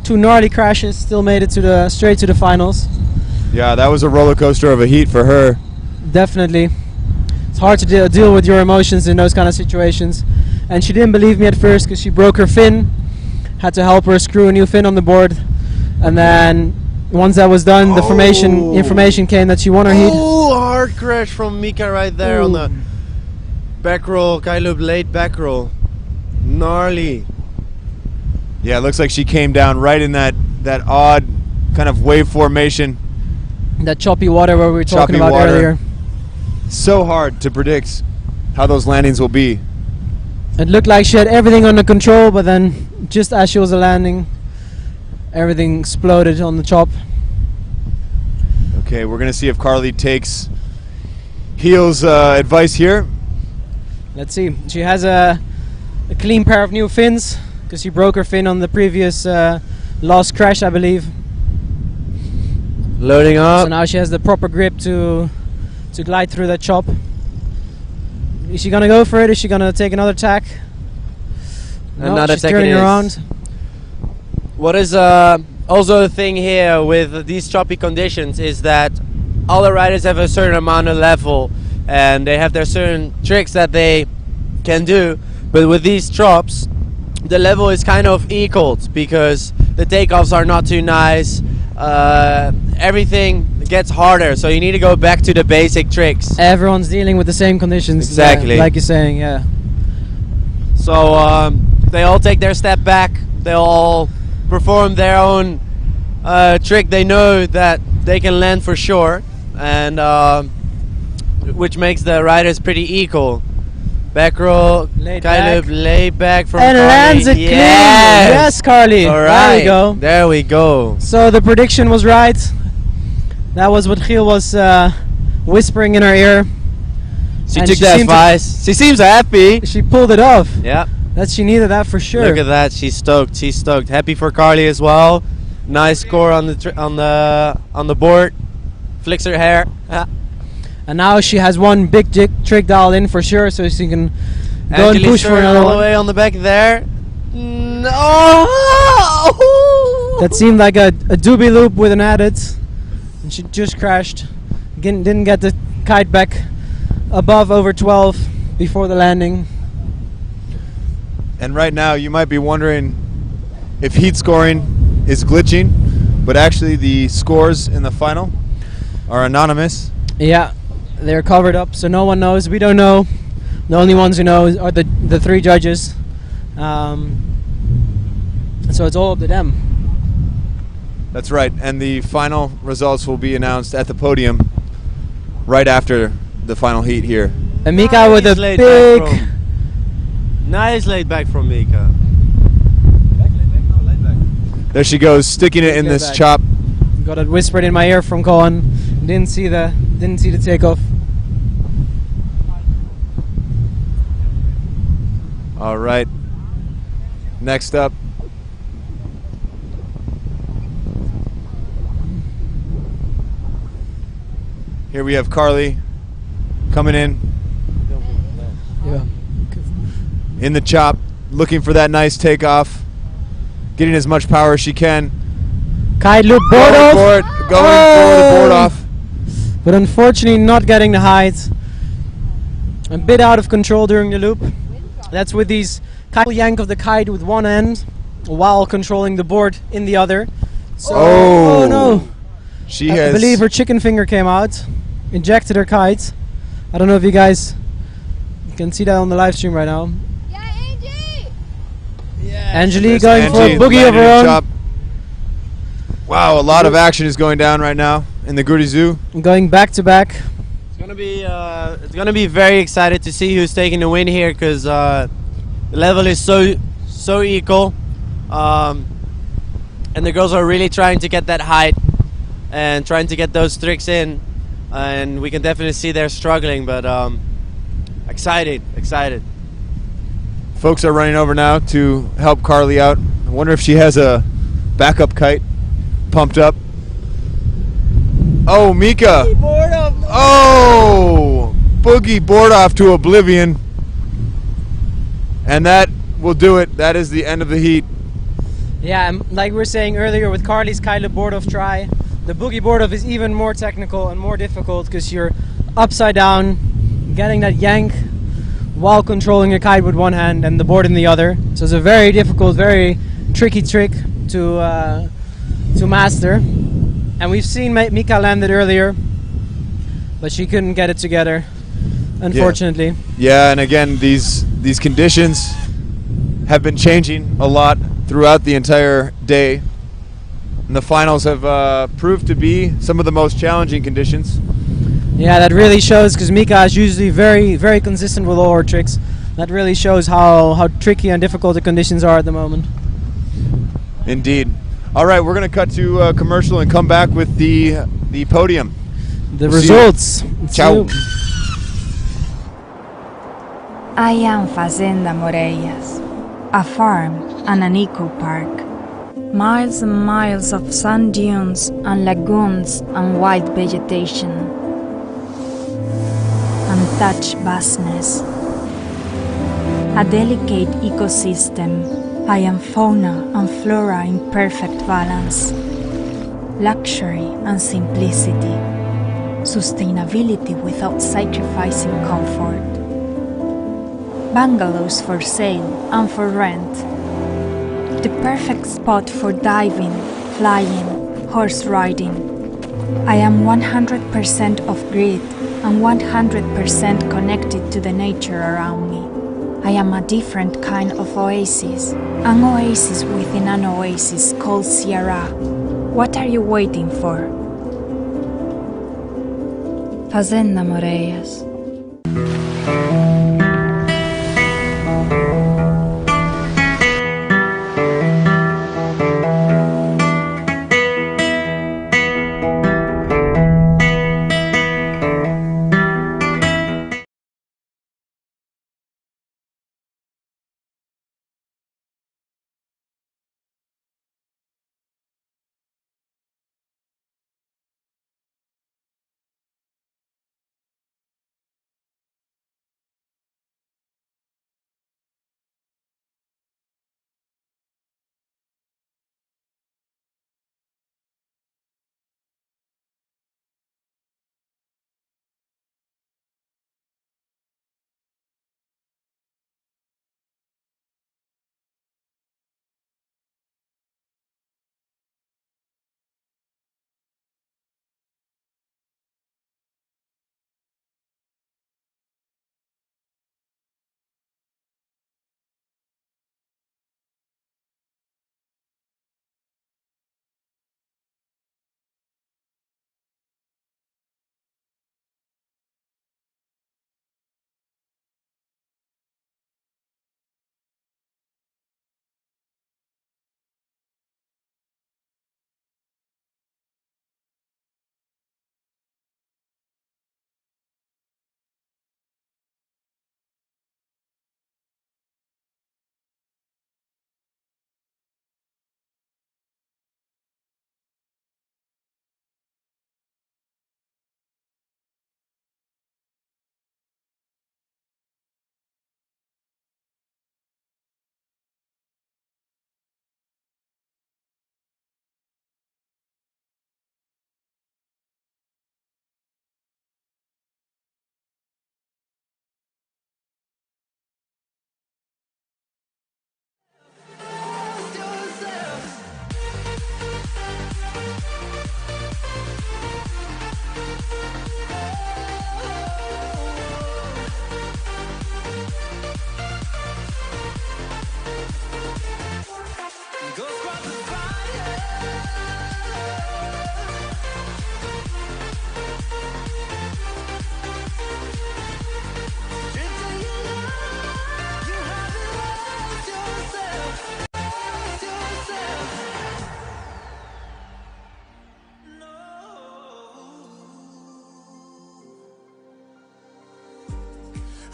gnarly crashes, still made it straight to the finals. Yeah, that was a roller coaster of a heat for her. Definitely. It's hard to deal with your emotions in those kind of situations. And she didn't believe me at first because she broke her fin. Had to help her screw a new fin on the board. And then once that was done, the information came that she won her heat. Oh, hard crash from Mika right there on the back roll, kite loop late back roll. Gnarly. Yeah, it looks like she came down right in that odd kind of wave formation. That choppy water where we were talking about water. earlier. So hard to predict how those landings will be. It looked like she had everything under control, but then just as she was landing, everything exploded on the chop. Okay, we're going to see if Karlie takes Heel's advice here. Let's see. She has a clean pair of new fins because she broke her fin on the previous last crash, I believe. Loading up. So now she has the proper grip to glide through that chop. Is she gonna go for it? Is she gonna take another tack? No, Another she's tack turning it is. around. What is also the thing here with these choppy conditions is that all the riders have a certain amount of level and they have their certain tricks that they can do, but with these chops the level is kind of equaled because the takeoffs are not too nice. Everything gets harder, so you need to go back to the basic tricks. Everyone's dealing with the same conditions. Exactly. Like you're saying, yeah. So they all take their step back. They all perform their own trick. They know that they can land for sure, and which makes the riders pretty equal. Back roll, kind of lay back from and Karlie. lands it clean. Yes, Karlie. All right. There we go. There we go. So the prediction was right. That was what Giel was whispering in her ear. She took the advice. She seems happy. She pulled it off. Yeah. She needed that for sure. Look at that. She's stoked. She's stoked. Happy for Karlie as well. Nice score on the board. Flicks her hair. And now she has one big trick dialed in for sure, so she can go and push for another all one. the way on the back there. No! That seemed like a doobie loop with an added, and she just crashed. Didn't get the kite back above over 12 before the landing. And right now you might be wondering if heat scoring is glitching, but actually the scores in the final are anonymous. Yeah, they're covered up, so no one knows. We don't know. The only ones who know are the three judges. So it's all up to them. That's right, and the final results will be announced at the podium right after the final heat here. And Mika with a big... Nice laid back from Mika. There she goes, sticking it in this back. chop. Got it whispered in my ear from Cohen. Didn't see the takeoff. All right. Next up. Here we have Karlie coming in. Yeah. In the chop, looking for that nice takeoff. Getting as much power as she can. Kite loop board off. Going for the board off. But unfortunately not getting the height. A bit out of control during the loop. That's with these kite yank of the kite with one end while controlling the board in the other. So, oh no. I believe her chicken finger came out. Ejected her kite. I don't know if you guys can see that on the live stream right now. Angely going for a boogie of her own. Wow, a lot of action is going down right now in the Goody Zoo. Going back to back. It's gonna be very excited to see who's taking the win here, because the level is so equal, and the girls are really trying to get that height and trying to get those tricks in, and we can definitely see they're struggling, but excited. Folks are running over now to help Karlie out. I wonder if she has a backup kite pumped up. Oh, Mika! Oh! Boogie board off to oblivion. And that will do it. That is the end of the heat. Yeah, and like we were saying earlier with Karlie's kite loop board off try, the boogie board off is even more technical and more difficult because you're upside down, getting that yank while controlling your kite with one hand and the board in the other. So it's a very difficult, very tricky trick to master. And we've seen Mika land it earlier, but she couldn't get it together, unfortunately. Yeah, and again, these conditions have been changing a lot throughout the entire day. And the finals have proved to be some of the most challenging conditions. Yeah, that really shows, because Mika is usually very, very consistent with all her tricks. That really shows how tricky and difficult the conditions are at the moment. Indeed. All right, we're going to cut to commercial and come back with the podium. The results. Ciao. I am Fazenda Moreias, a farm and an eco park. Miles and miles of sand dunes and lagoons and white vegetation. Untouched vastness. A delicate ecosystem. I am fauna and flora in perfect balance. Luxury and simplicity. Sustainability without sacrificing comfort. Bungalows for sale and for rent. The perfect spot for diving, flying, horse riding. I am 100% off-grid and 100% connected to the nature around me. I am a different kind of oasis, an oasis within an oasis called Zara. What are you waiting for? Fazenda Moreias.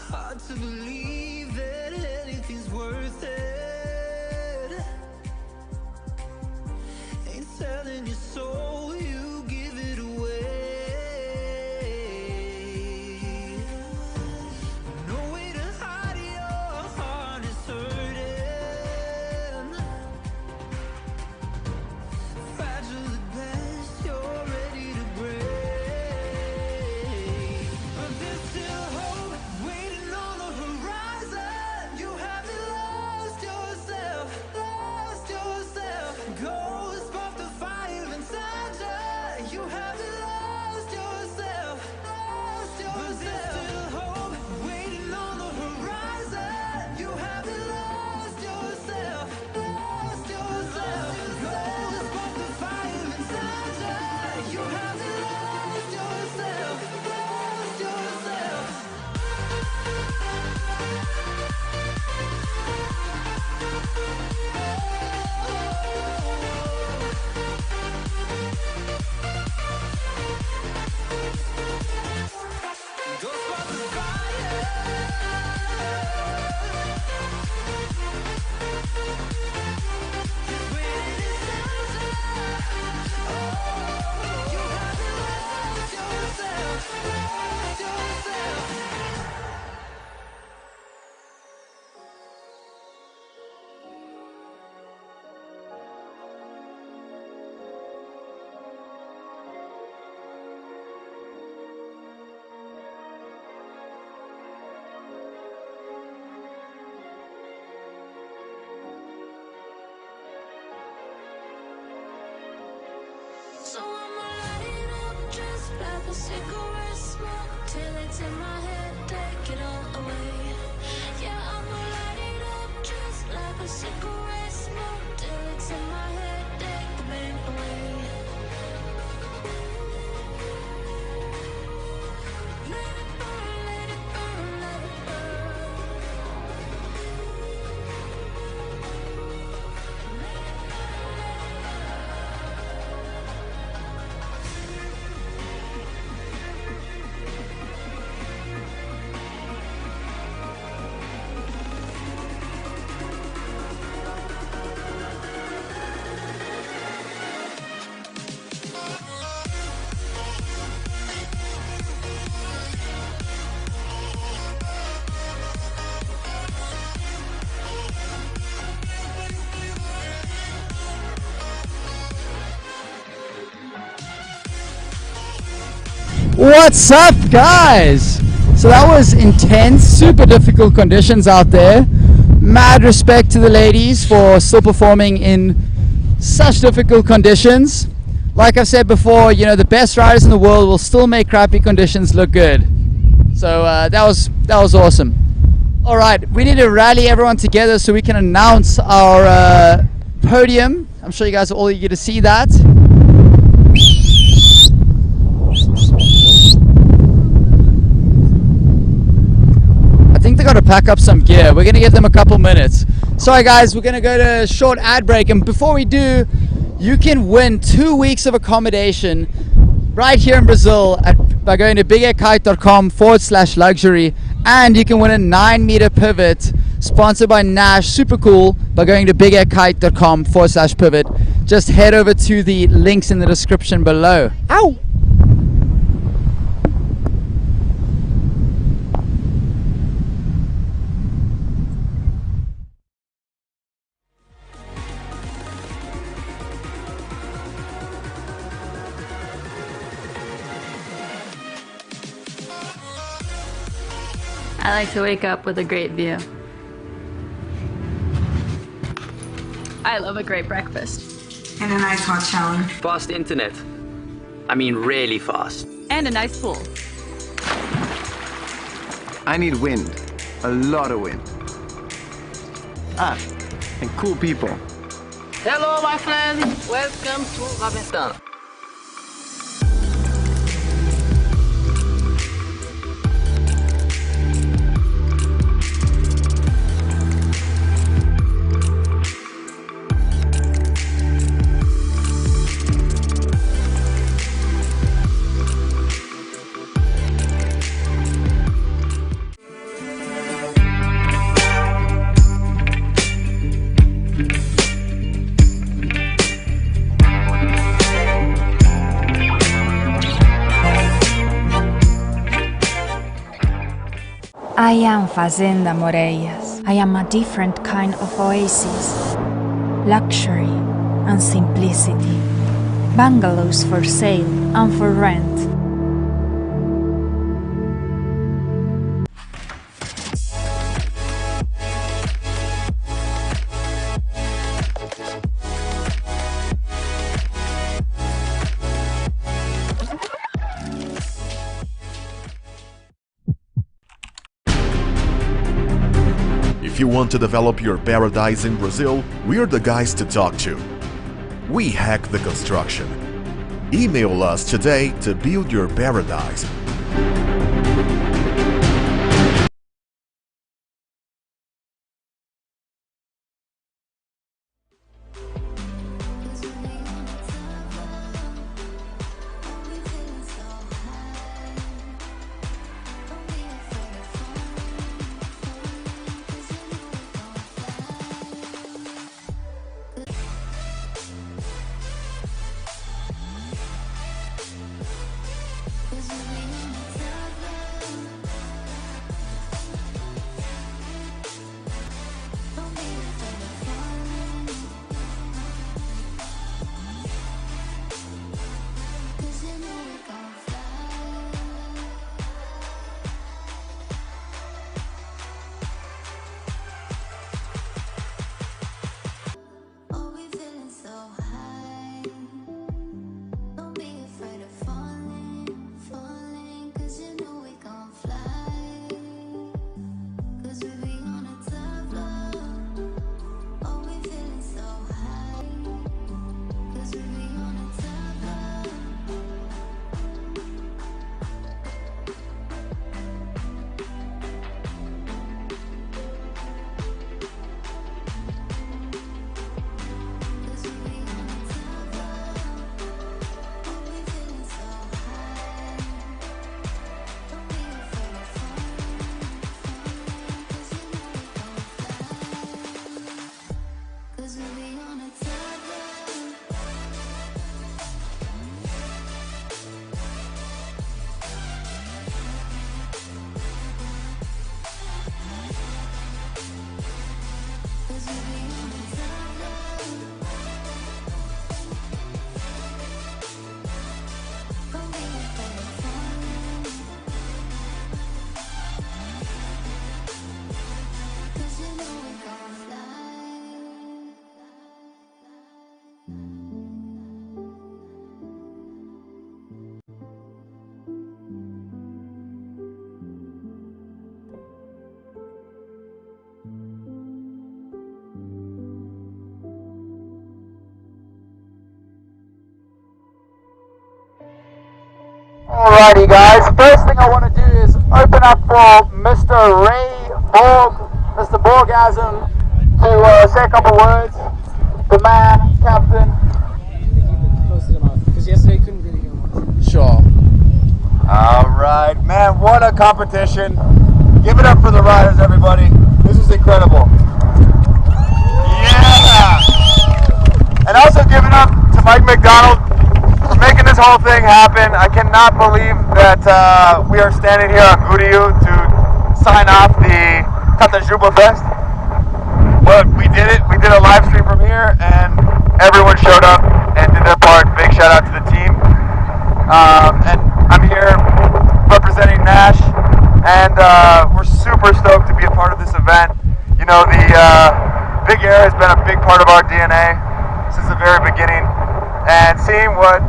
Hard to believe that anything's worth it. Ain't selling your soul, you give it away. No way to hide your heart is hurting. Fragile at best, you're ready to break. But there's still hope waiting on the horizon. You haven't lost yourself, lost yourself. Ghost of the fire inside you. You haven't lost yourself, lost yourself. But there's still hope waiting on the horizon. You haven't lost yourself, lost yourself. Ghost of the fire inside you. You haven't lost yourself, lost yourself. Ghost of the fire. Just waiting inside you. You haven't lost yourself, lost yourself. So I'ma light it up just like a cigarette smoke till it's in my head, take it all away. Yeah, I'ma light it up just like a cigarette smoke till it's in my head, take the pain away. Let it burn, let it burn, let it burn. What's up, guys? So that was intense, super difficult conditions out there. Mad respect to the ladies for still performing in such difficult conditions. Like I've said before, you know, the best riders in the world will still make crappy conditions look good. So that was awesome. All right, we need to rally everyone together so we can announce our podium. I'm sure you guys are all eager to see that. I think they got to pack up some gear. We're gonna give them a couple minutes. Sorry guys, we're gonna go to a short ad break, and before we do, you can win 2 weeks of accommodation right here in Brazil by going to bigairkite.com/luxury, and you can win a 9-meter pivot sponsored by Nash, super cool, by going to bigairkite.com/pivot. Just head over to the links in the description below. Ow! I like to wake up with a great view. I love a great breakfast. And a nice hot shower. Fast internet. I mean really fast. And a nice pool. I need wind. A lot of wind. Ah, and cool people. Hello, my friend. Welcome to Lambrecht. I am Fazenda Moreias. I am a different kind of oasis. Luxury and simplicity. Bungalows for sale and for rent. If you want to develop your paradise in Brazil, we're the guys to talk to. We hack the construction. Email us today to build your paradise. Alrighty guys, first thing I want to do is open up for Mr. Ray Borg, Mr. Borgasm, to say a couple words. The man, captain. Because yesterday couldn't really hear him. Sure. Alright, man, what a competition. Give it up for the riders, everybody. This is incredible. Yeah! And also give it up to Mike McDonald for making this whole thing happen. I cannot believe that we are standing here on Bouillot to sign off the TatajubaFest. But we did it. We did a live stream from here, and everyone showed up and did their part. Big shout out to the team. And I'm here representing Nash, and we're super stoked to be a part of this event. You know, the Big Air has been a big part of our DNA since the very beginning, and seeing what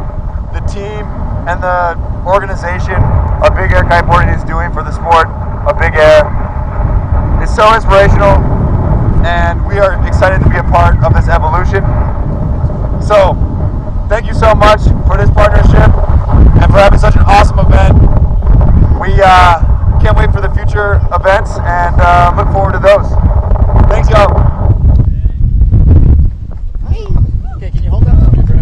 the team and the organization of Big Air Kiteboarding is doing for the sport of Big Air is so inspirational, and we are excited to be a part of this evolution. So, thank you so much for this partnership and for having such an awesome event. We can't wait for the future events and look forward to those. Thanks, y'all. Okay, can you hold that for me, bro?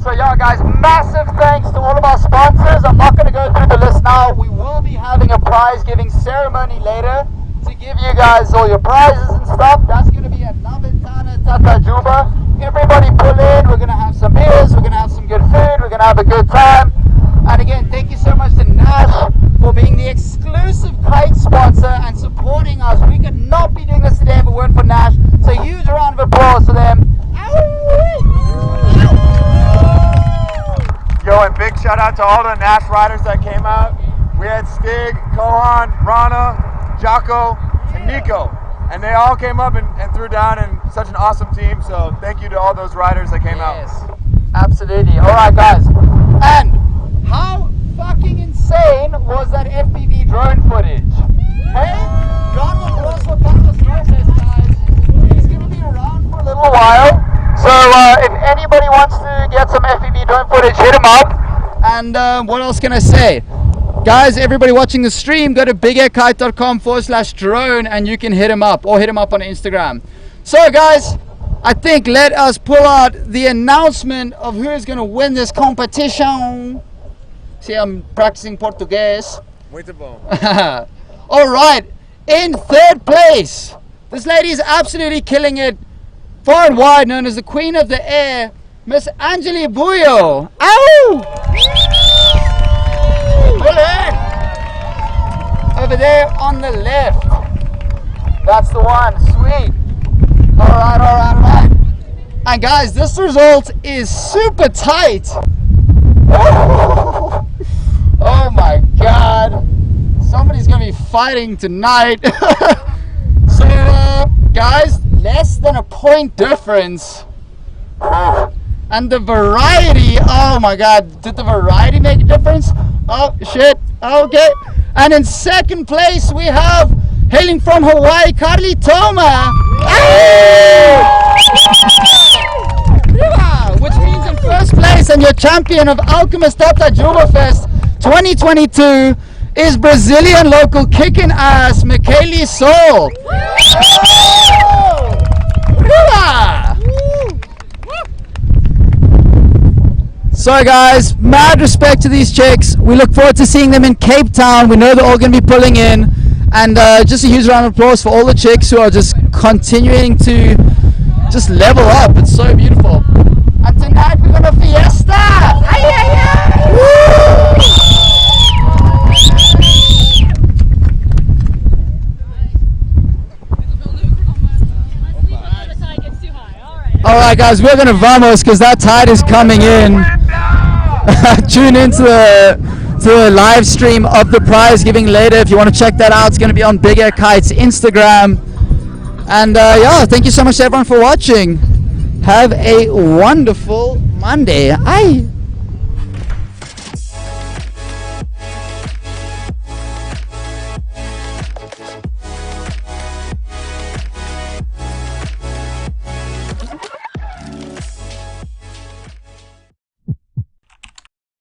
So yeah, guys, massive thanks to all of our sponsors. I'm not going to go through the list now. We will be having a prize giving ceremony later to give you guys all your prizes and stuff. That's going to be at Lambrecht, Tatajuba. Everybody pull in. We're going to have some beers. We're going to have some good food. We're going to have a good time. And again, thank you so much to Nash for being the exclusive kite sponsor and supporting us. We could not be doing this today if it weren't for Nash. So huge round of applause for them. Yo, and big shout out to all the Nash riders that came out. We had Stig, Kohan, Rana, Jocko, and Nico. And they all came up and threw down in such an awesome team. So thank you to all those riders that came out. Absolutely. All right, guys. And how fucking insane was that FPV drone footage? Hey, round of applause for Carlos Roses, guys. He's going to be around for a little while. So if anybody wants to get some FPV drone footage, hit him up. And what else can I say? Guys, everybody watching the stream, go to bigairkite.com/drone and you can hit him up or hit him up on Instagram. So guys, I think let us pull out the announcement of who is going to win this competition. See, I'm practicing Portuguese. Muito bom. All right, in third place, this lady is absolutely killing it, far and wide, known as the Queen of the Air, Miss Angely Bouillot. Ow! Over there on the left. That's the one. Sweet. All right. And guys, this result is super tight. Oh my God. Somebody's gonna be fighting tonight. So guys, less than a point difference. And the variety, oh my God, did the variety make a difference? Oh shit, okay. And in second place we have, hailing from Hawaii, Karlie Thoma. Which means in first place and your champion of Alchymist TatajubaFest 2022 is Brazilian local kicking ass Mikaili Soul. So guys, mad respect to these chicks. We look forward to seeing them in Cape Town. We know they're all going to be pulling in. And just a huge round of applause for all the chicks who are just continuing to just level up. It's so beautiful. And tonight we're going to fiesta! Ay, ay, ay. Alright guys, we're going to vamos because that tide is coming in. Tune into the live stream of the prize giving later if you want to check that out. It's going to be on Big Air Kite's Instagram. And yeah, thank you so much everyone for watching. Have a wonderful Monday. Aye.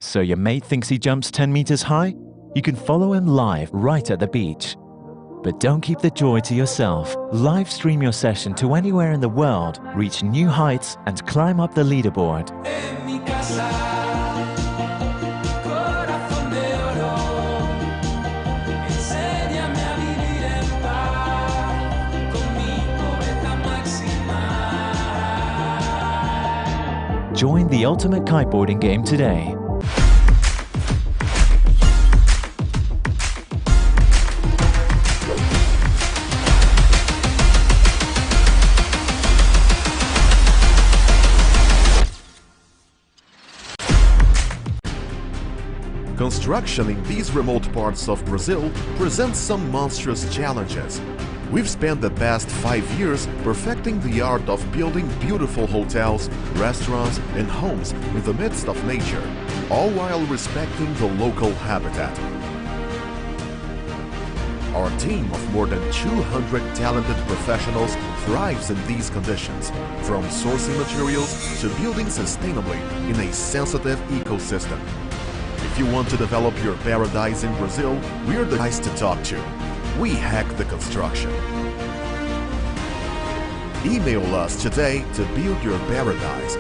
So your mate thinks he jumps 10 meters high? You can follow him live right at the beach. But don't keep the joy to yourself. Live stream your session to anywhere in the world, reach new heights and climb up the leaderboard. Join the ultimate kiteboarding game today. Construction in these remote parts of Brazil presents some monstrous challenges. We've spent the past 5 years perfecting the art of building beautiful hotels, restaurants and homes in the midst of nature, all while respecting the local habitat. Our team of more than 200 talented professionals thrives in these conditions, from sourcing materials to building sustainably in a sensitive ecosystem. If you want to develop your paradise in Brazil, we're the guys to talk to. We hack the construction. Email us today to build your paradise.